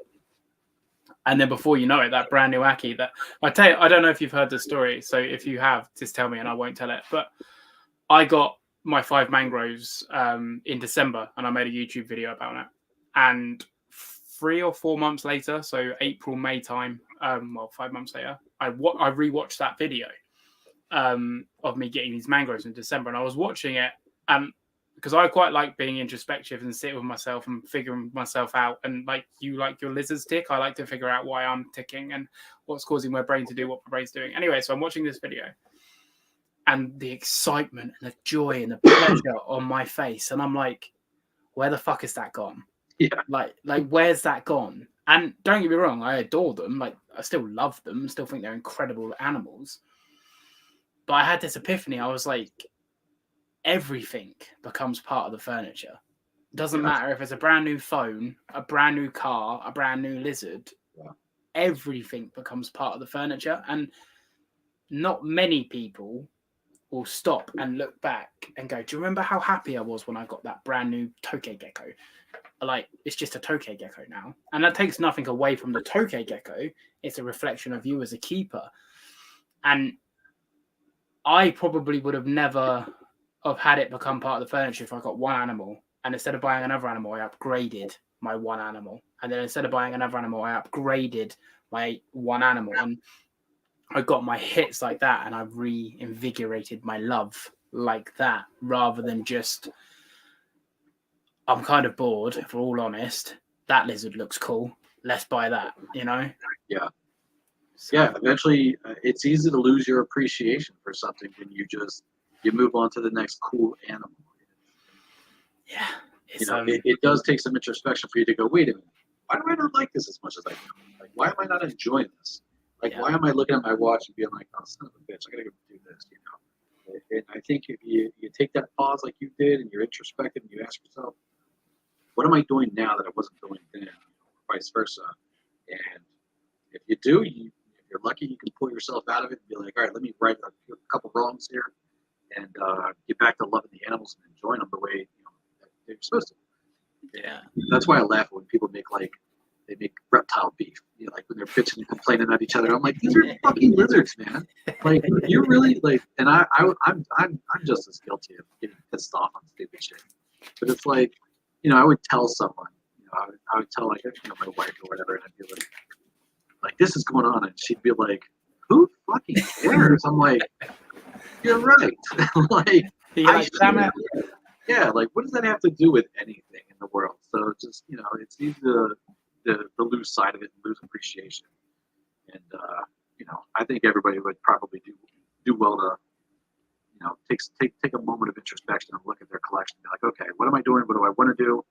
And then before you know it, that brand new Ackie that I tell you, I don't know if you've heard the story. So if you have, just tell me and I won't tell it. But I got my 5 mangroves in December, and I made a YouTube video about it. And 3 or 4 months later, so April, May time, 5 months later, I rewatched that video of me getting these mangroves in December, and I was watching it, and because I quite like being introspective and sit with myself and figuring myself out, and like you like your lizards tick, I like to figure out why I'm ticking and what's causing my brain to do what my brain's doing. Anyway, so I'm watching this video, and the excitement and the joy and the pleasure on my face, and I'm like, where the fuck is that gone? Yeah. Like where's that gone? And don't get me wrong, I adore them. Like, I still love them, still think they're incredible animals. But I had this epiphany. I was like, everything becomes part of the furniture. It doesn't matter if it's a brand new phone, a brand new car, a brand new lizard. Yeah. Everything becomes part of the furniture. And not many people will stop and look back and go, do you remember how happy I was when I got that brand new tokay gecko? Like, it's just a tokay gecko now. And that takes nothing away from the tokay gecko. It's a reflection of you as a keeper. And I probably would have never have had it become part of the furniture if I got one animal, and instead of buying another animal, I upgraded my one animal. And then instead of buying another animal, I upgraded my one animal. And I got my hits like that, and I reinvigorated my love like that, rather than just, I'm kind of bored, if we're all honest. That lizard looks cool. Let's buy that, Yeah. So, yeah, eventually it's easy to lose your appreciation for something when you move on to the next cool animal. Yeah. It does take some introspection for you to go, wait a minute, why do I not like this as much as I do? Like, why am I not enjoying this? Like, why am I looking at my watch and being like, oh, son of a bitch, I gotta go do this, And I think if you take that pause like you did and you're introspective and you ask yourself, what am I doing now that I wasn't doing then, or vice versa? And if you do, if you're lucky, you can pull yourself out of it and be like, all right, let me right a couple wrongs here and get back to loving the animals and enjoying them the way that they're supposed to. Yeah. That's why I laugh when people make they make reptile beef. Like when they're bitching and complaining at each other. I'm like, these are fucking lizards, man. Like you really and I'm just as guilty of getting pissed off on stupid shit. But it's like, I would tell someone, I would tell like my wife or whatever, and I'd be like this is going on, and she'd be like, who fucking cares? I'm like, you're right. like damn it. Yeah, like what does that have to do with anything in the world? So just it's easy to lose sight of it and lose appreciation. And I think everybody would probably do well to take a moment of introspection and look at their collection and be like, okay, what am I doing? What do I want to do?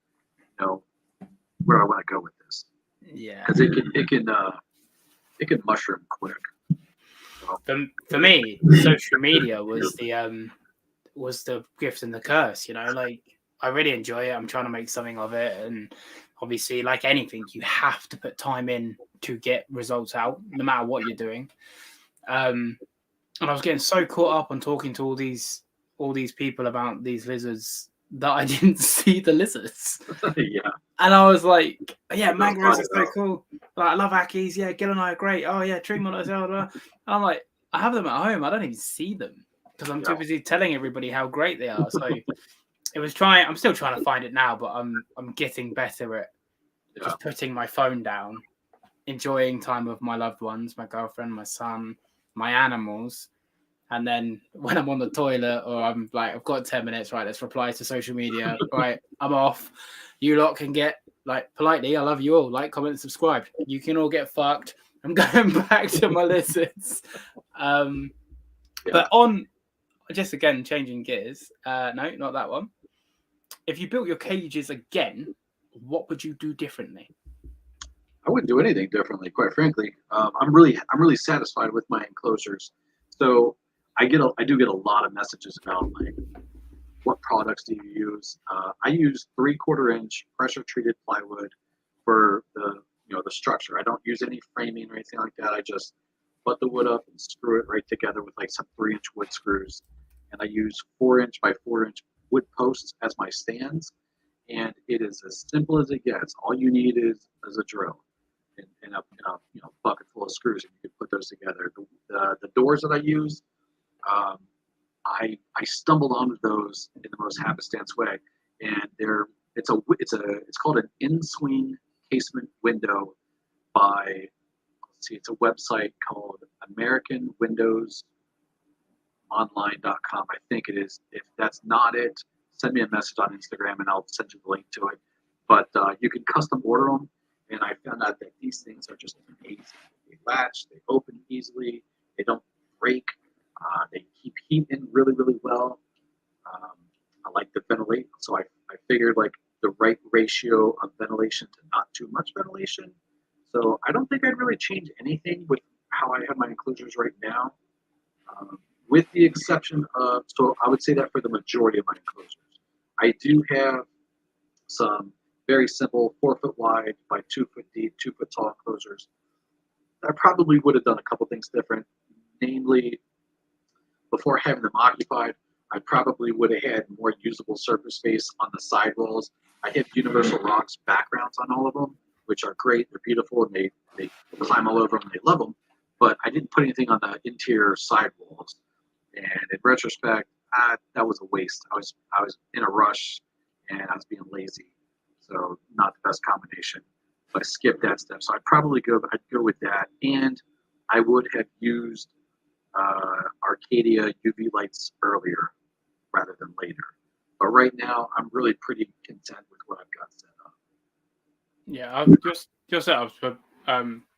Where do I want to go with this? Yeah, because it can mushroom quick. So. For me, social media was the gift and the curse. Like I really enjoy it. I'm trying to make something of it, and obviously, like anything, you have to put time in to get results out, no matter what you're doing. And I was getting so caught up on talking to all these people about these lizards that I didn't see the lizards. Yeah. And I was like, yeah, mangroves are so cool. Like, I love Ackies. Yeah, Gilleni are great. Oh, yeah, tree monitors. And I'm like, I have them at home. I don't even see them because I'm too busy telling everybody how great they are. So I'm still trying to find it now, but I'm getting better at just putting my phone down, enjoying time with my loved ones, my girlfriend, my son, my animals. And then when I'm on the toilet or I'm like, I've got 10 minutes, right, let's reply to social media. Right, I'm off. You lot can get, like, politely, I love you all. Like, comment, and subscribe. You can all get fucked. I'm going back to my lizards. But just again, changing gears. No, not that one. If you built your cages again, what would you do differently? I wouldn't do anything differently, quite frankly. I'm really satisfied with my enclosures. So I do get a lot of messages about like, what products do you use? I use 3/4 inch pressure treated plywood for the structure. I don't use any framing or anything like that. I just butt the wood up and screw it right together with like some 3-inch wood screws. And I use 4-inch by 4-inch wood posts as my stands. And it is as simple as it gets. All you need is a drill and a bucket full of screws, and you can put those together. The doors that I use, I stumbled onto those in the most happenstance way, and it's called an in-swing casement window by it's a website called AmericanWindowsOnline.com. I think it is. If that's not it, send me a message on Instagram and I'll send you the link to it. But you can custom order them, and I found out that these things are just amazing. They latch, they open easily, they don't break, they keep heat in really, really well. I like the ventilate, so I figured like the right ratio of ventilation to not too much ventilation. So I don't think I'd really change anything with how I have my enclosures right now, with the exception of, so I would say that for the majority of my enclosures. I do have some very simple 4-foot wide by 2-foot deep, 2-foot tall enclosures. I probably would have done a couple things different. Namely, before having them occupied, I probably would have had more usable surface space on the side walls. I have Universal Rocks backgrounds on all of them, which are great. They're beautiful, and they climb all over them, and they love them. But I didn't put anything on the interior side walls. And in retrospect, that was a waste. I was in a rush, and I was being lazy. So not the best combination. But I skipped that step. So I'd go with that. And I would have used Arcadia UV lights earlier rather than later. But right now, I'm really pretty content with what I've got set up. Yeah, your setups for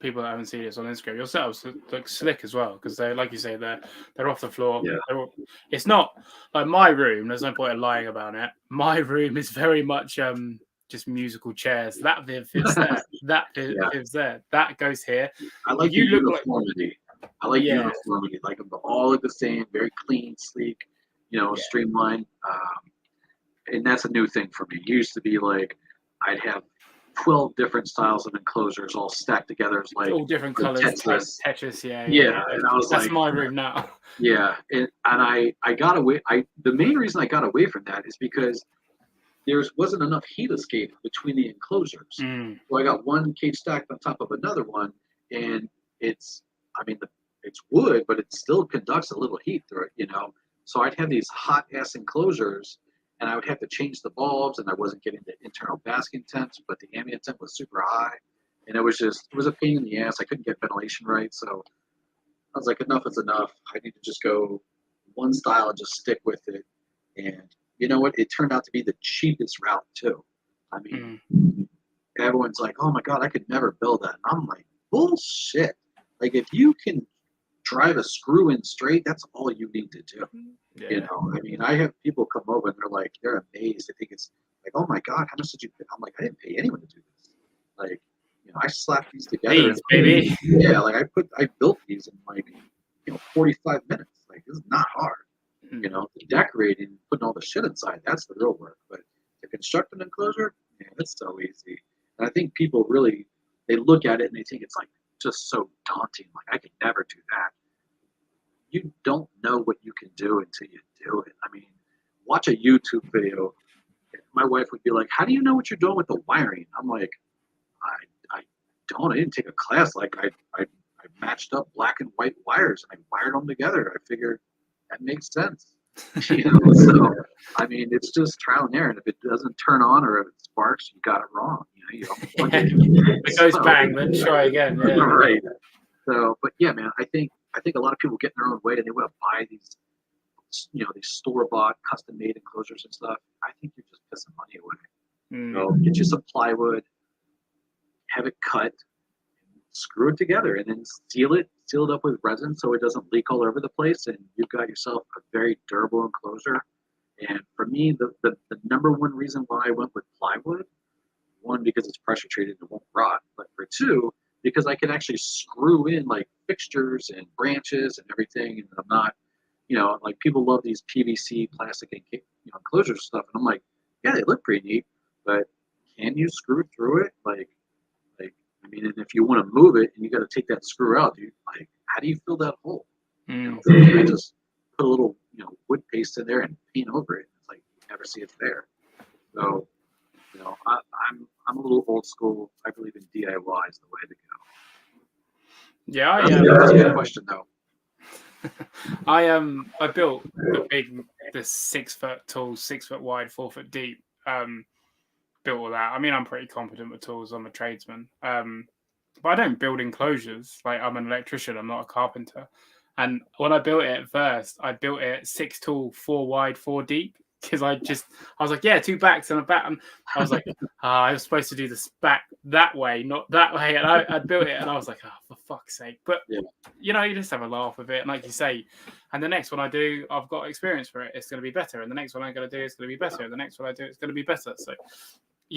people that haven't seen this on Instagram, your setups look slick as well, because they, like you say, they're off the floor. Yeah. It's not like my room. There's no point in lying about it. My room is very much just musical chairs. That Viv fits there. That Viv fits there. That goes here. I like the uniformity. I like uniformity. Like them to all look the same, very clean, sleek, streamlined. And that's a new thing for me. It used to be like I'd have 12 different styles of enclosures all stacked together as like all different colors. Tetris, yeah. And I was that's my room now. Yeah, and I got away. The main reason I got away from that is because there wasn't enough heat escape between the enclosures. So I got one cage stacked on top of another one, and it's wood, but it still conducts a little heat through it, So I'd have these hot ass enclosures, and I would have to change the bulbs, and I wasn't getting the internal basking temps, but the ambient temp was super high, and it was a pain in the ass. I couldn't get ventilation right, so I was like, enough is enough. I need to just go one style and just stick with it. And you know what? It turned out to be the cheapest route too. I mean, everyone's like, "Oh my God, I could never build that." And I'm like, bullshit. Like if you can drive a screw in straight, that's all you need to do. Yeah. I mean, I have people come over and they're amazed. They think it's like, "Oh my God, how much did you pay?" I'm like, I didn't pay anyone to do this. Like, I slapped these together. Baby. Yeah, like I built these in like 45 minutes. Like this is not hard. The decorating, putting all the shit inside, that's the real work. But to construct an enclosure, man, it's so easy. And I think people really, they look at it and they think it's like just so daunting. Like I could never do that. You don't know what you can do until you do it. I mean, watch a YouTube video. My wife would be like, "How do you know what you're doing with the wiring?" I'm like, I don't. I didn't take a class. Like I matched up black and white wires and I wired them together. I figured that makes sense. So I mean, it's just trial and error. And if it doesn't turn on or if it sparks, you got it wrong. You don't it goes bang, then try again. Yeah. Right. So, but yeah, man, I think a lot of people get in their own way and they want to buy these, these store-bought, custom-made enclosures and stuff. I think you're just pissing money away. So get you some plywood, have it cut, screw it together, and then seal it up with resin so it doesn't leak all over the place, and you've got yourself a very durable enclosure. And for me, the number one reason why I went with plywood, one, because it's pressure treated and it won't rot, but for two, because I can actually screw in like fixtures and branches and everything, and I'm not, like people love these PVC plastic and enclosures stuff, and I'm like, yeah, they look pretty neat, but can you screw through it? I mean, and if you want to move it and you got to take that screw out, dude, like, how do you fill that hole? I just put a little, wood paste in there and paint over it. It's like you never see it there. So, I'm a little old school. I believe in DIY is the way to go. Yeah, That's a good question though. I built the 6 foot tall, 6 foot wide, 4 foot deep. Built all that. I mean, I'm pretty competent with tools. I'm a tradesman. But I don't build enclosures. Like I'm an electrician. I'm not a carpenter. And when I built it at first, I built it 6 tall, 4 wide, 4 deep. Because I was like, yeah, 2 backs and a back. And I was like, I was supposed to do this back that way, not that way. And I built it and I was like, for fuck's sake. But, you just have a laugh with it. And like you say, and the next one I do, I've got experience for it. It's going to be better. And the next one I'm going to do, it's going to be better. And the next one I do, it's going to be better. So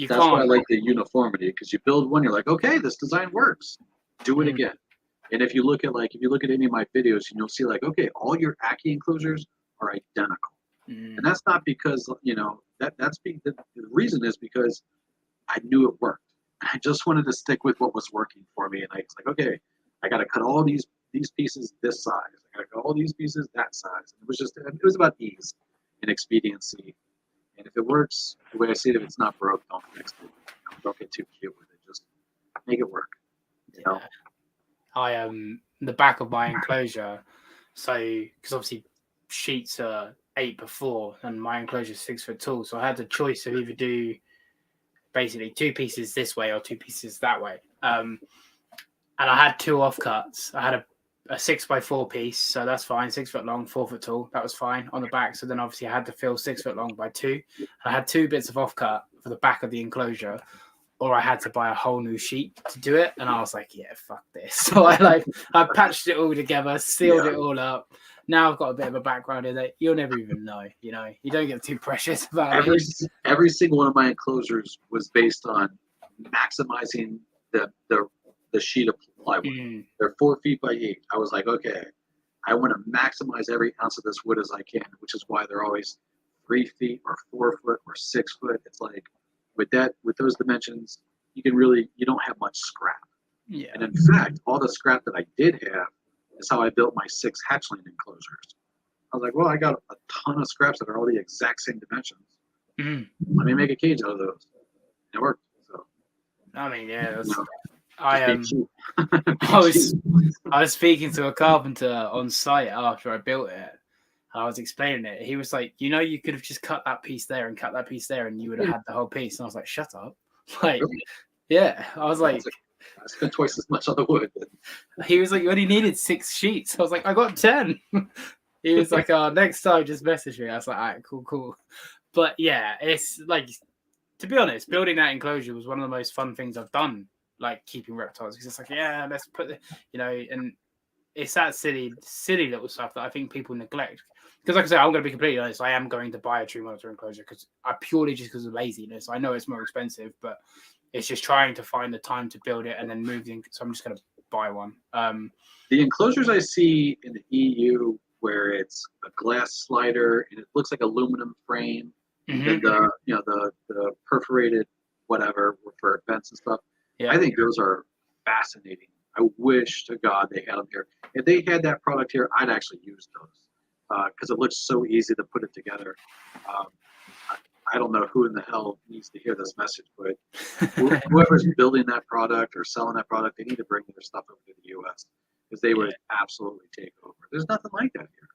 that's why I like the uniformity, because you build one, you're like, okay, this design works. Do it again. And if you look at any of my videos, you'll see like, okay, all your Ackie enclosures are identical. And that's not because, the reason is because I knew it worked. I just wanted to stick with what was working for me. And I was like, okay, I got to cut all these pieces this size. I got to cut all these pieces that size. And it was about ease and expediency. And if it works the way I see it, if it's not broke, don't fix it. Don't get too cute with it. Just make it work. I the back of my enclosure. So because obviously sheets are 8x4 and my enclosure is 6 foot tall, so I had the choice of either do basically 2 pieces this way or 2 pieces that way. And I had 2 offcuts. I had a 6x4 piece, so that's fine, 6 foot long, 4 foot tall. That was fine on the back. So then obviously I had to fill 6 foot long by 2. I had 2 bits of offcut for the back of the enclosure, or I had to buy a whole new sheet to do it. And I was like, yeah, fuck this. So I patched it all together, sealed it all up. Now I've got a bit of a background in it. You'll never even know, you don't get too precious about it. Every single one of my enclosures was based on maximizing the sheet of plywood. They're 4 feet by 8. I was like, okay, I want to maximize every ounce of this wood as I can, which is why they're always 3 feet or 4 foot or 6 foot. It's like with those dimensions, you don't have much scrap. Yeah. And in fact, all the scrap that I did have is how I built my 6 hatchling enclosures. I was like, well, I got a ton of scraps that are all the exact same dimensions. Let me make a cage out of those. It worked. So, I mean, yeah, I was speaking to a carpenter on site after I built it. I was explaining it. He was like, you could have just cut that piece there and cut that piece there, and you would have had the whole piece. And I was like, shut up. Like, really? Yeah. I was like, I spent twice as much on the wood. He was like, you only needed 6 sheets. I was like, I got 10. He was like, next time, just message me. I was like, all right, cool. But yeah, it's like, to be honest, building that enclosure was one of the most fun things I've done, like keeping reptiles. Because it's like, yeah, let's put and it's that silly little stuff that I think people neglect. Because like I said, I'm going to be completely honest, I am going to buy a tree monitor enclosure because of laziness. I know it's more expensive, but it's just trying to find the time to build it and then move in. So I'm just going to buy one. The enclosures I see in the EU where it's a glass slider and it looks like aluminum frame, and the perforated whatever for vents and stuff. Yeah. I think those are fascinating. I wish to God they had them here. If they had that product here, I'd actually use those because it looks so easy to put it together. I don't know who in the hell needs to hear this message, but whoever's building that product or selling that product, they need to bring their stuff over to the U.S. because they would absolutely take over. There's nothing like that here.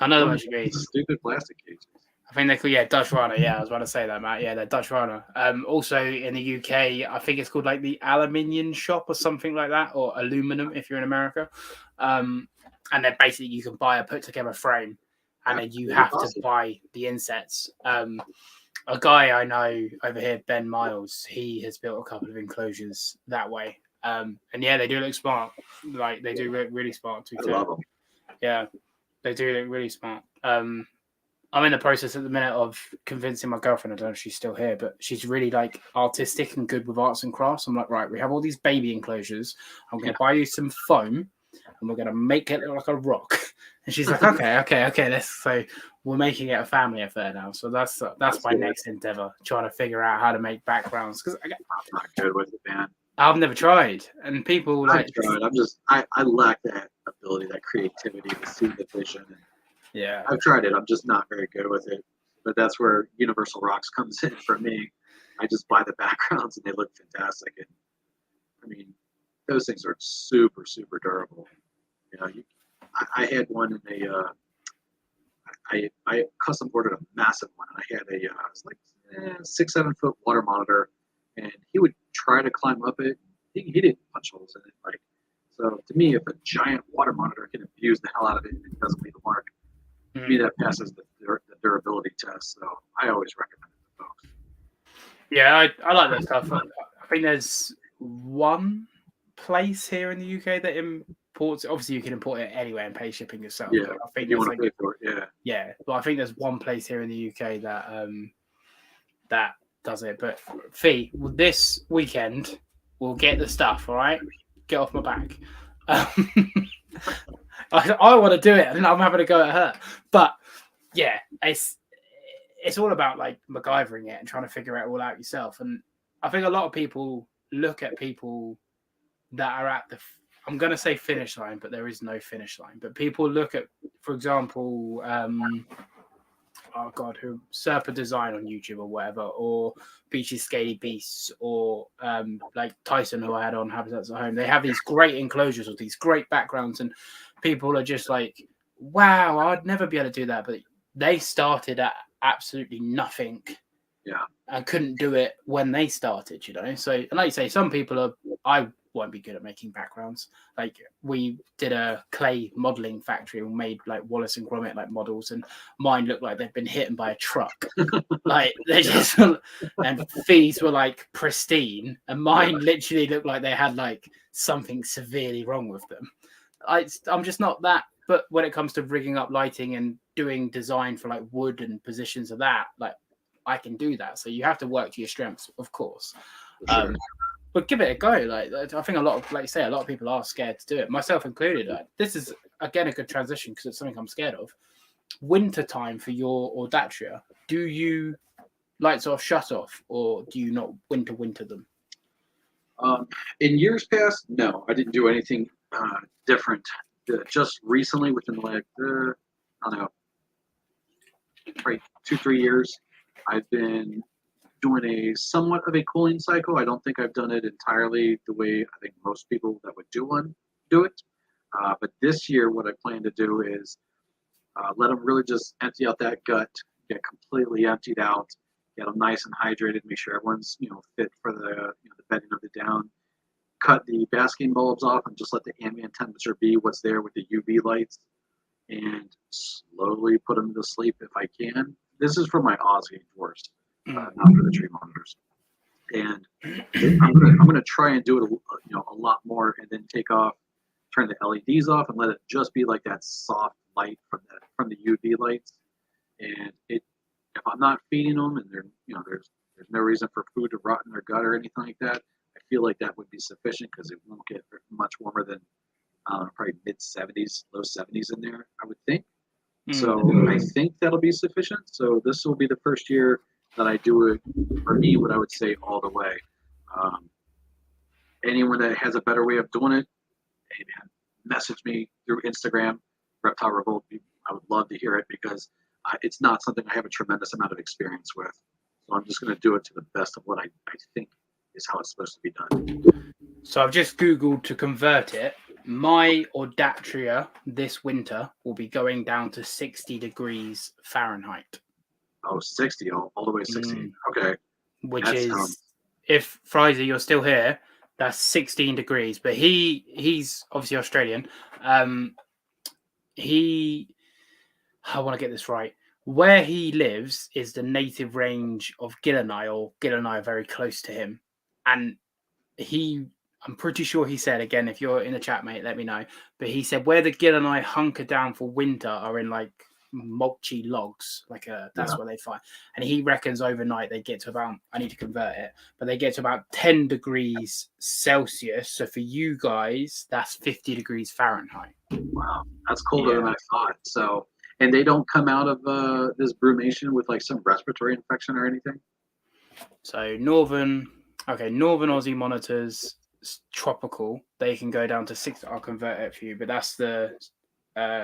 Another one should be stupid plastic cages. I think they're called, Dutch Rana. Yeah, I was about to say that, Matt. Yeah, they're Dutch Rana. Also in the UK, I think it's called like the Aluminium Shop or something like that, or aluminum if you're in America. And then basically you can buy a put together frame, and then you have to buy the insets. A guy I know over here, Ben Miles, he has built a couple of enclosures that way. And yeah, they do look smart. Like they do look really smart. I love them. Yeah, they do look really smart. I'm in the process at the minute of convincing my girlfriend, I don't know if she's still here, but she's really like artistic and good with arts and crafts. I'm like, right, we have all these baby enclosures. I'm going to buy you some foam and we're going to make it look like a rock. And she's like, okay. So we're making it a family affair now. So that's my next endeavor, trying to figure out how to make backgrounds. Because I'm not good with it, man. I've never tried. And people like... I've tried. I lack that ability, that creativity to see the vision. Yeah, I've tried it. I'm just not very good with it. But that's where Universal Rocks comes in for me. I just buy the backgrounds and they look fantastic. And I mean, those things are super, super durable. I had one in I custom ordered a massive one. I had it was like 6-7 foot water monitor, and he would try to climb up it. He didn't punch holes in it. So to me, if a giant water monitor can abuse the hell out of it and it doesn't leave a mark, to me that passes the durability test. So I always recommend it to folks. Yeah, I like that stuff. I think there's one place here in the UK that imports. Obviously, you can import it anywhere and pay shipping yourself. Yeah, I think you want to pay for it. Yeah, but I think there's one place here in the UK that does it. But Fee, this weekend we'll get the stuff. All right, get off my back. I want to do it, and I'm having a go at her. But yeah, it's all about like MacGyvering it and trying to figure it all out yourself. And I think a lot of people look at people that are at the, I'm going to say finish line, but there is no finish line. But people look at, for example, who Serpa Design on YouTube or whatever, or Beachy Scaly Beasts, or like Tyson, who I had on Habitats at Home. They have these great enclosures with these great backgrounds, and people are just like, wow, I'd never be able to do that. But they started at absolutely nothing. Yeah. And couldn't do it when they started, So, and like you say, some people I won't be good at making backgrounds. Like we did a clay modeling factory and made like Wallace and Gromit like models, and mine looked like they'd been hit by a truck. Like they just, and Fee's were like pristine, and mine literally looked like they had like something severely wrong with them. I'm just not that. But when it comes to rigging up lighting and doing design for like wood and positions of that, like I can do that. So you have to work to your strengths, of course. Sure. But give it a go. Like I think a lot of, like you say, a lot of people are scared to do it, myself included. This is again a good transition because it's something I'm scared of. Winter time for your Audatria. Do you lights off, shut off, or do you not winter them? In years past, no, I didn't do anything different. Just recently, within like I don't know, right 2-3 years, I've been doing a somewhat of a cooling cycle. I don't think I've done it entirely the way I think most people that would do it. But this year, what I plan to do is let them really just empty out that gut, get completely emptied out, get them nice and hydrated, make sure everyone's fit for the bedding of the down. Cut the basking bulbs off and just let the ambient temperature be what's there with the UV lights, and slowly put them to sleep if I can. This is for my Aussie dwarfs, not for the tree monitors. And I'm gonna try and do it a lot more, and then turn the LEDs off, and let it just be like that soft light from the UV lights. And if I'm not feeding them, and there's no reason for food to rot in their gut or anything like that, I feel like that would be sufficient because it won't get much warmer than probably mid 70s, low 70s in there, I would think. So I think that'll be sufficient. So this will be the first year that I do it, for me, what I would say all the way. Anyone that has a better way of doing it, hey man, message me through Instagram, Reptile Revolt. I would love to hear it because it's not something I have a tremendous amount of experience with. So I'm just going to do it to the best of what I think is how it's supposed to be done. So I've just Googled to convert it. My Audatria this winter will be going down to 60 degrees Fahrenheit. Oh, 60, all the way 60. Okay. Which is, if Frizer, you're still here, that's 16 degrees. But he's obviously Australian. I want to get this right. Where he lives is the native range of Gilleni, or Gilleni are very close to him. And I'm pretty sure he said, again, if you're in the chat, mate, let me know. But he said where the Gilleni hunker down for winter are in like mulchy logs, that's where they find. And he reckons overnight they get to about, I need to convert it, but they get to about 10 degrees Celsius. So for you guys, that's 50 degrees Fahrenheit. Wow, that's colder than I thought. So, and they don't come out of this brumation with like some respiratory infection or anything? So northern Aussie monitors, tropical, they can go down to 6. I'll convert it for you, but that's the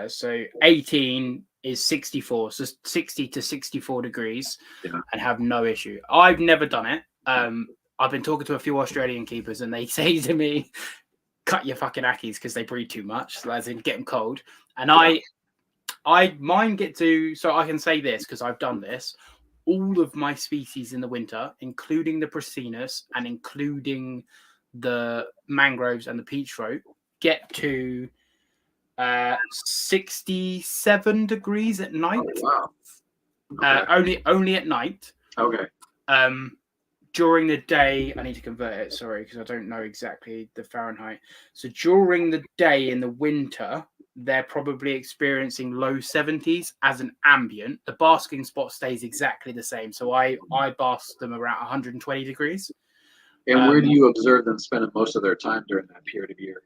so 18 is 64, so 60 to 64 degrees, and have no issue. I've never done it. I've been talking to a few Australian keepers, and they say to me, cut your fucking Ackies because they breed too much, as in get them cold. And mine get to, so I can say this because I've done this. All of my species in the winter, including the Prasinus and including the mangroves and the peach throat, get to 67 degrees at night. Oh, wow. Okay. Only at night. Okay. During the day, I need to convert it, sorry, because I don't know exactly the Fahrenheit. So during the day in the winter, they're probably experiencing low 70s as an ambient. The basking spot stays exactly the same. So I bask them around 120 degrees. And where do you observe them spending most of their time during that period of year?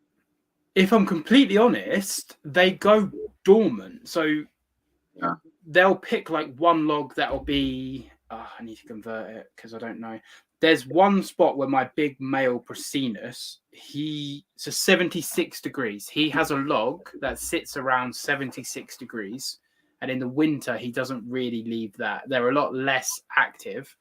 If I'm completely honest, they go dormant. So they'll pick like one log that'll be, I need to convert it because I don't know. There's one spot where my big male Prasinus, so 76 degrees. He has a log that sits around 76 degrees. And in the winter, he doesn't really leave that. They're a lot less active.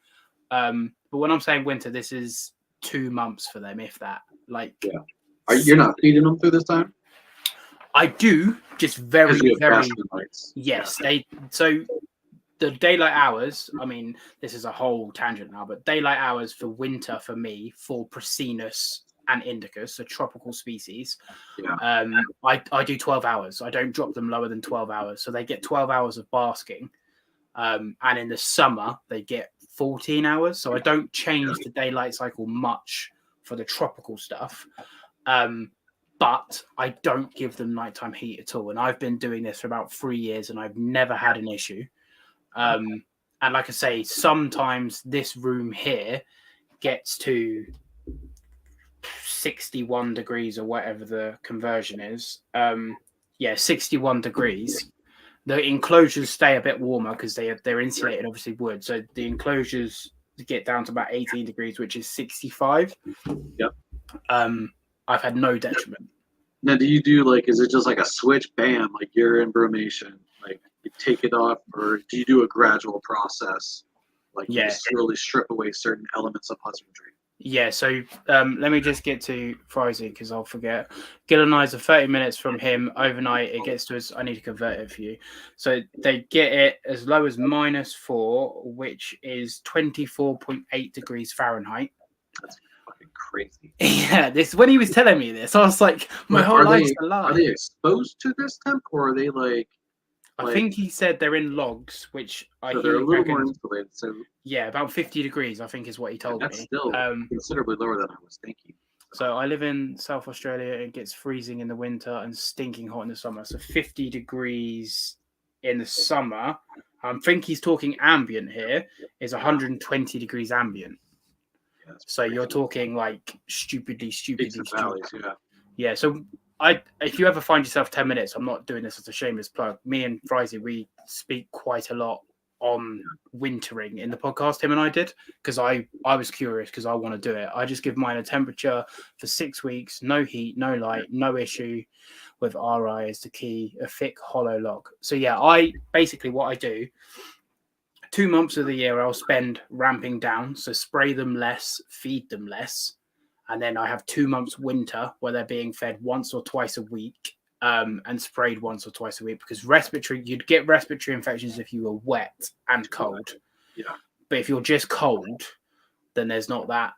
But when I'm saying winter, this is 2 months for them, if that. You're not feeding them through this time? I do, just very, very. Yes, so the daylight hours. I mean, this is a whole tangent now, but daylight hours for winter for me, for Prasinus and Indicus, so tropical species. I do 12 hours. I don't drop them lower than 12 hours, so they get 12 hours of basking. And in the summer, they get 14 hours. So I don't change the daylight cycle much for the tropical stuff. But I don't give them nighttime heat at all. And I've been doing this for about 3 years, and I've never had an issue. And like I say, sometimes this room here gets to 61 degrees or whatever the conversion is. 61 degrees. The enclosures stay a bit warmer because they're insulated, obviously wood. So the enclosures get down to about 18 degrees, which is 65. Yep. I've had no detriment. Now, do you do like, is it just like a switch, bam, like you're in brumation, like you take it off, or do you do a gradual process, like you slowly strip away certain elements of husbandry? Yeah, so let me just get to Frizy because I'll forget. Gilleni's are 30 minutes from him overnight. It gets to us. I need to convert it for you. So they get it as low as -4, which is 24.8 degrees Fahrenheit. That's fucking crazy. Yeah, this when he was telling me this, I was like, my whole life's a lie. Are they exposed to this temp, or are they like? I think he said they're in logs, which so they're a little more insulated. So yeah, about 50 degrees, I think is what he told me. That's still considerably lower than I was thinking. So I live in South Australia. It gets freezing in the winter and stinking hot in the summer. So 50 degrees in the summer. I think he's talking ambient here, is 120 degrees ambient. Yeah, so you're talking like stupidly. Valleys, yeah. So if you ever find yourself 10 minutes, I'm not doing this as a shameless plug. Me and Frizy, we speak quite a lot on wintering in the podcast, him and I did, because I was curious because I want to do it. I just give mine a temperature for 6 weeks, no heat, no light, no issue with RI is the key, a thick hollow log. So yeah, I basically what I do, 2 months of the year I'll spend ramping down, so spray them less, feed them less, and then I have 2 months winter where they're being fed once or twice a week. And sprayed once or twice a week, because you'd get respiratory infections if you were wet and cold. Yeah. But if you're just cold, then there's not that.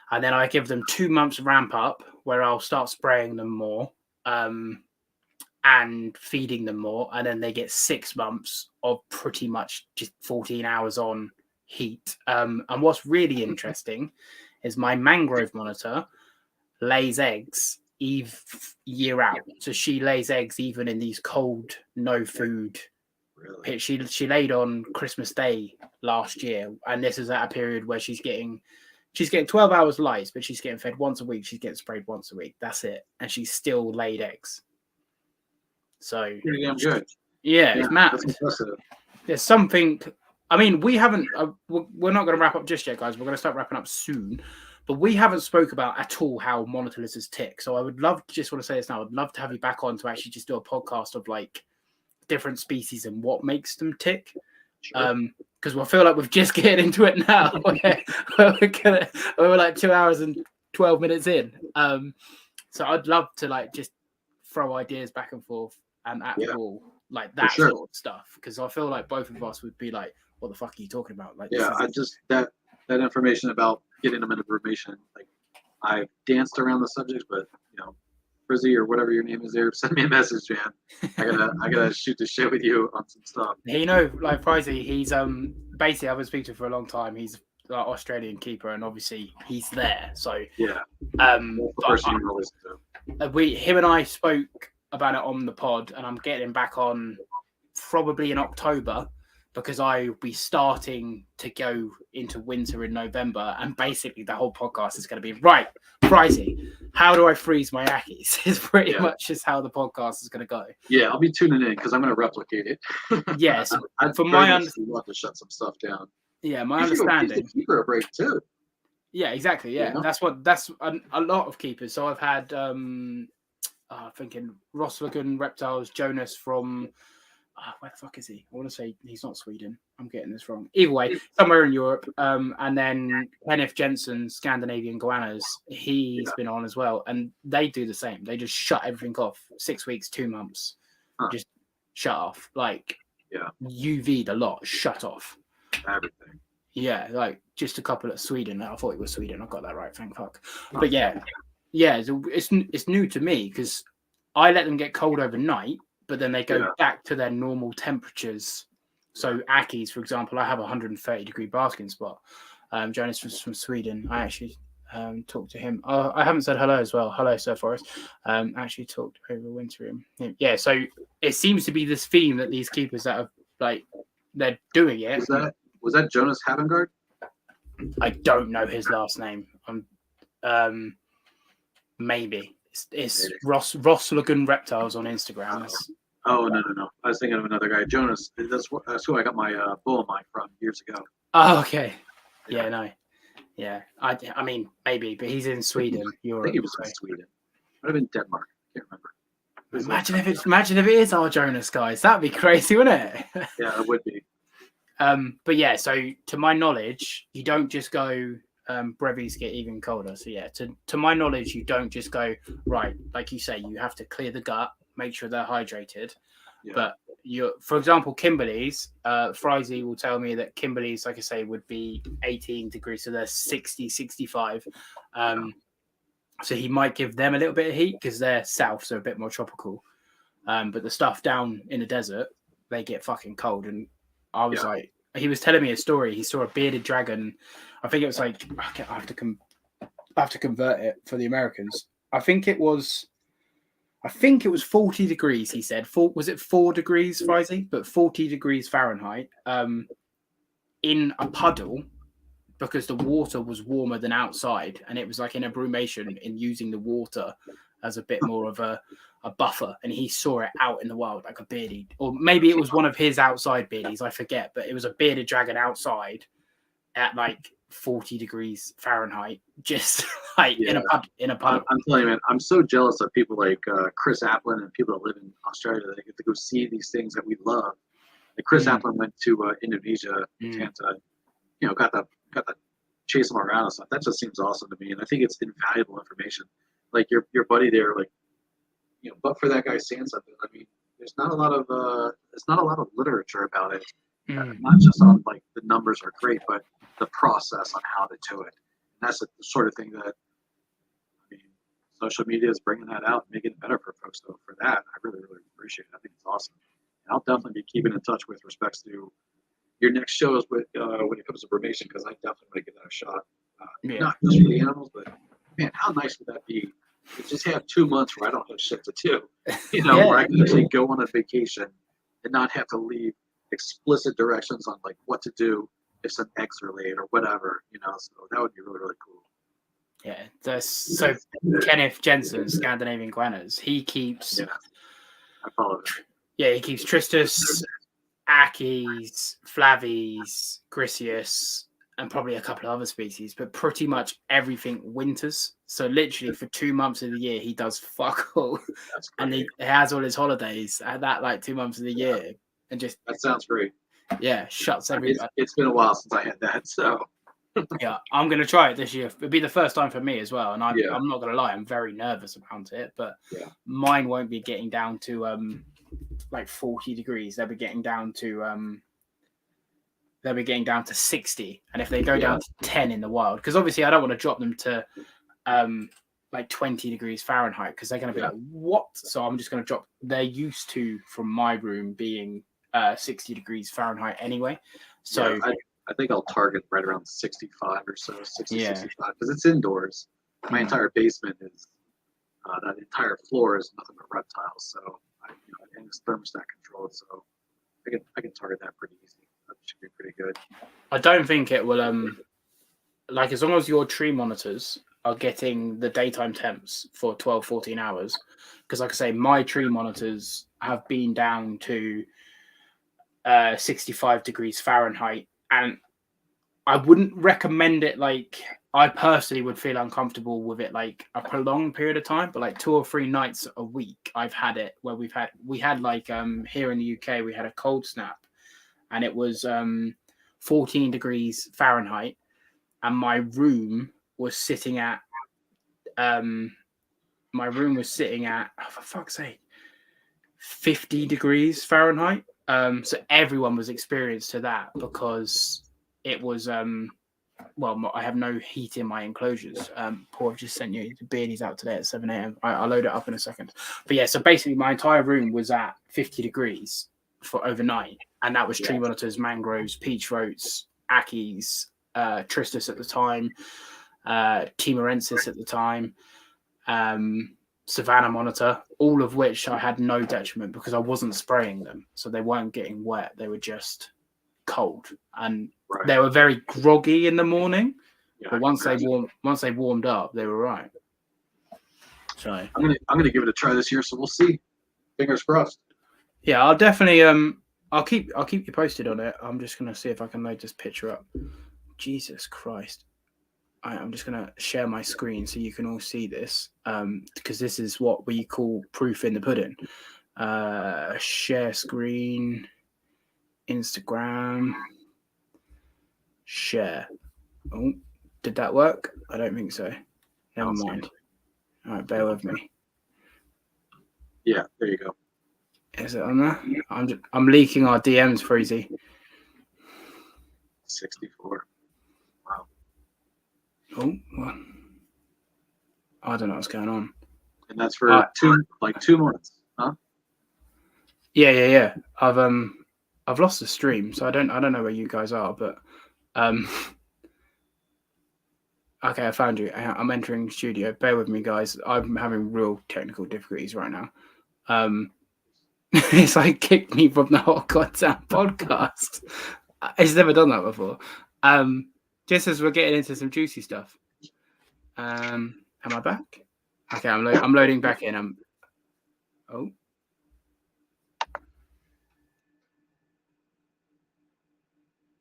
And then I give them 2 months ramp up where I'll start spraying them more and feeding them more. And then they get 6 months of pretty much just 14 hours on heat. And what's really interesting is my mangrove monitor lays eggs year out, so she lays eggs even in these cold, no food. Really? She laid on Christmas Day last year, and this is at a period where she's getting 12 hours lights, but she's getting fed once a week. She's getting sprayed once a week. That's it, and she's still laid eggs. So pretty damn good. Yeah, it's mad. That's impressive. There's something. I mean, we haven't. We're not going to wrap up just yet, guys. We're going to start wrapping up soon. But we haven't spoke about at all how monitor lizards tick. So I would love to just want to say this now. I'd love to have you back on to actually just do a podcast of like different species and what makes them tick. Sure. Because we'll feel like we've just getting into it now. We're like 2 hours and 12 minutes in. So I'd love to like just throw ideas back and forth and at all like that sort of stuff. Because I feel like both of us would be like, what the fuck are you talking about? Like, that information about getting them into brumation, like I've danced around the subject, but Frizzy or whatever your name is there, send me a message, man. I gotta shoot the shit with you on some stuff. Like Frizy, he's basically I've been speaking to him for a long time. He's an Australian keeper, and obviously he's there. So yeah, him and I spoke about it on the pod, and I'm getting back on probably in October, because I'll be starting to go into winter in November, and basically the whole podcast is going to be, right, Frizy, how do I freeze my Ackies? Is pretty much just how the podcast is going to go. Yeah, I'll be tuning in because I'm going to replicate it. Yes, from my understanding, we'll have to shut some stuff down. Yeah, my understanding. Keeper a break too. Yeah, exactly. Yeah, that's a lot of keepers. So I've had thinking Roslagen Reptiles, Jonas from. Where the fuck is he? I want to say he's not Sweden. I'm getting this wrong. Either way, somewhere in Europe. And then Kenneth Jensen, Scandinavian Goannas, he's been on as well. And they do the same. They just shut everything off. 6 weeks, 2 months. Just shut off. Like, UV'd a lot. Shut off. Everything. Yeah, like just a couple at Sweden. I thought it was Sweden. I got that right. Thank fuck. But yeah, it's new to me because I let them get cold overnight, but then they go back to their normal temperatures. So Ackies, for example, I have a 130-degree basking spot. Jonas was from Sweden. I actually talked to him. I haven't said hello as well. Hello, Sir Forrest. Actually talked over winter. Yeah, so it seems to be this theme that these keepers that have, like, they're doing it. Was that Jonas Havengard? I don't know his last name. Maybe it's Ross Lagoon Reptiles on Instagram. Oh no! I was thinking of another guy, Jonas. That's who I got my bull mic from years ago. Oh, okay. Yeah, no. Yeah, I mean maybe, but he's in Sweden. I think he was in Sweden. Might have been Denmark. I can't remember. Imagine if it is our Jonas, guys. That'd be crazy, wouldn't it? Yeah, it would be. But yeah, so to my knowledge, you don't just go brevies get even colder. So yeah, to my knowledge, you don't just go right, like you say, you have to clear the gut, make sure they're hydrated. Yeah. But for example, Kimberley's, Frizy will tell me that Kimberley's, like I say, would be 18 degrees, so they're 60, 65. So he might give them a little bit of heat because they're south, so a bit more tropical. But the stuff down in the desert, they get fucking cold. And I was like, he was telling me a story. He saw a bearded dragon. I think it was like, I have to convert it for the Americans. I think it was 40 degrees, he said. Was it 4 degrees, Frizy? But 40 degrees Fahrenheit in a puddle because the water was warmer than outside. And it was like in a brumation in using the water as a bit more of a buffer. And he saw it out in the wild, like a bearded, or maybe it was one of his outside beardies, I forget. But it was a bearded dragon outside at like 40 degrees Fahrenheit, just like in a pub. I'm telling you, man, I'm so jealous of people like Chris Applin and people that live in Australia that they get to go see these things that we love. Like Chris Applin went to Indonesia, Tanta, got to chase them around and stuff. That just seems awesome to me, and I think it's invaluable information. Like your buddy there, like but for that guy saying something, I mean, there's not a lot of literature about it. Not just on like the numbers are great, but the process on how to do it. And that's the sort of thing that, I mean, social media is bringing that out and making it better for folks. So for that, I really, really appreciate it. I think it's awesome. And I'll definitely be keeping in touch with respects to your next shows with when it comes to brumation, because I definitely want to give that a shot. Not just for the animals, but man, how nice would that be to just have 2 months where I don't have shit to do, where I can actually go on a vacation and not have to leave explicit directions on like what to do if some eggs are laid or whatever, so that would be really, really cool. Yeah, so Kenneth Jensen, Scandinavian Guanas, he keeps I follow that. Yeah, he keeps Tristus, Ackies, Flavies, Griseus, and probably a couple of other species, but pretty much everything winters. So literally for 2 months of the year, he does fuck all. And he has all his holidays at that like 2 months of the year. And just that sounds great. Yeah, shuts everything. It's been a while since I had that, so yeah, I'm gonna try it this year. It'll be the first time for me as well, and I'm not gonna lie, I'm very nervous about it. But mine won't be getting down to like 40 degrees. They'll be getting down to 60, and if they go down to 10 in the wild, because obviously I don't want to drop them to like 20 degrees Fahrenheit because they're going to be like, what? So I'm just going to drop. They're used to, from my room, being 60 degrees Fahrenheit anyway. So I think I'll target right around 65 or so, 65, because it's indoors. My entire basement is that entire floor is nothing but reptiles. So and it's thermostat controlled, so I can target that pretty easy. That should be pretty good. I don't think it will. Like as long as your tree monitors are getting the daytime temps for 12, 14 hours, because like I say, my tree monitors have been down to 65 degrees Fahrenheit, and I wouldn't recommend it. Like I personally would feel uncomfortable with it like a prolonged period of time, but like 2 or 3 nights a week I've had it where we had like here in the UK we had a cold snap, and it was 14 degrees Fahrenheit, and my room was sitting at for fuck's sake, 50 degrees Fahrenheit. So everyone was experienced to that because it was I have no heat in my enclosures. Paul, I've just sent you the beardies out today at 7 a.m. I'll load it up in a second. But yeah, so basically my entire room was at 50 degrees for overnight, and that was tree monitors, mangroves, peach throats, Ackies, Tristus at the time, Timorensis at the time, Savannah monitor, all of which I had no detriment because I wasn't spraying them, so they weren't getting wet. They were just cold, and they were very groggy in the morning. But once they warmed up, they were right. So I'm gonna give it a try this year, so we'll see. Fingers crossed. yeah, I'll definitely I'll keep you posted on it. I'm just gonna see if I can load this picture up. Jesus Christ. I'm just gonna share my screen so you can all see this. Because this is what we call proof in the pudding. Share screen, Instagram, share. Oh, did that work? I don't think so. Never mind. All right, bear with me. Yeah, there you go. Is it on there? I'm leaking our DMs, Freezy. 64. Wow. Oh, well, I don't know what's going on. And that's for 2 months, huh? Yeah. I've lost the stream, so I don't know where you guys are, but okay, I found you. I'm entering studio. Bear with me, guys. I'm having real technical difficulties right now. It's like kicked me from the Hot Goddamn podcast. It's never done that before. Just as we're getting into some juicy stuff. Am I back? Okay, I'm loading back in. Oh.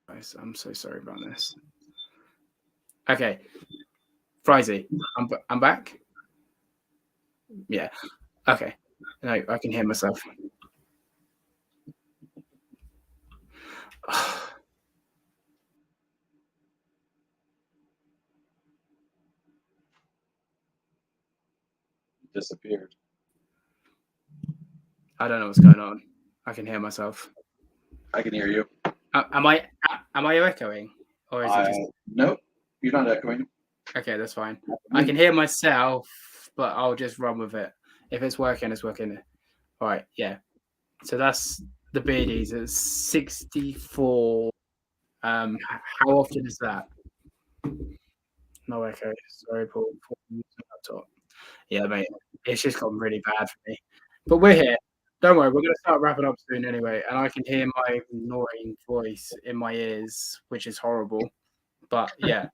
Guys, I'm so sorry about this. Okay. Frizy, I'm back. Yeah. Okay. No, I can hear myself. Disappeared. I don't know what's going on. I can hear myself. I can hear you. Am I echoing, or is it just? Nope, you're not echoing. Okay, that's fine. I can hear myself, but I'll just run with it. If it's working, it's working. All right, yeah. So that's the beardies. It's 64. How often is that? No echo. Sorry, Paul. Laptop. Yeah, mate. It's just gotten really bad for me. But we're here. Don't worry, we're going to start wrapping up soon anyway. And I can hear my annoying voice in my ears, which is horrible. But yeah.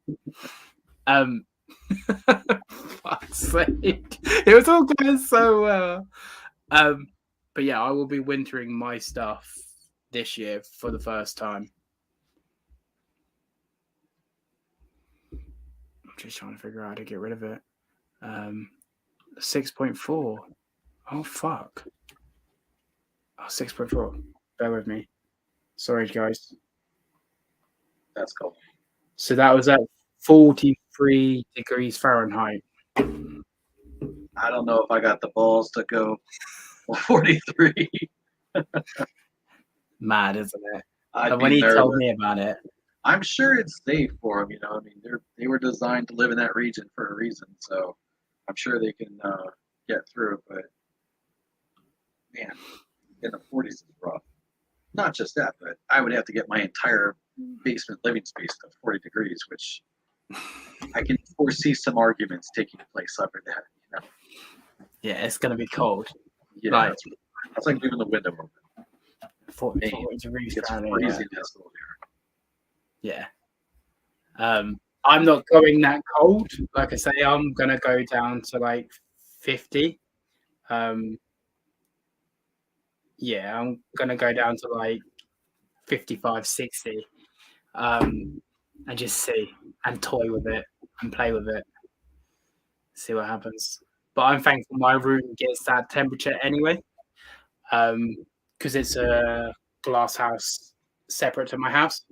Fuck's sake. It was all going so well. But yeah, I will be wintering my stuff this year for the first time. I'm just trying to figure out how to get rid of it. 6.4. Oh, fuck. Oh, 6.4. Bear with me. Sorry, guys. That's cool. So that was at 43 degrees Fahrenheit. I don't know if I got the balls to go 43. Mad, isn't it? But when he told me about it, I'm sure it's safe for them. I mean, they were designed to live in that region for a reason, so I'm sure they can get through. But man, in the 40s is rough. Not just that, but I would have to get my entire basement living space to 40 degrees, which I can foresee some arguments taking place over that. Yeah, it's going to be cold. Yeah, like, that's like leaving the window open. 40 degrees. It's freezing this little here. Yeah. I'm not going that cold. Like I say, I'm going to go down to like 50. Yeah, I'm going to go down to like 55, 60. And just see and toy with it and play with it. See what happens. But I'm thankful my room gets that temperature anyway. Because it's a glass house separate to my house.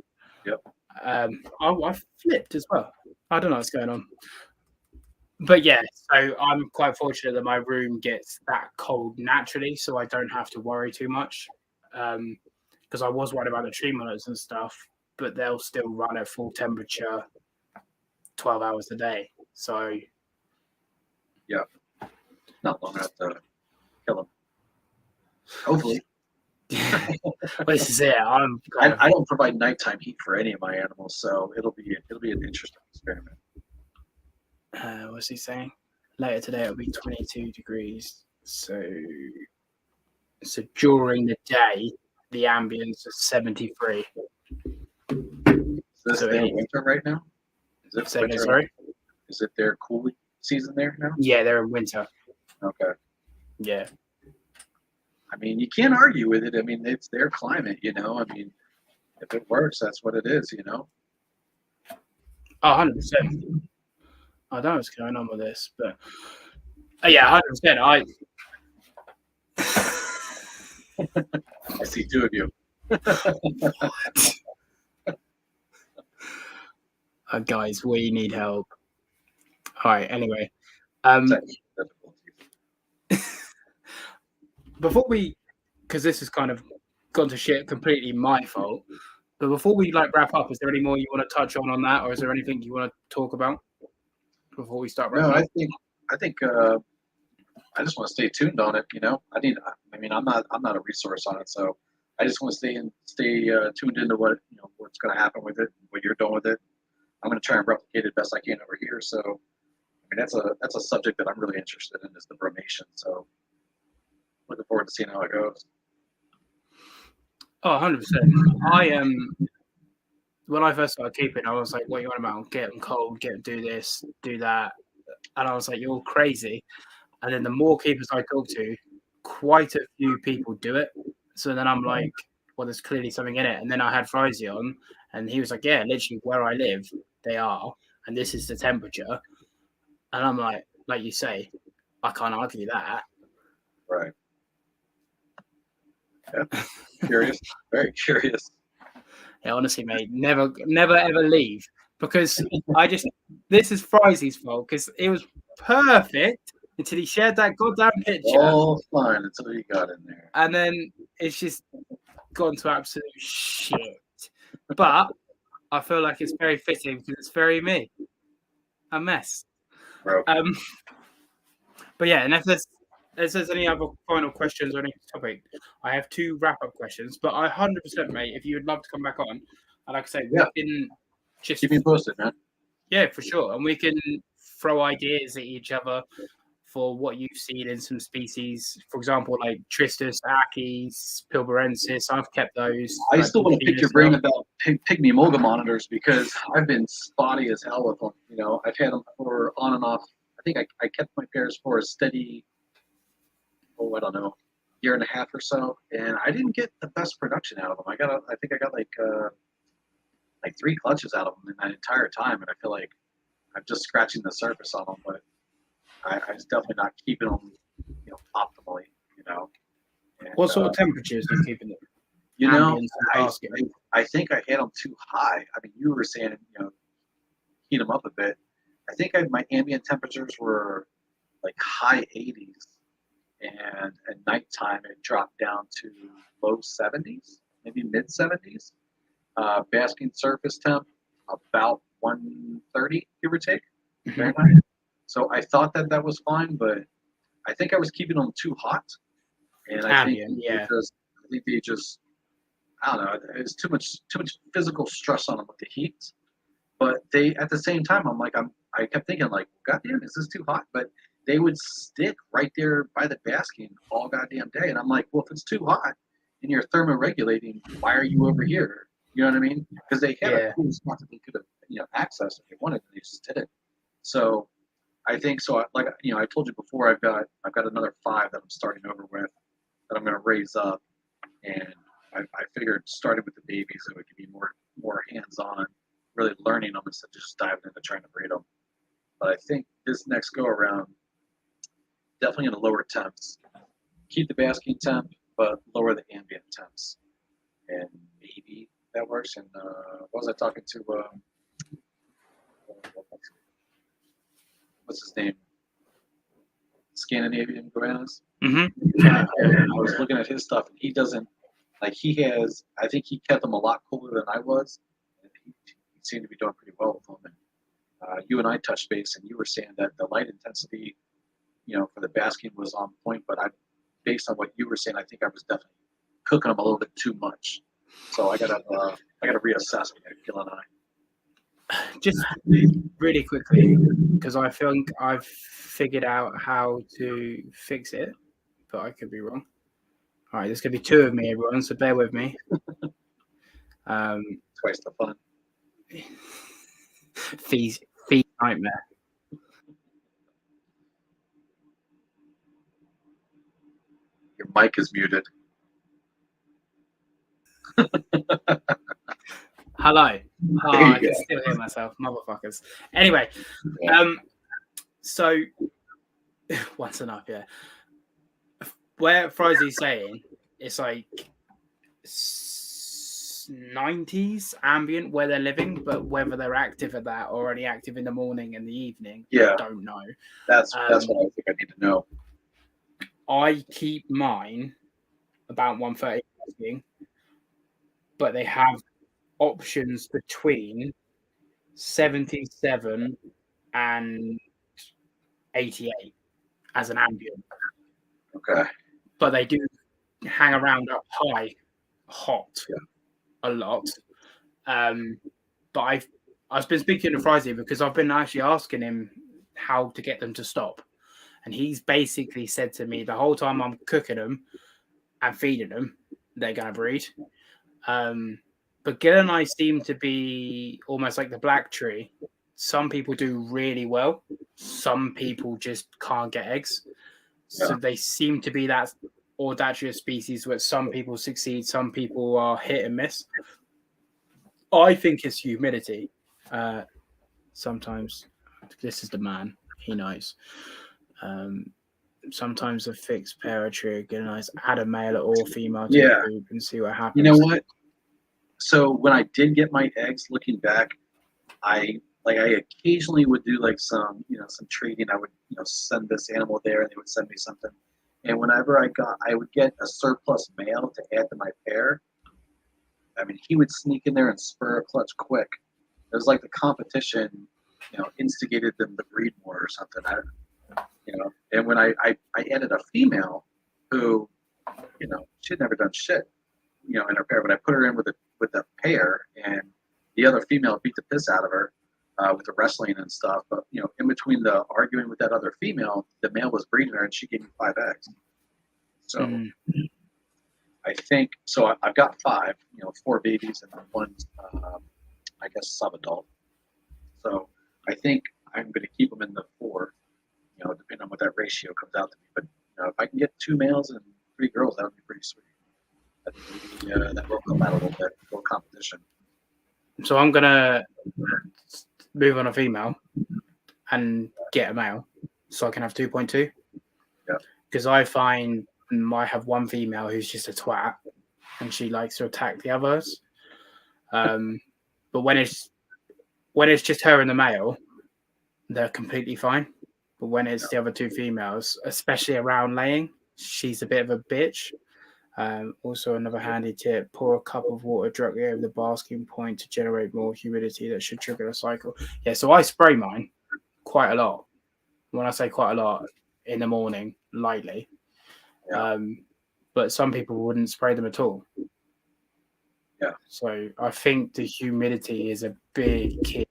Yep. I flipped as well. I don't know what's going on. But yeah, so I'm quite fortunate that my room gets that cold naturally, so I don't have to worry too much. Because I was worried about the tree monitors and stuff, but they'll still run at full temperature 12 hours a day. So yeah, not long enough to kill them. Hopefully. This is it. I don't provide nighttime heat for any of my animals, so it'll be an interesting experiment. What's he saying? Later today it'll be 22 degrees. So during the day, the ambience is 73. Is this their winter right now? Is it winter? Sorry? Is it their cooling season there now? Yeah, they're in winter. Okay. Yeah. I mean, you can't argue with it. I mean, it's their climate, you know. I mean, if it works, that's what it is, you know. Oh, 100%. I don't know what's going on with this, but yeah, 100%. I see two of you. Guys, we need help. All right. Anyway, before we, because this has kind of gone to shit, completely my fault. But before we wrap up, is there any more you want to touch on that, or is there anything you want to talk about before we start wrapping No, up? I think I just want to stay tuned on it. You know, I mean, I'm not a resource on it, so I just want to stay tuned into what's going to happen with it, what you're doing with it. I'm going to try and replicate it best I can over here. So, I mean, that's a subject that I'm really interested in, is the bromation. So, looking forward to seeing how it goes. Oh, 100%. When I first started keeping, I was like, what you want about? Get them cold, do this, do that. And I was like, you're all crazy. And then the more keepers I talk to, quite a few people do it. So then I'm like, well, there's clearly something in it. And then I had Frizy on, and he was like, yeah, literally where I live, they are. And this is the temperature. And I'm like you say, I can't argue that. Right. Yeah. Curious. Very curious. Yeah, honestly, mate, never ever leave, because this is Frizy's fault, because it was perfect until he shared that goddamn picture. All fine until he got in there. And then it's just gone to absolute shit. But I feel like it's very fitting because it's very me. A mess. Bro. But yeah, and if there's any other final questions or any topic, I have 2 wrap-up questions. But 100%, mate, if you would love to come back on, and like I say, we can just keep me posted, man. Yeah, for sure. And we can throw ideas at each other for what you've seen in some species. For example, like Tristus, Ackie, Pilbarensis. I've kept those. I still want to pick your brain about pygmy mulga monitors, because I've been spotty as hell with them. You know, I've had them for on and off. I think I kept my pairs for a steady, I don't know, year and a half or so, and I didn't get the best production out of them. I think I got like 3 clutches out of them in that entire time, and I feel like I'm just scratching the surface on them, but I was definitely not keeping them, optimally, And, what sort of temperatures are you keeping them? You know, I think I had them too high. I mean, you were saying, heat them up a bit. I think my ambient temperatures were like high 80s, and at nighttime it dropped down to low 70s, maybe mid 70s. Basking surface temp about 130, give or take, Fahrenheit. So I thought that was fine, but I think I was keeping them too hot, and I think they just, I don't know, it's too much physical stress on them with the heat. But they, at the same time, I kept thinking, like, goddamn, is this too hot? But they would stick right there by the basking all goddamn day, and I'm like, well, if it's too hot and you're thermoregulating, why are you over here? You know what I mean? Because they had a cool spot that they could have, accessed if they wanted, and they just didn't. So I think so. Like, I told you before, I've got another 5 that I'm starting over with, that I'm going to raise up, and I figured starting with the babies, it would give me more hands-on, really learning them instead of just diving into trying to breed them. But I think this next go around, definitely in the lower temps. Keep the basking temp, but lower the ambient temps, and maybe that works. And what was I talking to? What's his name? Scandinavian Goannas. I was looking at his stuff, and he doesn't, like, he has, I think he kept them a lot cooler than I was, and he seemed to be doing pretty well with them. And you and I touched base, and you were saying that the light intensity, for the basking was on point, but based on what you were saying, I think I was definitely cooking them a little bit too much. So I gotta reassess with Gilleni. Just really quickly, because I think I've figured out how to fix it, but I could be wrong. All right, there's going to be 2 of me, everyone, so bear with me. Twice the fun. Fees nightmare. Your mic is muted. Hello. Oh, There you I can go. still hear myself, motherfuckers. Anyway, Yeah. So once enough, yeah. Where Frizzy's saying it's like 90s ambient where they're living, but whether they're active at that or only active in the morning and the evening, Yeah. I don't know. That's what I think I need to know. I keep mine about 130, but they have options between 77 and 88 as an ambient. Okay. But they do hang around up high, hot, a lot. But I've been speaking to Frizy because I've been actually asking him how to get them to stop, and he's basically said to me the whole time I'm cooking them and feeding them, they're gonna breed. But Gilleni seem to be almost like the black tree. Some people do really well. Some people just can't get eggs. So they seem to be that audacious species where some people succeed, some people are hit and miss. I think it's humidity. Sometimes this is the man. He knows. Sometimes a fixed pair of tree, add a male or female to the group and see what happens. You know what? So when I did get my eggs, looking back, I occasionally would do like some trading. I would send this animal there, and they would send me something. And whenever I would get a surplus male to add to my pair. I mean, he would sneak in there and spur a clutch quick. It was like the competition, instigated them to breed more or something. And when I added a female who, she'd never done shit, in her pair, but I put her in with a pair, and the other female beat the piss out of her with the wrestling and stuff. But in between the arguing with that other female, the male was breeding her, and she gave me 5 eggs. So I think so. I've got 5, 4 babies and 1, I guess, sub-adult. So I think I'm going to keep them in the 4, depending on what that ratio comes out to be. But if I can get 2 males and 3 girls, that would be pretty sweet. That will come out a little bit for competition. So I'm gonna move on a female and get a male, so I can have 2.2. Yeah. Because I find I have one female who's just a twat, and she likes to attack the others. But when it's just her and the male, they're completely fine. But when it's the other 2 females, especially around laying, she's a bit of a bitch. Also, another handy tip: pour a cup of water directly over the basking point to generate more humidity that should trigger a cycle. Yeah, so I spray mine quite a lot. When I say quite a lot, in the morning, lightly. Yeah. But some people wouldn't spray them at all. Yeah. So I think the humidity is a big key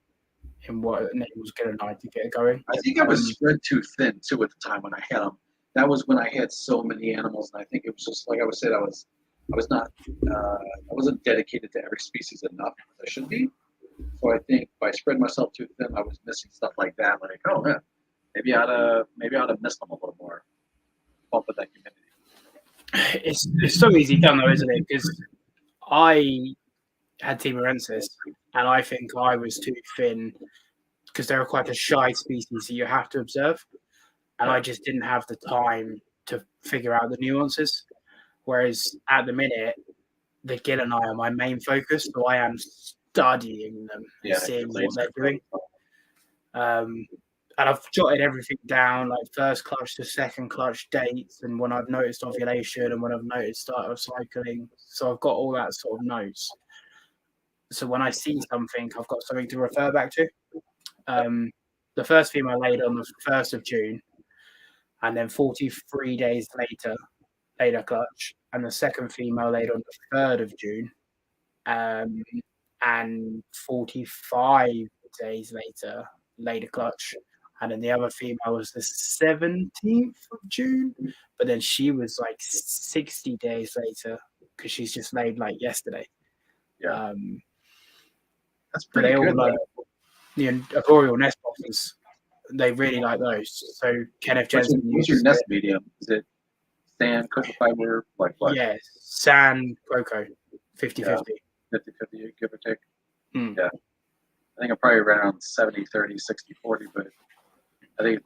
in what enables Gilleni to get going. I think I was spread too thin too at the time when I had them. That was when I had so many animals, and I think it was just like I was saying. I wasn't dedicated to every species enough as I should be. So I think by spreading myself too thin, I was missing stuff like that. Like, oh man, maybe I ought to miss them a little more. Bump with that humidity. It's so easy done though, isn't it? Because I had Timorensis, and I think I was too thin because they're quite a shy species that you have to observe. And I just didn't have the time to figure out the nuances. Whereas at the minute, the Gilleni are my main focus, so I am studying them and seeing what they're doing. And I've jotted everything down, like first clutch to second clutch dates, and when I've noticed ovulation and when I've noticed start of cycling. So I've got all that sort of notes. So when I see something, I've got something to refer back to. The first female laid on the 1st of June. And then 43 days later, laid a clutch. And the second female laid on the 3rd of June. And 45 days later, laid a clutch. And then the other female was the 17th of June. But then she was like 60 days later because she's just laid like yesterday. Yeah. That's pretty good. They all like the arboreal nest boxes. They really like those. So Kenneth Jensen. What's your nest medium? Is it Sand, cocoa fiber, like what? Yeah, sand, cocoa, 50-50. 50-50, give or take. Mm. Yeah. I think I'm probably around 70-30, 60-40, but I think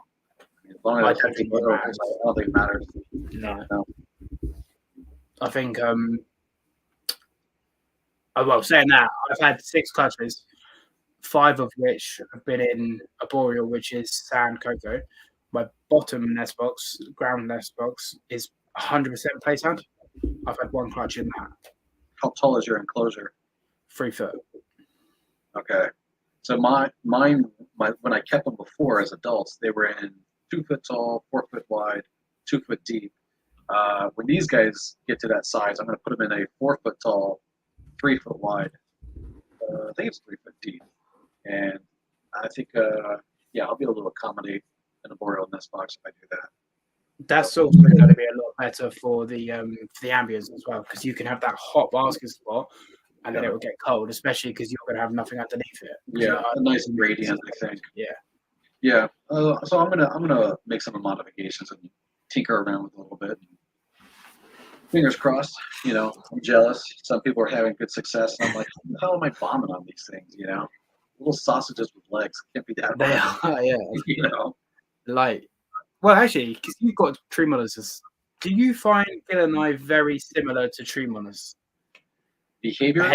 as long I as don't think it matters. I don't think it matters. No. I think, saying that, I've had 6 clutches, 5 of which have been in arboreal, which is sand cocoa. My bottom nest box, ground nest box, is 100% play sand. I've had 1 clutch in that. How tall is your enclosure? 3 foot. Okay. So mine, when I kept them before as adults, they were in 2 foot tall, 4 foot wide, 2 foot deep. When these guys get to that size, I'm going to put them in a 4 foot tall, 3 foot wide. I think it's 3 foot deep, and I think I'll be able to accommodate an arboreal nest box if I do that. That's also going to be a lot better for the ambience as well, because you can have that hot basket spot, and then it will get cold, especially because you're going to have nothing underneath it. Yeah, a nice gradient, I think. Yeah. Yeah. So I'm gonna make some modifications and tinker around with it a little bit. Fingers crossed. I'm jealous. Some people are having good success, and I'm like, how the hell am I bombing on these things? Little sausages with legs can't be that hard. They are, yeah. Well, actually, because you've got tree monitors, do you find Gilleni very similar to tree monitors? Behavior,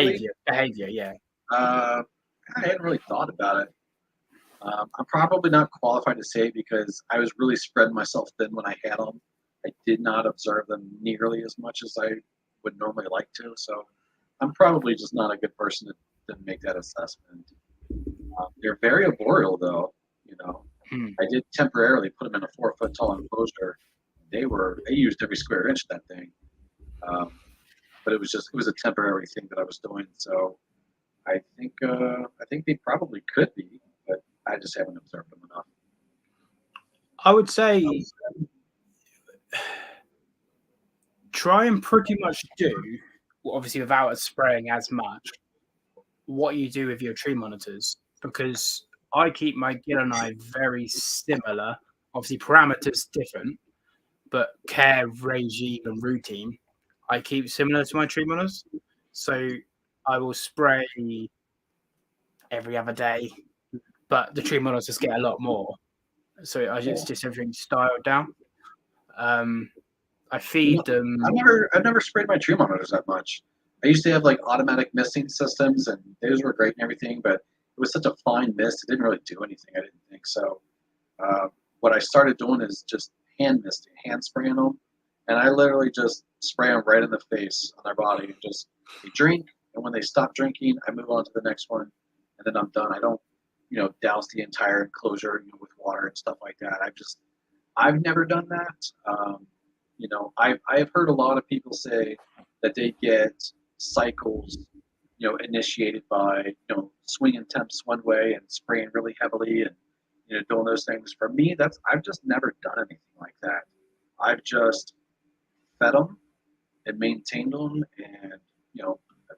yeah. I hadn't really thought about it. I'm probably not qualified to say because I was really spreading myself thin when I had them. I did not observe them nearly as much as I would normally like to. So I'm probably just not a good person to make that assessment. They're very arboreal, though. I did temporarily put them in a 4 foot tall enclosure. They used every square inch of that thing. But it was a temporary thing that I was doing. So I think they probably could be, but I just haven't observed them enough. I would say try and pretty much do, obviously without spraying as much, what you do with your tree monitors, because I keep my Gilleni very similar. Obviously, parameters different, but care, regime, and routine I keep similar to my tree monitors. So I will spray every other day, but the tree monitors get a lot more. So I just everything styled down. I feed them. I've never sprayed my tree monitors that much. I used to have like automatic misting systems, and those were great and everything, but it was such a fine mist, it didn't really do anything. I didn't think so. What I started doing is just hand misting, hand spraying them, and I literally just spray them right in the face on their body. They drink, and when they stop drinking, I move on to the next one, and then I'm done. I don't, douse the entire enclosure, with water and stuff like that. I've never done that. I've heard a lot of people say that they get cycles, initiated by, swinging temps one way and spraying really heavily and, doing those things. For me, I've just never done anything like that. I've just fed them and maintained them, and,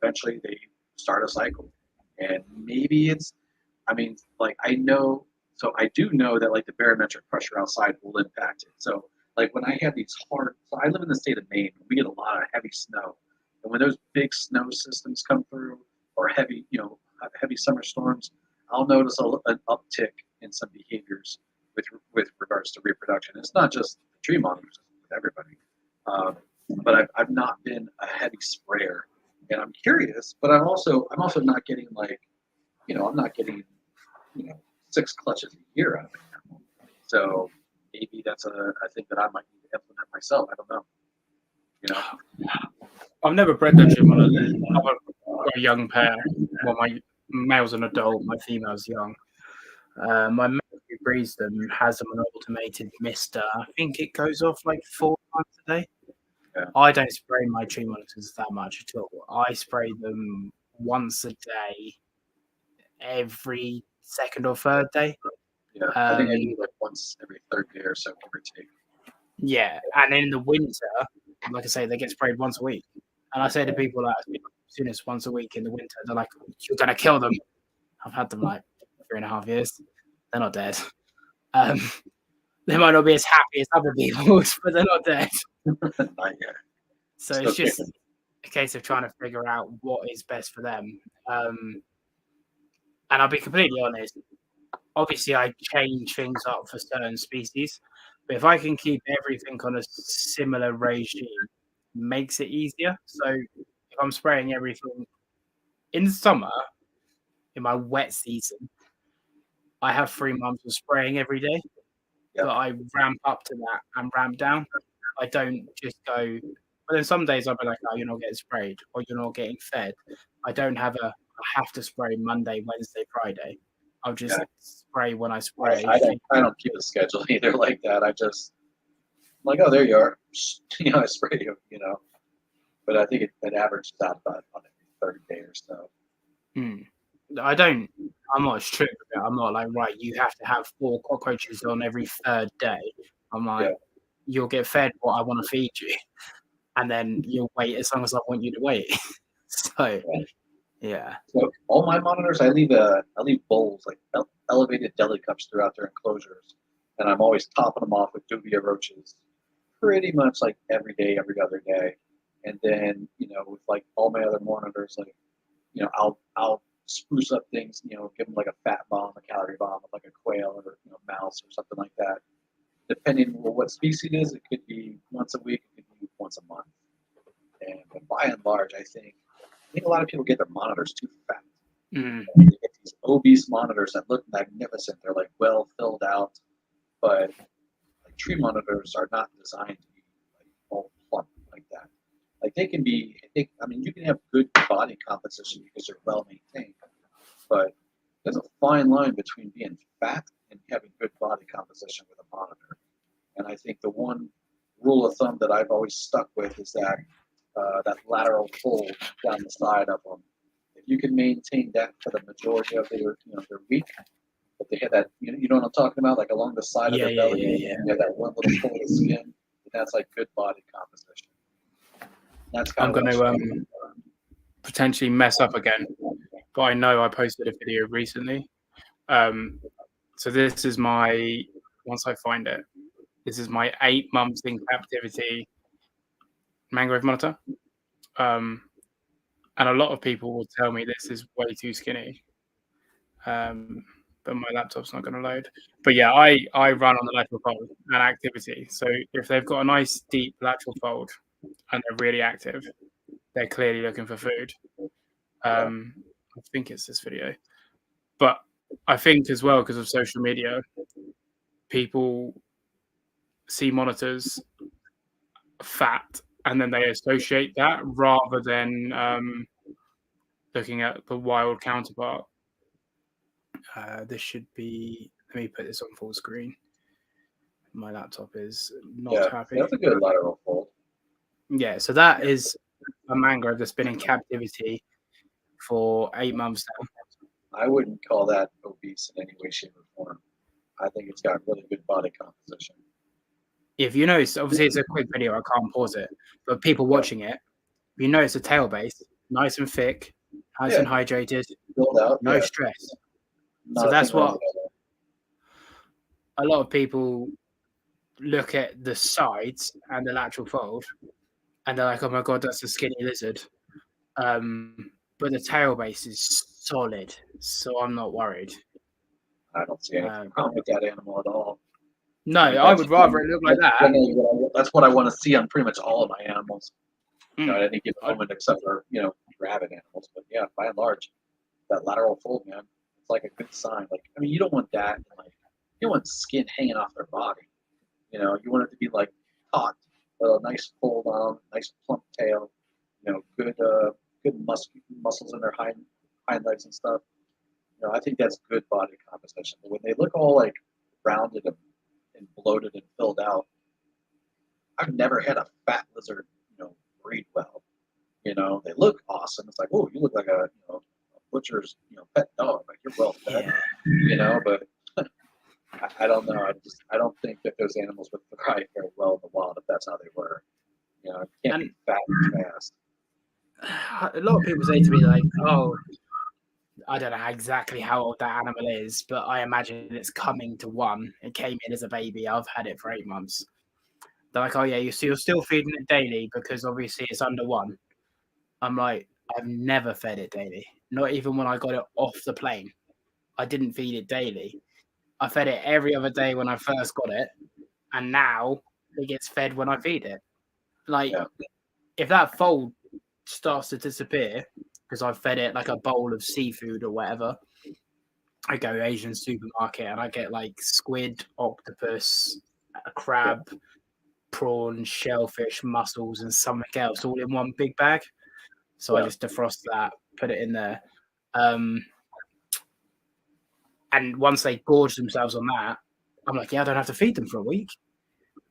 eventually they start a cycle. And maybe I do know that like the barometric pressure outside will impact it. So like when I have these so I live in the state of Maine, we get a lot of heavy snow. And when those big snow systems come through, or heavy summer storms, I'll notice an uptick in some behaviors with regards to reproduction. It's not just the tree monitors, it's with everybody. But I've not been a heavy sprayer, and I'm curious. But I'm also not getting I'm not getting 6 clutches a year out of it. So maybe that's a thing that I might need to implement myself. I don't know. I've never bred the tree monitor. I've got a young pair. Well, my male's an adult, my female's young. My male who breeds them has them an automated mister. I think it goes off like 4 times a day. Yeah. I don't spray my tree monitors that much at all. I spray them once a day, every second or third day. Yeah, I think I do like once every third day or so, give or take. Yeah, and in the winter, like I say, they get sprayed once a week. And I say to people that as soon as once a week in the winter, they're like, "You're gonna kill them." I've had them like 3.5 years. They're not dead. They might not be as happy as other people, but they're not dead. Not yet. So Still it's just kicking. a case of trying to figure out what is best for them. And I'll be completely honest. Obviously, I change things up for certain species, but if I can keep everything on a similar regime, it makes it easier. So if I'm spraying everything in summer, in my wet season, I have 3 months of spraying every day, Yep. but I ramp up to that and ramp down. I don't just go. But then some days I'll be like, "Oh, you're not getting sprayed, or you're not getting fed." I don't have a. I have to spray Monday, Wednesday, Friday. I'll just spray when I spray. I don't keep a schedule either like that. I'm like, oh, there you are. I spray you, But I think it averages out about on every 30 days or so. I don't. I'm not strict with it. I'm not like, right, you have to have 4 cockroaches on every 3rd day. I'm like, you'll get fed what I want to feed you, and then you'll wait as long as I want you to wait. So, yeah. So all my monitors, I leave bowls, like elevated deli cups throughout their enclosures, and I'm always topping them off with dubia roaches, pretty much like every day, every other day. And then with like all my other monitors, like I'll spruce up things, give them like a fat bomb, a calorie bomb, like a quail or mouse or something like that. Depending on what species it is, it could be once a week, it could be once a month. And but by and large, I think a lot of people get their monitors too fat. They get these obese monitors that look magnificent. They're like well filled out, but like tree monitors are not designed to be like all plump like that. Like they can be. You can have good body composition because they're well maintained, but there's a fine line between being fat and having good body composition with a monitor. And I think the one rule of thumb that I've always stuck with is that that lateral fold down the side of them. If you can maintain that for the majority of their week, if they have that, you know what I'm talking about, like along the side of their belly, you have that one little fold of skin, that's like good body composition. That's I'm going to potentially mess up again, but I know I posted a video recently. So this is once I find it, this is my 8 months in captivity mangrove monitor. And a lot of people will tell me this is way too skinny. But my laptop's not going to load. But yeah, I run on the lateral fold and activity. So if they've got a nice deep lateral fold and they're really active, they're clearly looking for food. I think it's this video. But I think as well, because of social media, people see monitors fat and then they associate that rather than looking at the wild counterpart. This should be, let me put this on full screen. My laptop is not happy. That's a good lateral fold. Yeah, so that is a mangrove that's been in captivity for 8 months now. I wouldn't call that obese in any way, shape, or form. I think it's got really good body composition. If you notice, obviously it's a quick video, I can't pause it, but people watching it, you notice the tail base, nice and thick, nice and hydrated, filled out, no stress. Not so that's what a lot of people look at the sides and the lateral fold, and they're like, "Oh my god, that's a skinny lizard." But the tail base is solid, so I'm not worried. I don't see anything wrong with that animal at all. No, I would rather it look like that. That's what I want to see on pretty much all of my animals. At any given moment, except for rabbit animals. But yeah, by and large, that lateral fold, man, it's like a good sign. Like, you don't want that. Like, you don't want skin hanging off their body. You want it to be like taut, a nice fold on, nice plump tail. Good muscles in their hind legs and stuff. I think that's good body composition. But when they look all like rounded and bloated and filled out, I've never had a fat lizard, breed well. They look awesome. It's like, oh, you look like a butcher's, pet dog. Like, you're well fed. But I don't know. I don't think that those animals would thrive very well in the wild if that's how they were. It can't be fat and fast. A lot of people say to me like, "Oh, I don't know exactly how old that animal is, but I imagine it's coming to 1. It came in as a baby. I've had it for 8 months. They're like, oh yeah, you're still feeding it daily because obviously it's under 1. I'm like, I've never fed it daily. Not even when I got it off the plane. I didn't feed it daily. I fed it every other day when I first got it, and now it gets fed when I feed it. Like, if that fold starts to disappear because I've fed it like a bowl of seafood or whatever, I go Asian supermarket and I get like squid, octopus, a crab, prawn, shellfish, mussels, and something else all in one big bag. So I just defrost that, put it in there. And once they gorge themselves on that, I'm like, yeah, I don't have to feed them for a week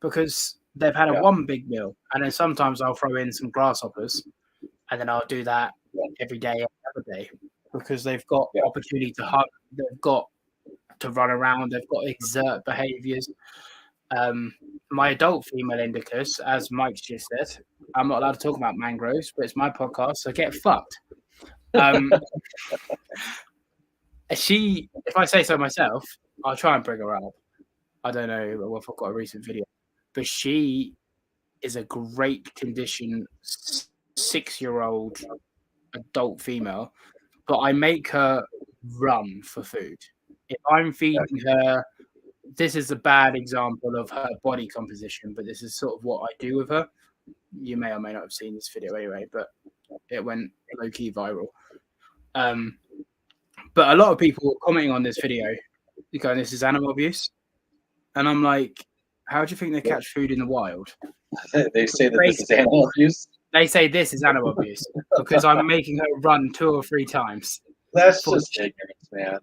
because they've had a one big meal. And then sometimes I'll throw in some grasshoppers and then I'll do that every day, every day, because they've got opportunity to hunt, they've got to run around, they've got to exert behaviors. My adult female indicus, as Mike just said, I'm not allowed to talk about mangroves, but it's my podcast, so get fucked. If I say so myself, I'll try and bring her up. I don't know if I've got a recent video, but she is a great condition 6-year-old adult female, but I make her run for food. If I'm feeding her, this is a bad example of her body composition, but this is sort of what I do with her. You may or may not have seen this video anyway, but it went low-key viral. But a lot of people were commenting on this video going, this is animal abuse. And I'm like, how do you think they catch food in the wild? They say that this is animal abuse? They say this is animal abuse because I'm making her run 2 or 3 times. That's just ignorance, man.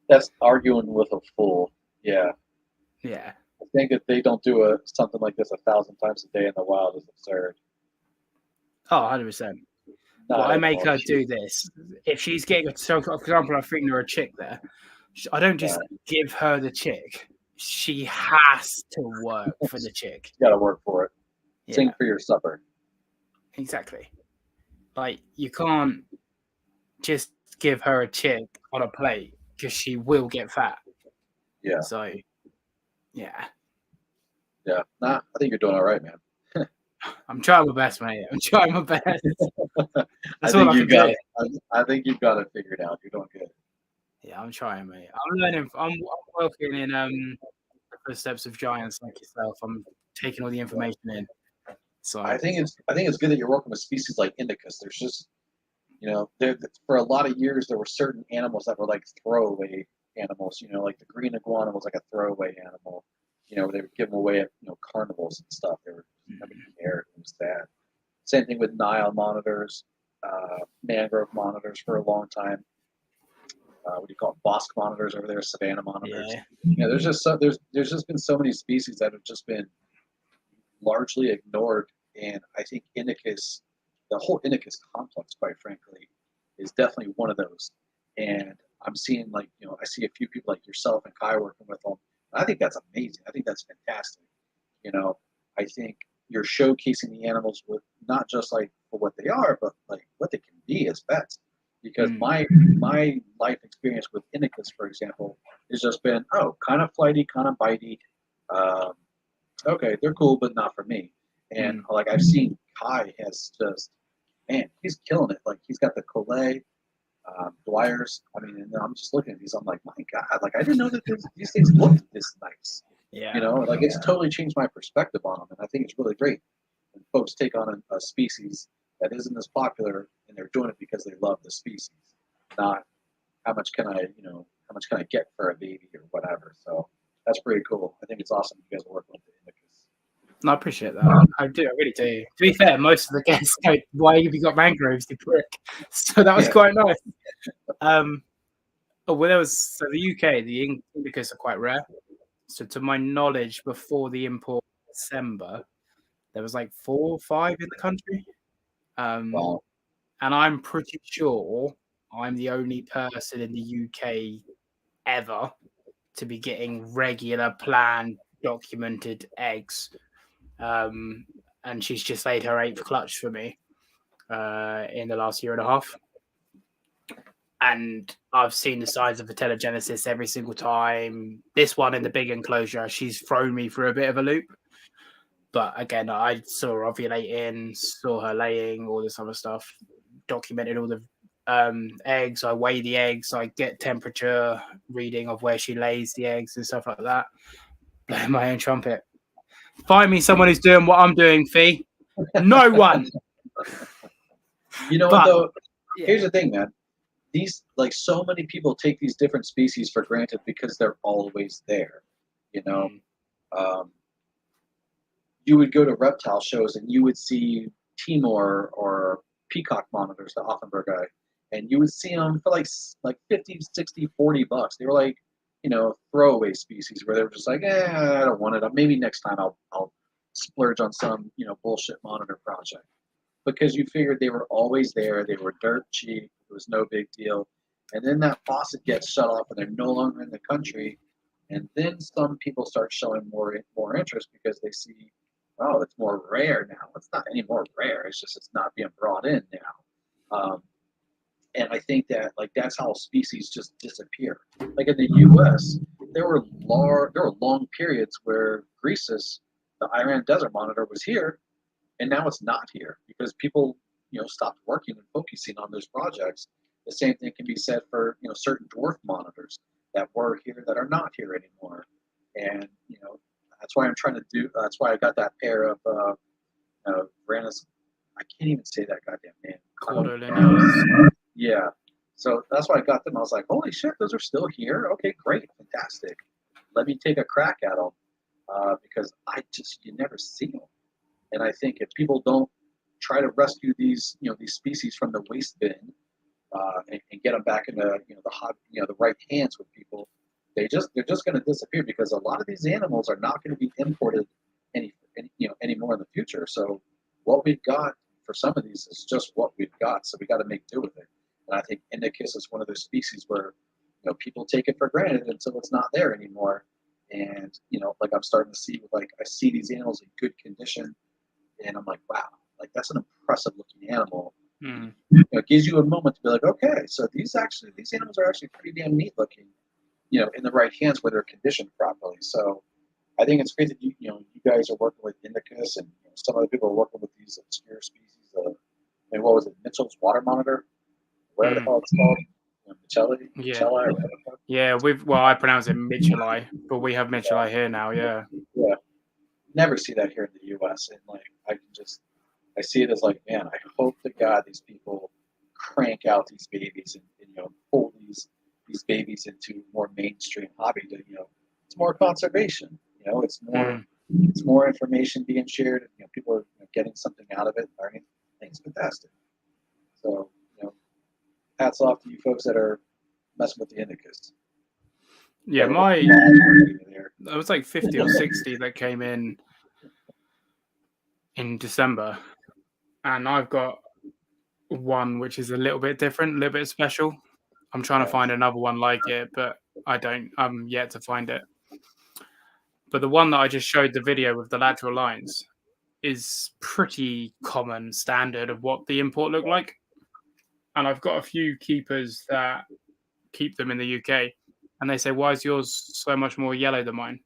That's arguing with a fool. Yeah. Yeah. I think if they don't do something like this 1,000 times a day in the wild is absurd. Oh, 100%. Well, I make her do this. If she's getting, so for example, I'm feeding her a chick there. I don't just give her the chick. She has to work for the chick. You got to work for it. Yeah. Sing for your supper. Exactly. Like, you can't just give her a chick on a plate because she will get fat. Yeah. So, yeah. Yeah. Nah, I think you're doing all right, man. I'm trying my best, mate. I'm trying my best. I think you've got it figured out. You're doing good. Yeah, I'm trying, mate. I'm learning. I'm working in the footsteps of giants like yourself. I'm taking all the information in. So I think it's good that you're working with species like indicus. There's just, for a lot of years there were certain animals that were like throwaway animals. Like the green iguana was like a throwaway animal. They would give them away at carnivals and stuff. They were having care. It was sad. Same thing with Nile monitors, mangrove monitors for a long time. What do you call it? Bosque monitors over there, savanna monitors. Yeah. There's just been so many species that have just been largely ignored, and I think indicus, the whole indicus complex, quite frankly, is definitely one of those. And I'm seeing I see a few people like yourself and Kai working with them. And I think that's amazing. I think that's fantastic. I think you're showcasing the animals with not just like for what they are, but like what they can be as pets. Because my life experience with indicus, for example, has just been kind of flighty, kind of bitey. Okay, they're cool, but not for me. And like I've seen Kai has just, man, he's killing it. Like he's got the Collet, Dwyers. I mean, and I'm just looking at these. I'm like, my God, like I didn't know that these things looked this nice. Yeah. It's totally changed my perspective on them, and I think it's really great when folks take on a species that isn't as popular, and they're doing it because they love the species, not how much can I get for a baby or whatever. So that's pretty cool. I think it's awesome you guys are working with the indicus. No, I appreciate that. I do. I really do. To be fair, most of the guests go, "Why have you got mangroves, you prick?" So that was quite nice. So the UK, the indicus are quite rare. So to my knowledge, before the import in December, there was like 4 or 5 in the country. Wow. And I'm pretty sure I'm the only person in the UK ever to be getting regular, planned, documented eggs. And she's just laid her 8th clutch for me in the last year and a half. and I've seen the signs of vitellogenesis every single time. This one in the big enclosure, she's thrown me through a bit of a loop. But again, I saw her ovulating, saw her laying, all this other stuff, documented all the eggs. I weigh the eggs, I get temperature reading of where she lays the eggs and stuff like that. Blowing my own trumpet. Find me someone who's doing what I'm doing, Fee. No one. You know But- what though? Yeah. Here's the thing, man. These, like, so many people take these different species for granted because they're always there. You know, you would go to reptile shows and you would see Timor or peacock monitors, the Offenburg guy, and you would see them for like 50, 60, $40. They were like, you know, throwaway species where they were just like, I don't want it. Maybe next time I'll splurge on some, you know, bullshit monitor project. Because you figured they were always there, they were dirt cheap, it was no big deal. And then that faucet gets shut off and they're no longer in the country. And then some people start showing more interest because they see, oh, it's more rare now. It's not any more rare. It's just it's not being brought in now. And I think that, like, that's how species just disappear. Like in the U.S., there were long periods where Greasus, the Iran Desert Monitor, was here, and now it's not here because people, you know, stopped working and focusing on those projects. The same thing can be said for, you know, certain dwarf monitors that were here that are not here anymore. And, you know, that's why I'm trying to do. That's why I got that pair of Varanus. I can't even say that goddamn name. Cordolineals. Yeah. So that's why I got them. I was like, holy shit, those are still here. Okay, great, fantastic. Let me take a crack at them because you never see them. And I think if people don't try to rescue these, you know, these species from the waste bin and get them back into, you know, the right hands with people, they're just going to disappear because a lot of these animals are not going to be imported anymore in the future. So what we've got for some of these is just what we've got. So we got to make do with it. And I think Indicus is one of those species where, you know, people take it for granted until it's not there anymore. And, you know, like I'm starting to see, like, I see these animals in good condition, and I'm like, wow, like that's an impressive looking animal. Mm. You know, it gives you a moment to be like, okay, so these animals are actually pretty damn neat looking, you know, in the right hands where they're conditioned properly. So I think it's great that you guys are working with Indicus, and, you know, some other people are working with these obscure species. And what was it, Mitchell's water monitor, whatever the hell it's called, Michelli, Yeah, I pronounce it Michelli, but we have Michelli here now. Yeah. Never see that here in the U.S. And, like, I see it as like, man, I hope to God these people crank out these babies and you know, pull these babies into more mainstream hobby. To, you know, it's more conservation. You know, it's more information being shared. You know, people are, you know, getting something out of it. Learning. I think it's fantastic. So, you know, hats off to you folks that are messing with the Indicus. Yeah, it was like 50 or 60 that came in December, and I've got one which is a little bit different, a little bit special. I'm trying to find another one like it, but I'm yet to find it. But the one that I just showed the video with the lateral lines is pretty common standard of what the import look like. And I've got a few keepers that keep them in the UK, and they say, why is yours so much more yellow than mine?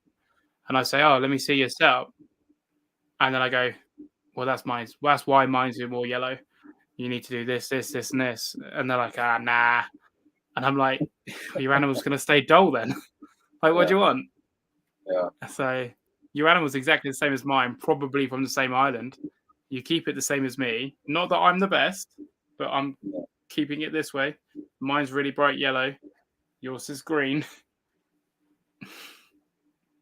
And I say, oh, let me see your setup. And then I go, well, that's mine. That's why mine's more yellow. You need to do this, this, this, and this. And they're like, nah. And I'm like, your animal's going to stay dull then. Like, what do you want? Yeah. So your animal's exactly the same as mine, probably from the same island. You keep it the same as me. Not that I'm the best, but I'm keeping it this way. Mine's really bright yellow. Yours is green.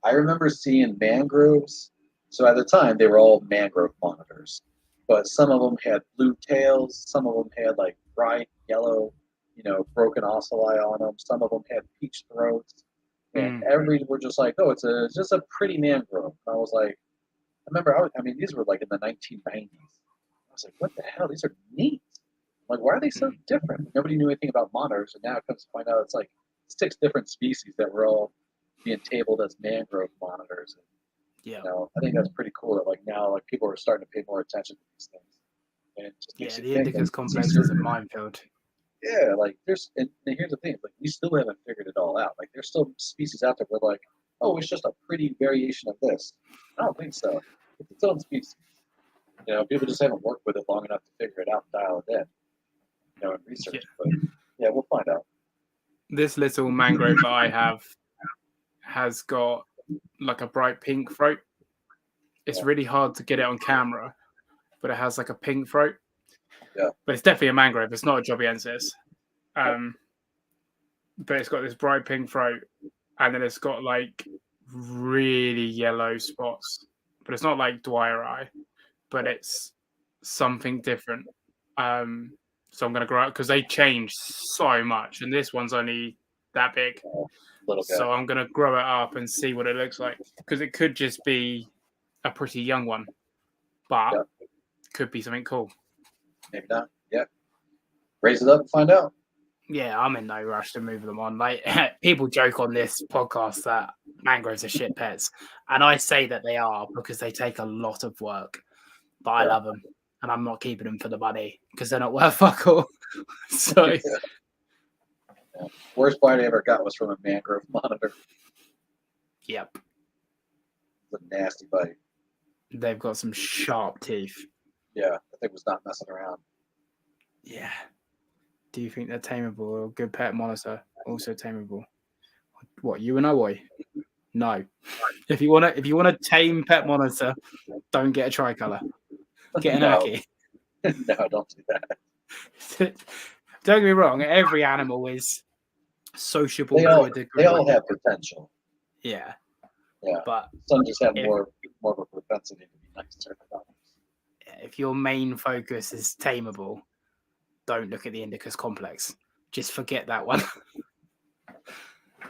I remember seeing Mangroves. So at the time, they were all mangrove monitors. But some of them had blue tails. Some of them had, like, bright yellow, you know, broken ocelli on them. Some of them had peach throats. And were just like, oh, it's just a pretty mangrove. And I was like, I remember, these were like in the 1990s. I was like, what the hell? These are neat. I'm like, why are they so different? Nobody knew anything about monitors, and now it comes to find out it's like 6 different species that were all being tabled as mangrove monitors. And, Yeah. you know, I think that's pretty cool that, like, now, like, people are starting to pay more attention to these things. And it just makes the Indicus complex is a minefield. Yeah, like and here's the thing, like we still haven't figured it all out. Like there's still species out there where like, oh, it's just a pretty variation of this. I don't think so. It's its own species. People just haven't worked with it long enough to figure it out and dial it in. And research. Yeah. But yeah, we'll find out. This little mangrove that I have has got like a bright pink throat. It's really hard to get it on camera, but it has like a pink throat. Yeah. But it's definitely a mangrove. It's not a jobiensis. But it's got this bright pink throat, and then it's got like really yellow spots. But it's not like Dwyer eye, but it's something different. So I'm going to grow up because they change so much, and this one's only that big. Little guy. So I'm going to grow it up and see what it looks like, because it could just be a pretty young one, but could be something cool. Maybe not. Yeah. Raise it up and find out. Yeah, I'm in no rush to move them on. Like, people joke on this podcast that mangroves are shit pets, and I say that they are because they take a lot of work. But I love them, and I'm not keeping them for the money because they're not worth fuck all. So, worst bite I ever got was from a mangrove monitor. Yep, It's a nasty bite. They've got some sharp teeth. Yeah, that thing was not messing around. Yeah. Do you think they're tameable or a good pet monitor? Also tameable. What, you and Oi? No. If you want a tame pet monitor, don't get a tricolor. Get an Ackie. No, don't do that. Don't get me wrong. Every animal is sociable to a degree. They all have potential. Yeah. Yeah. But some just have more of a propensity to be nicer than others. If your main focus is tameable, don't look at the Indicus complex. Just forget that one.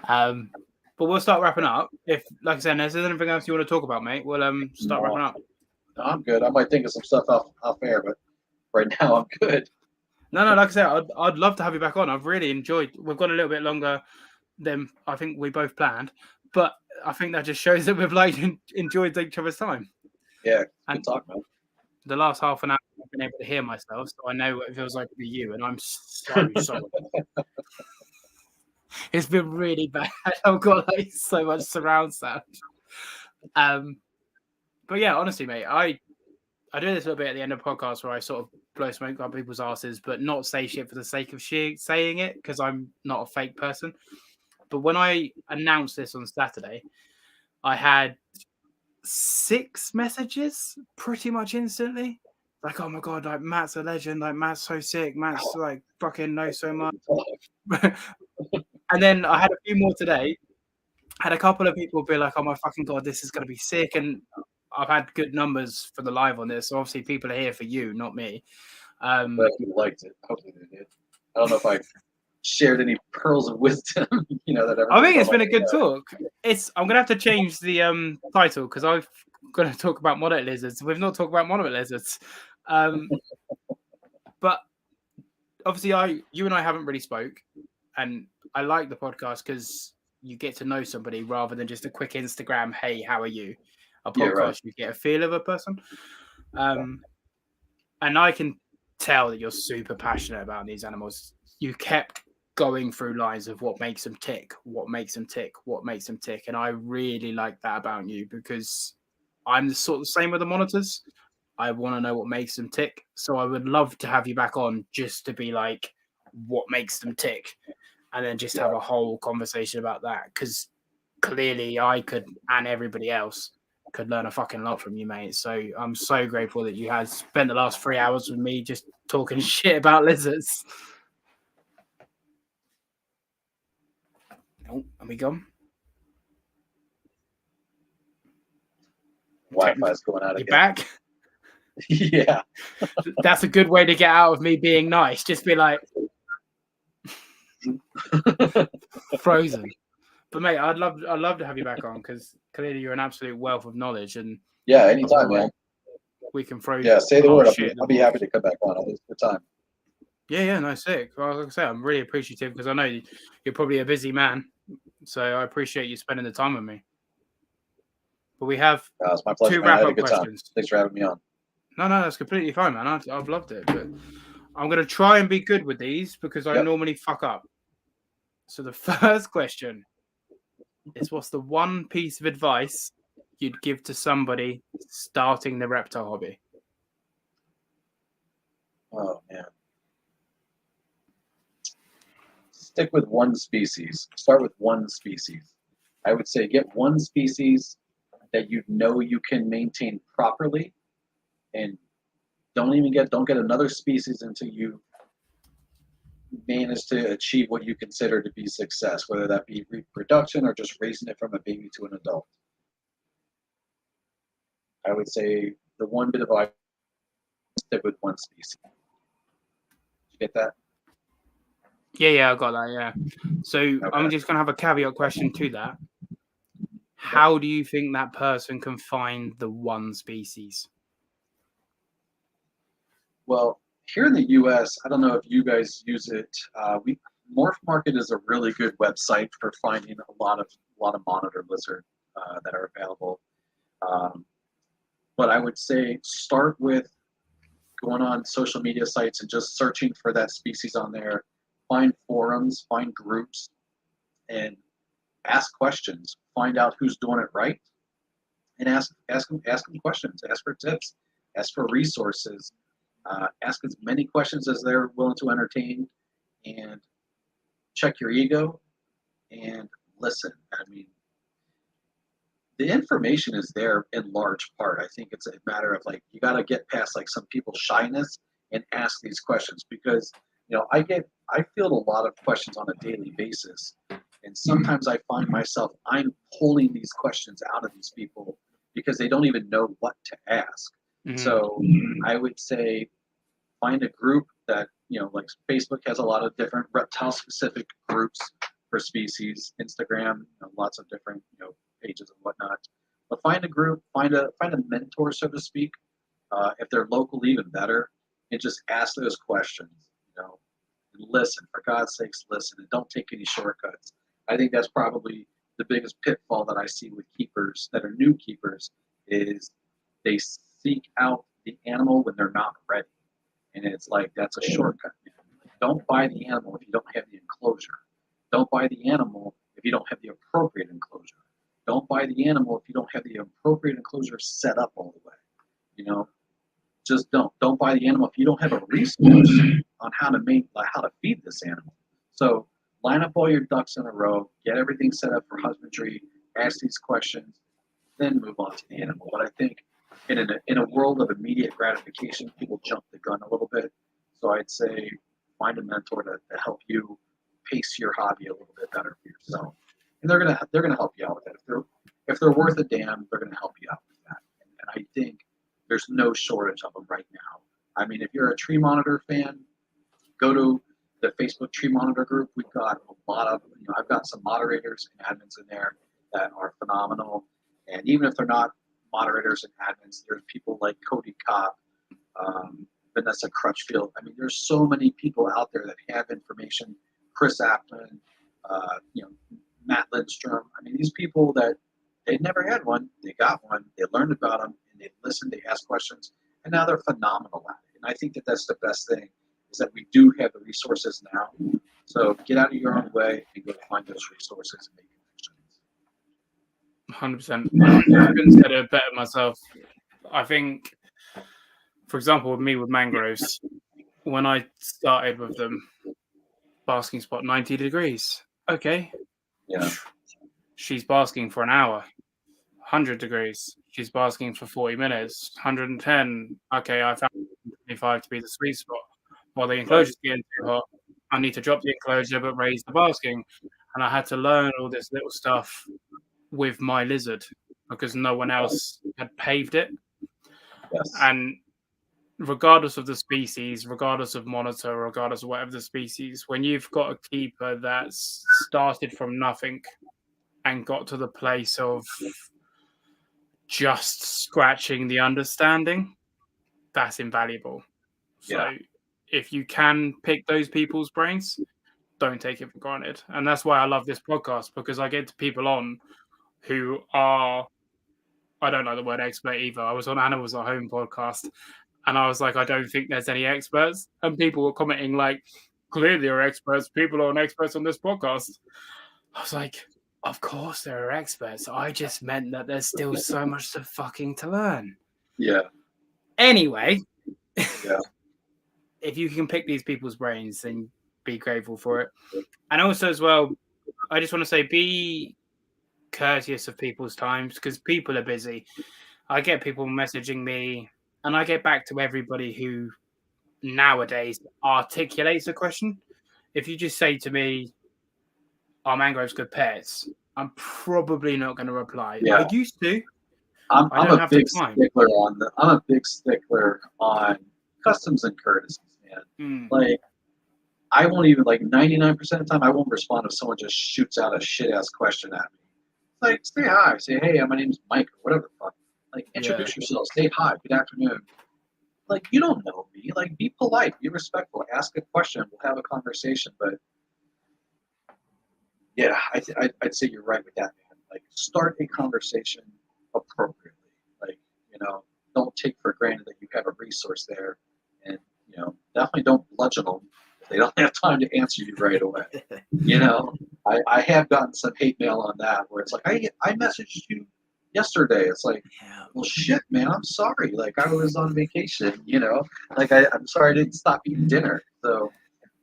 But we'll start wrapping up. If, like I said, if there's anything else you want to talk about, mate, we'll start wrapping up. No, I'm good. I might think of some stuff off air, but right now I'm good. No, like I said, I'd love to have you back on. I've really enjoyed. We've gone a little bit longer than I think we both planned, but I think that just shows that we've enjoyed each other's time. Yeah, good talk, man. The last half an hour, I've been able to hear myself, so I know what it feels like to be you, and I'm so sorry. It's been really bad. I've got like so much surround sound. But yeah, honestly, mate, I do this a little bit at the end of the podcast where I sort of blow smoke on people's asses, but not say shit for the sake of saying it, because I'm not a fake person. But when I announced this on Saturday, I had 6 messages pretty much instantly. Like, oh my God, like Matt's a legend, like Matt's so sick, Matt's like fucking knows so much. And then I had a few more today. Had a couple of people be like, oh my fucking God, this is going to be sick. And I've had good numbers for the live on this. So obviously people are here for you, not me. But people liked it. Hopefully they did. I don't know if I shared any pearls of wisdom, that I think it's been a good talk. I'm gonna have to change the title because I'm gonna talk about monarch lizards. We've not talked about monarch lizards. But obviously you and I haven't really spoke, and I like the podcast because you get to know somebody rather than just a quick Instagram, hey, how are you? A podcast, you get a feel of a person. And I can tell that you're super passionate about these animals. You kept going through lines of what makes them tick, what makes them tick, what makes them tick. And I really like that about you because I'm sort of the same with the monitors. I want to know what makes them tick. So I would love to have you back on just to be like, what makes them tick? And then just have a whole conversation about that. Because clearly I could, and everybody else could learn a fucking lot from you, mate. So I'm so grateful that you had spent the last 3 hours with me just talking shit about lizards. Oh, are we gone? Wi-Fi's going out again. You back? Yeah. That's a good way to get out of me being nice. Just be like frozen. But mate, I'd love to have you back on because clearly you're an absolute wealth of knowledge. And yeah, anytime, man. We can throw. Yeah, say the word. I'll be happy to come back on. I'll lose your time. Yeah, no, sick. Well, like I say, I'm really appreciative because I know you're probably a busy man. So I appreciate you spending the time with me. But we have it's my pleasure, 2 wrap-up questions. Time. Thanks for having me on. No, that's completely fine, man. I've loved it. But I'm going to try and be good with these because I Yep. normally fuck up. So the first question is, what's the one piece of advice you'd give to somebody starting the reptile hobby? Oh, man. Stick with one species. Start with one species. I would say get one species that you know you can maintain properly, and don't get another species until you manage to achieve what you consider to be success, whether that be reproduction or just raising it from a baby to an adult. I would say the one bit of advice, stick with one species. Did you get that? Yeah, I got that. Yeah. So I'm just going to have a caveat question to that. How do you think that person can find the one species? Well, here in the U.S., I don't know if you guys use it. Morph Market is a really good website for finding a lot of monitor lizard that are available. But I would say start with going on social media sites and just searching for that species on there. Find forums, find groups, and ask questions. Find out who's doing it right, and ask them questions. Ask for tips. Ask for resources. Ask as many questions as they're willing to entertain, and check your ego and listen. I mean, the information is there in large part. I think it's a matter of like, you got to get past like some people's shyness and ask these questions, because I field a lot of questions on a daily basis, and sometimes I find myself I'm pulling these questions out of these people because they don't even know what to ask. Mm-hmm. So I would say find a group that, like Facebook has a lot of different reptile specific groups for species, Instagram, lots of different, pages and whatnot. But find a group, find a mentor, so to speak. If they're local, even better, and just ask those questions, and listen. For God's sakes, listen, and don't take any shortcuts. I think that's probably the biggest pitfall that I see with keepers that are new keepers, is they seek out the animal when they're not ready. And it's like, that's a shortcut. Don't buy the animal if you don't have the enclosure. Don't buy the animal if you don't have the appropriate enclosure. Don't buy the animal if you don't have the appropriate enclosure set up all the way. Just don't. Don't buy the animal if you don't have a resource on how to feed this animal. So line up all your ducks in a row, get everything set up for husbandry, ask these questions, then move on to the animal. But I think in a world of immediate gratification, people jump the gun a little bit. So I'd say find a mentor to help you pace your hobby a little bit better for yourself, and they're gonna help you out with it. If they're worth a damn, they're gonna help you out with that. And I think there's no shortage of them right now. I mean, if you're a tree monitor fan, go to the Facebook tree monitor group. We've got a lot of, I've got some moderators and admins in there that are phenomenal. And even if they're not moderators and admins, there's people like Cody Kopp, Vanessa Crutchfield. I mean, there's so many people out there that have information. Chris Appman, Matt Lindstrom. I mean, these people that they never had one, they got one, they learned about them, and they listened, they asked questions, and now they're phenomenal at it. And I think that that's the best thing, is that we do have the resources now. So get out of your own way and go find those resources and make connections. 100%. I couldn't say it better myself. I think, for example, with me with Mangroves, when I started with them, basking spot 90 degrees. Okay. Yeah. She's basking for an hour. 100 degrees. She's basking for 40 minutes. 110. Okay, I found 25 to be the sweet spot. While the enclosure's getting too hot, I need to drop the enclosure but raise the basking. And I had to learn all this little stuff with my lizard because no one else had paved it. Yes. And regardless of the species, regardless of monitor, regardless of whatever the species, when you've got a keeper that's started from nothing and got to the place of just scratching the understanding, that's invaluable. So if you can pick those people's brains, don't take it for granted. And that's why I love this podcast, because I get people on who are, I don't know the word expert either. I was on Animals at Home podcast, And I was like, I don't think there's any experts. And people were commenting like, clearly there are experts. People aren't experts on this podcast. I was like, of course there are experts. I just meant that there's still so much to learn. Yeah. Anyway, Yeah. if you can pick these people's brains, then be grateful for it. And also as well, I just want to say, be courteous of people's times because people are busy. I get people messaging me and I get back to everybody who nowadays articulates a question. If you just say to me, are mangroves good pets? I'm probably not going to reply. Yeah. I used to. I'm I don't a have big the time. stickler on I'm a big stickler on customs and courtesies, man. Like, I won't even, like, 99% of the time, I won't respond if someone just shoots out a shit ass question at me. Like, say hi, say, hey, my name's Mike, or whatever the fuck. Like, introduce yourself, say hi, good afternoon. Like, you don't know me. Like, be polite, be respectful, ask a question, we'll have a conversation. But yeah, I'd say you're right with that, man. Like, start a conversation appropriately. Like, don't take for granted that you have a resource there, and definitely don't bludgeon them if they don't have time to answer you right away. I have gotten some hate mail on that where it's like, I messaged you yesterday. It's like, well, shit, man, I'm sorry. Like, I was on vacation. Like, I'm sorry I didn't stop eating dinner. So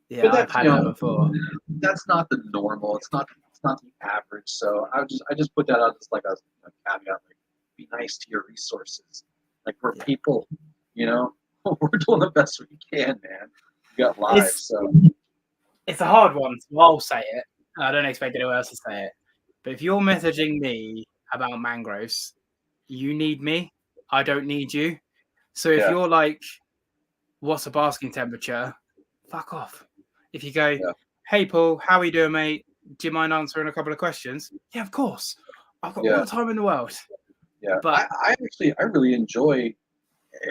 yeah, I've had that before. That's not the normal. It's not the average. So I just put that out as like a caveat. Like, be nice to your resources. Like, we're people. We're doing the best we can, man. We got lives, so it's a hard one. So I'll say it. I don't expect anyone else to say it. But if you're messaging me about mangroves, you need me. I don't need you. So if you're like, what's the basking temperature? Fuck off. If you go, hey, Paul, how are you doing, mate? Do you mind answering a couple of questions? Yeah, of course. I've got all the time in the world. Yeah, but I really enjoy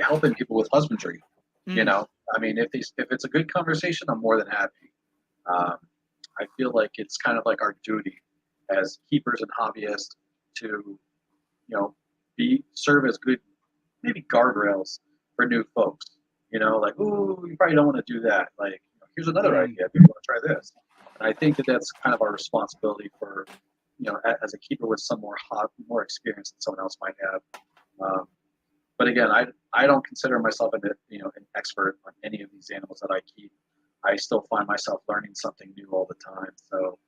helping people with husbandry. I mean, if it's a good conversation, I'm more than happy. I feel like it's kind of like our duty as keepers and hobbyists to, serve as good, maybe guardrails for new folks. Like, ooh, you probably don't want to do that. Like, here's another idea. Maybe you want to try this. And I think that that's kind of our responsibility for, as a keeper with some more experience than someone else might have. But again, I don't consider myself an expert on any of these animals that I keep. I still find myself learning something new all the time. So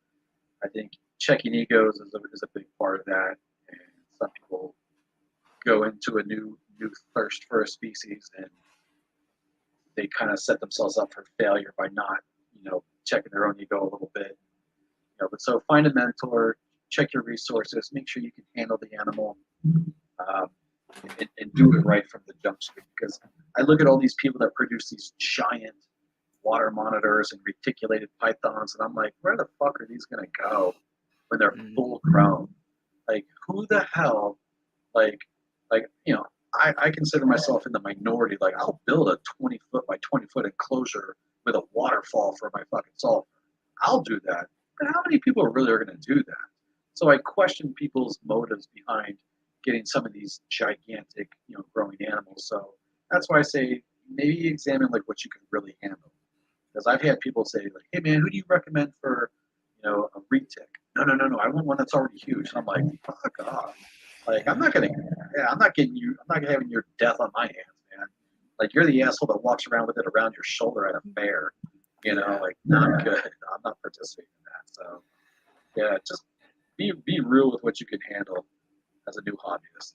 I think checking egos is a big part of that. And some people go into a new thirst for a species and they kind of set themselves up for failure by not, checking their own ego a little bit. But so find a mentor, check your resources, make sure you can handle the animal, and do it right from the jump street. Because I look at all these people that produce these giant water monitors and reticulated pythons, and I'm like, where the fuck are these gonna go when they're full grown? Like, who the hell, like, I consider myself in the minority. Like, I'll build a 20-foot by 20-foot enclosure with a waterfall for my fucking sulfur. I'll do that. But how many people really are going to do that? So I question people's motives behind getting some of these gigantic, growing animals. So that's why I say maybe examine like what you can really handle. Because I've had people say like, "Hey man, who do you recommend for, a retic?" No. I want one that's already huge. And I'm like, fuck off. Like, I'm not having your death on my hands, man. Like, you're the asshole that walks around with it around your shoulder at a fair. Like, not good. I'm not participating in that. So, yeah, just be real with what you can handle as a new hobbyist.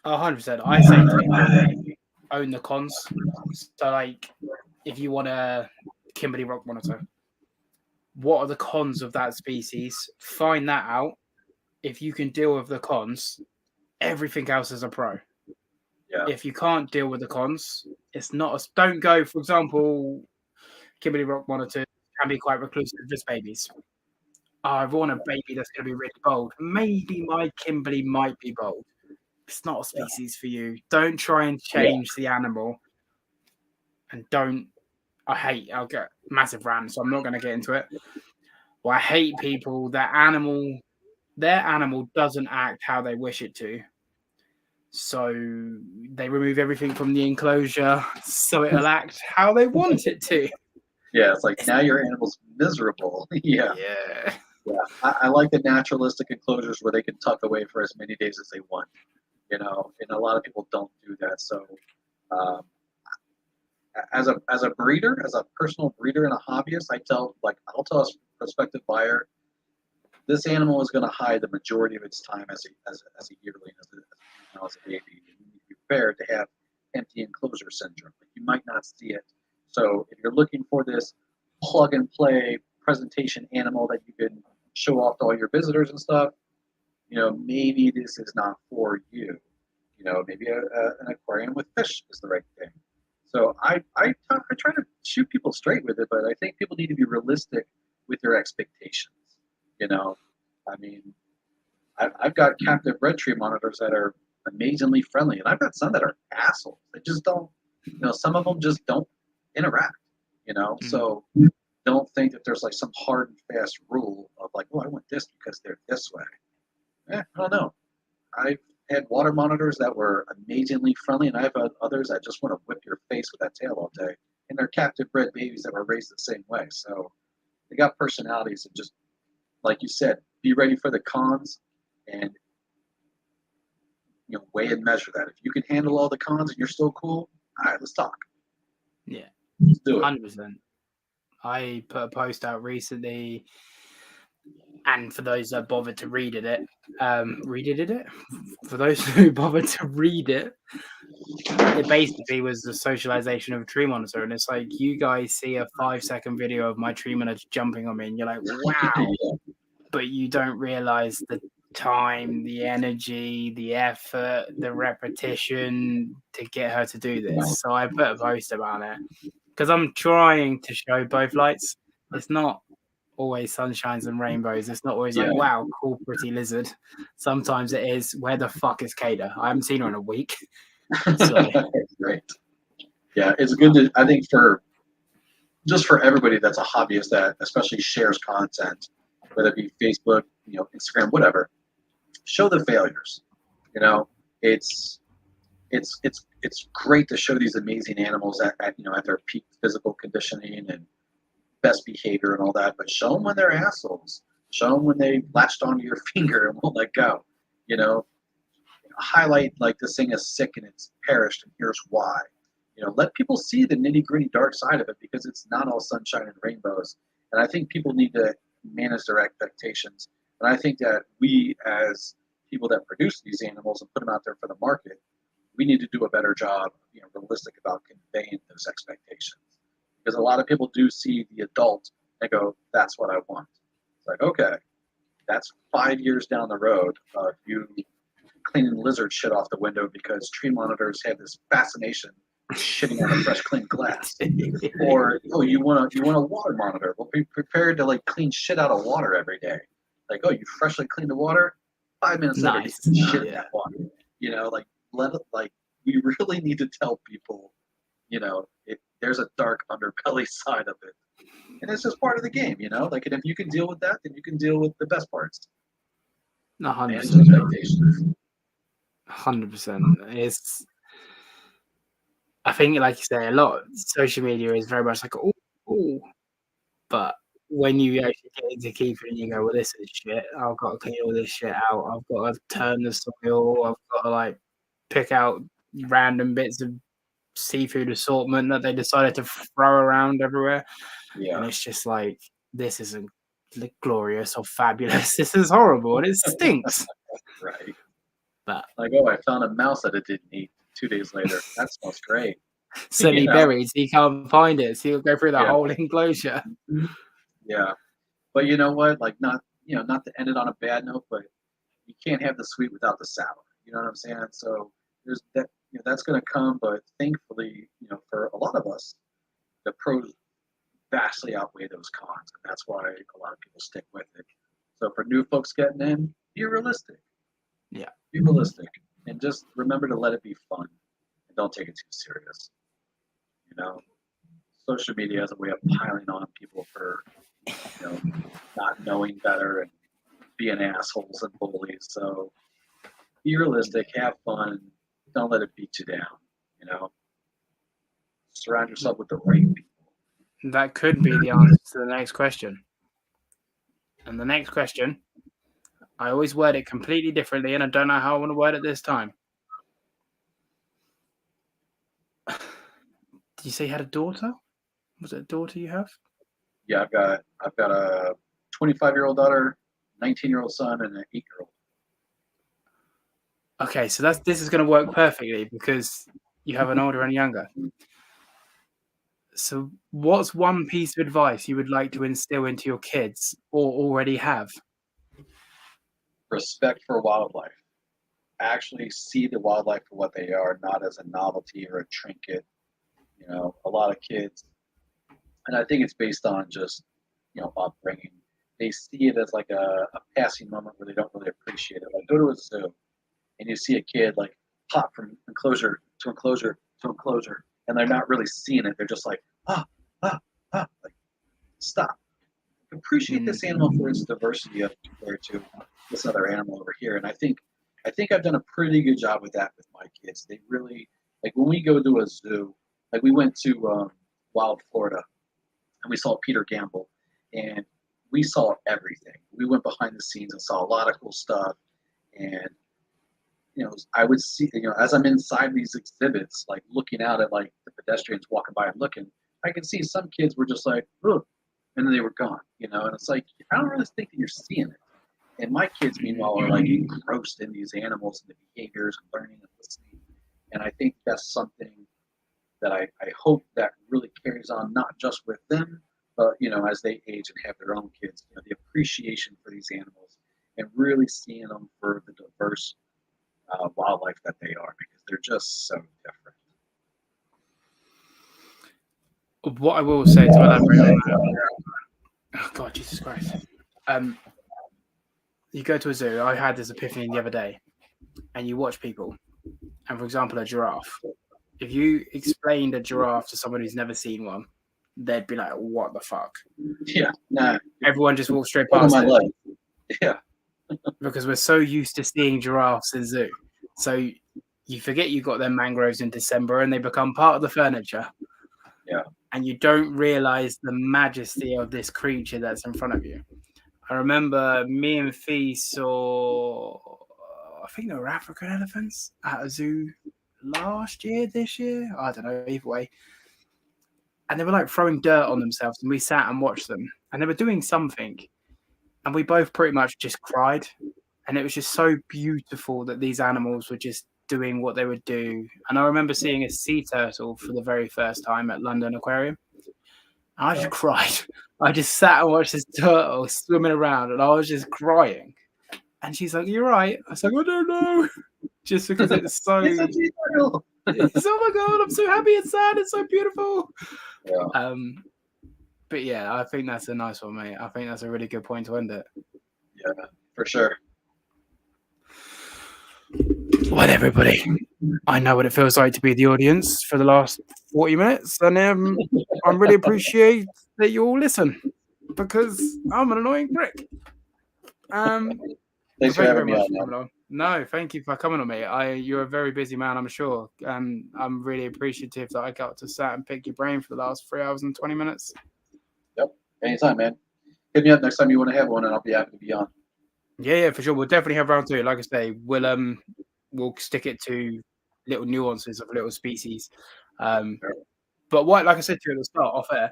100%. I say to people, own the cons. So, like, if you want a Kimberley rock monitor, what are the cons of that species? Find that out. If you can deal with the cons, everything else is a pro. Yeah. If you can't deal with the cons, it's not don't go, for example, Kimberley rock monitors can be quite reclusive, just babies. I want a baby that's going to be really bold. Maybe my Kimberley might be bold. It's not a species for you. Don't try and change the animal. And I'll get massive rant, so I'm not going to get into it. Well, I hate people, their animal doesn't act how they wish it to. So they remove everything from the enclosure so it'll act how they want it to. Yeah, it's like now your animal's miserable. Yeah. Yeah. Yeah. I like the naturalistic enclosures where they can tuck away for as many days as they want, and a lot of people don't do that. So, um, as a breeder, as a personal breeder and a hobbyist, I'll tell a prospective buyer, this animal is going to hide the majority of its time as a yearling, as a baby. You need to be prepared to have empty enclosure syndrome. You might not see it. So if you're looking for this plug and play presentation animal that you can show off to all your visitors and stuff, maybe this is not for you. Maybe an aquarium with fish is the right thing. So I try to shoot people straight with it, but I think people need to be realistic with their expectations. I mean, I've got captive red tree monitors that are amazingly friendly, and I've got some that are assholes. They just don't, some of them just don't interact, So don't think that there's like some hard and fast rule of like, oh, I want this because they're this way. I don't know. I've had water monitors that were amazingly friendly, and I've had others that just want to whip your face with that tail all day. And they're captive bred babies that were raised the same way. So they got personalities, and just like you said, be ready for the cons and weigh and measure that. If you can handle all the cons and you're still cool, all right, let's talk. Yeah. Let's do it. 100%. I put a post out recently, and for those that bothered to read it, for those who bothered to read it, it basically was the socialization of a tree monitor. And it's like, you guys see a 5-second video of my tree monitor jumping on me, and you're like, wow. But you don't realize the time, the energy, the effort, the repetition to get her to do this. So I put a post about it because I'm trying to show both lights. It's not always sunshines and rainbows. It's not always like, wow, cool, pretty lizard. Sometimes it is, where the fuck is Kada? I haven't seen her in a week. So. Great. Yeah, it's good to, I think, for everybody that's a hobbyist that especially shares content, whether it be Facebook, Instagram, whatever, show the failures. It's great to show these amazing animals at their peak physical conditioning and best behavior and all that, but show them when they're assholes. Show them when they latched onto your finger and won't let go. Highlight like this thing is sick and it's perished, and here's why. Let people see the nitty gritty dark side of it, because it's not all sunshine and rainbows. And I think people need to manage their expectations. And I think that we, as people that produce these animals and put them out there for the market, we need to do a better job, realistic about conveying those expectations. Because a lot of people do see the adult and go, that's what I want. It's like, okay, that's 5 years down the road of you cleaning lizard shit off the window because tree monitors have this fascination shitting on a fresh clean glass. Or, oh, you want a water monitor. Well, be prepared to like clean shit out of water every day. Like, oh, you freshly cleaned the water, 5 minutes later, you shit in that water. We really need to tell people, there's a dark underbelly side of it. And it's just part of the game, and if you can deal with that, then you can deal with the best parts. 100%. 100%. I think, like you say, a lot of social media is very much like, oh, but when you actually get into keeping, you go, well, this is shit. I've got to clean all this shit out. I've got to turn the soil. I've got to like pick out random bits of seafood assortment that they decided to throw around everywhere. Yeah. And it's just like, this isn't glorious or fabulous. This is horrible and it stinks. Right. But like, oh, I found a mouse that it didn't eat 2 days later. That smells great. Suddenly buried, so you can't find it. So you'll go through the whole enclosure. Yeah. But you know what? Like, not to end it on a bad note, but you can't have the sweet without the sour. You know what I'm saying? So there's that. That's going to come, but thankfully, for a lot of us, the pros vastly outweigh those cons, and that's why a lot of people stick with it. So for new folks getting in, be realistic. Yeah. Be realistic, and just remember to let it be fun, and don't take it too serious. Social media has a way of piling on people for, not knowing better and being assholes and bullies. So be realistic, have fun, don't let it beat you down. You know, surround yourself with the right people. That could be the answer to the next question. And the next question, I always word it completely differently, and I don't know how I want to word it this time. Did you say you had a daughter? Was it a daughter you have? Yeah, I've got a 25-year-old daughter, 19-year-old son, and an 8-year-old. Okay, so this is going to work perfectly because you have an older and younger. So what's one piece of advice you would like to instill into your kids or already have? Respect for wildlife. Actually see the wildlife for what they are, not as a novelty or a trinket. You know, a lot of kids, and I think it's based on just, upbringing. They see it as like a passing moment where they don't really appreciate it. Like, go to a zoo and you see a kid like hop from enclosure to enclosure to enclosure, and they're not really seeing it. They're just like, like, stop. Appreciate this animal for its diversity as compared to this other animal over here. And I think I've done a pretty good job with that with my kids. They really, like, when we go to a zoo, like we went to Wild Florida and we saw Peter Gamble, and we saw everything. We went behind the scenes and saw a lot of cool stuff. And I would see, as I'm inside these exhibits, like looking out at like the pedestrians walking by and looking, I can see some kids were just like, ugh, and then they were gone, and it's like, I don't really think that you're seeing it. And my kids, meanwhile, are like engrossed in these animals and the behaviors and learning and listening. And I think that's something that I hope that really carries on, not just with them, but, as they age and have their own kids, the appreciation for these animals and really seeing them for the diverse wildlife that they are, because they're just so different. What I will say to elaborate on that, oh God, Jesus Christ. You go to a zoo, I had this epiphany the other day, and you watch people, and for example, a giraffe. If you explained a giraffe to someone who's never seen one, they'd be like, what the fuck? Yeah, nah. Everyone just walks straight past it. Life. Yeah. Because we're so used to seeing giraffes in zoo. So you forget you got them mangroves in December and they become part of the furniture. Yeah. And you don't realize the majesty of this creature that's in front of you. I remember me and Fee saw, I think they were African elephants at a zoo this year. I don't know, either way. And they were like throwing dirt on themselves, and we sat and watched them. And they were doing something. And we both pretty much just cried. And it was just so beautiful that these animals were just doing what they would do. And I remember seeing a sea turtle for the very first time at London Aquarium. And I just cried. I just sat and watched this turtle swimming around, and I was just crying. And she's like, "You're right." I was like, "I don't know." Just because it's so... oh my God, I'm so happy and sad. It's so beautiful. Yeah. But yeah, I think that's a nice one, mate. I think that's a really good point to end it. Yeah, for sure. Well, everybody, I know what it feels like to be the audience for the last 40 minutes, and I really appreciate that you all listen, because I'm an annoying prick. Thanks for having me on. No, thank you for coming on me. You're a very busy man, I'm sure, and I'm really appreciative that I got to sat and pick your brain for the last 3 hours and 20 minutes. Yep, anytime, man. Hit me up next time you want to have one, and I'll be happy to be on. Yeah, for sure. We'll definitely have round 2. Like I say, we'll stick it to little nuances of little species. But what, like I said to you at the start, off air,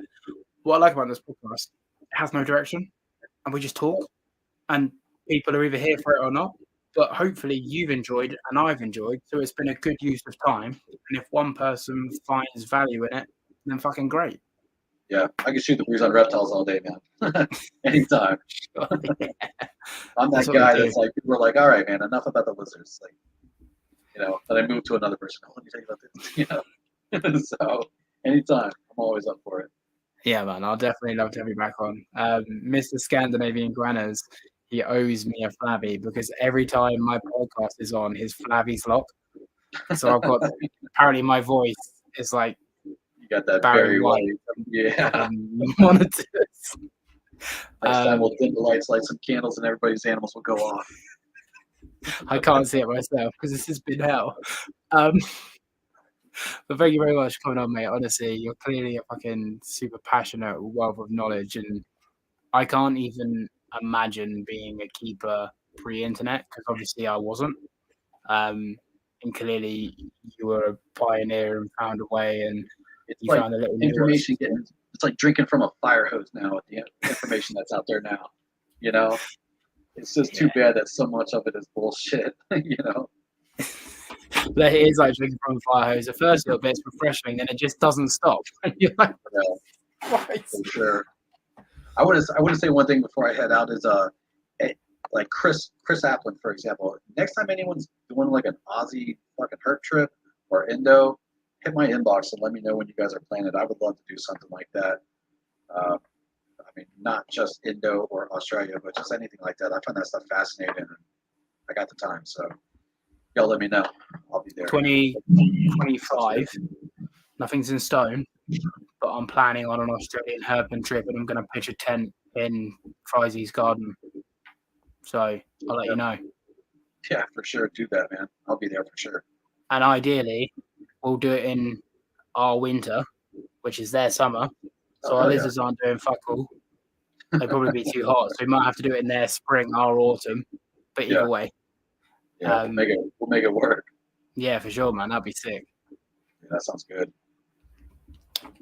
what I like about this podcast, it has no direction, and we just talk, and people are either here for it or not. But hopefully you've enjoyed and I've enjoyed, so it's been a good use of time. And if one person finds value in it, then fucking great. Yeah, I can shoot the breeze on reptiles all day, man. Anytime. Yeah. I'm that guy that's like, people are like, all right, man, enough about the lizards. Like, then I move to another person. Oh, let me tell you about this. So anytime, I'm always up for it. Yeah, man, I'll definitely love to have you back on. Mr. Scandinavian Guanas, he owes me a flabby, because every time my podcast is on, his flabby's locked. So I've got, apparently my voice is like, you got that Barry White. Yeah. Next time we'll dim the lights, light some candles, and everybody's animals will go off. I can't see it myself because this has been hell. But thank you very much for coming on, mate. Honestly, you're clearly a fucking super passionate wealth of knowledge, and I can't even imagine being a keeper pre-internet because obviously I wasn't. And clearly you were a pioneer and found a way, and It's you like found a little information getting. It's like drinking from a fire hose now with the information that's out there now. You know, it's just too bad that so much of it is bullshit. You know. But it is like drinking from a fire hose. The first little bit's refreshing, then it just doesn't stop. You're like, for sure. I want to say one thing before I head out is like Chris Applin, for example. Next time anyone's doing like an Aussie fucking herp trip or Indo, hit my inbox and let me know when you guys are planning. I would love to do something like that. I mean, not just Indo or Australia, but just anything like that. I find that stuff fascinating, and I got the time, so y'all let me know. I'll be there. 2025. Nothing's in stone, but I'm planning on an Australian herping trip, and I'm going to pitch a tent in Frizzy's garden. So I'll let you know. Yeah, for sure. Do that, man. I'll be there for sure. And ideally, we'll do it in our winter, which is their summer. So our lizards aren't doing fuck all. They'd probably be too hot. So we might have to do it in their spring, our autumn. But either way. Yeah, we'll make it work. Yeah, for sure, man. That'd be sick. Yeah, that sounds good.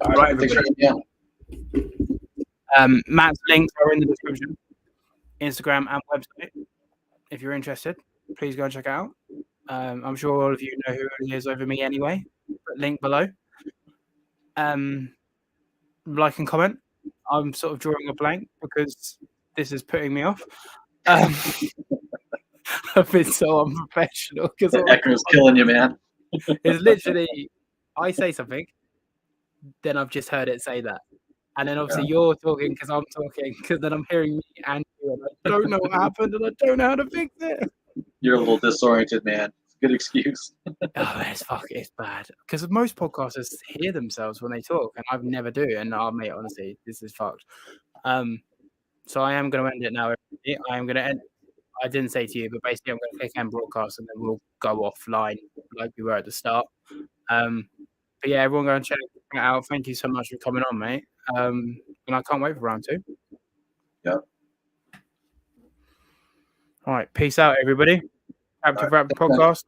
All right, everybody. Matt's links are in the description. Instagram and website. If you're interested, please go and check it out. I'm sure all of you know who he is over me anyway. But link below. Like and comment. I'm sort of drawing a blank because this is putting me off. I've been so unprofessional because Echo's killing you, man. It's literally, I say something, then I've just heard it say that. And then obviously you're talking because I'm talking, because then I'm hearing me and you, and I don't know what happened and I don't know how to fix it. You're a little disoriented, man. Good excuse. It's bad. Because most podcasters hear themselves when they talk, and I never do. And mate, honestly, this is fucked. So I am going to end it now. I am going to end. I didn't say to you, but basically I'm going to click end broadcast and then we'll go offline like we were at the start. But yeah, everyone go and check it out. Thank you so much for coming on, mate. And I can't wait for round 2. Yeah. All right. Peace out, everybody. Happy to wrap the podcast.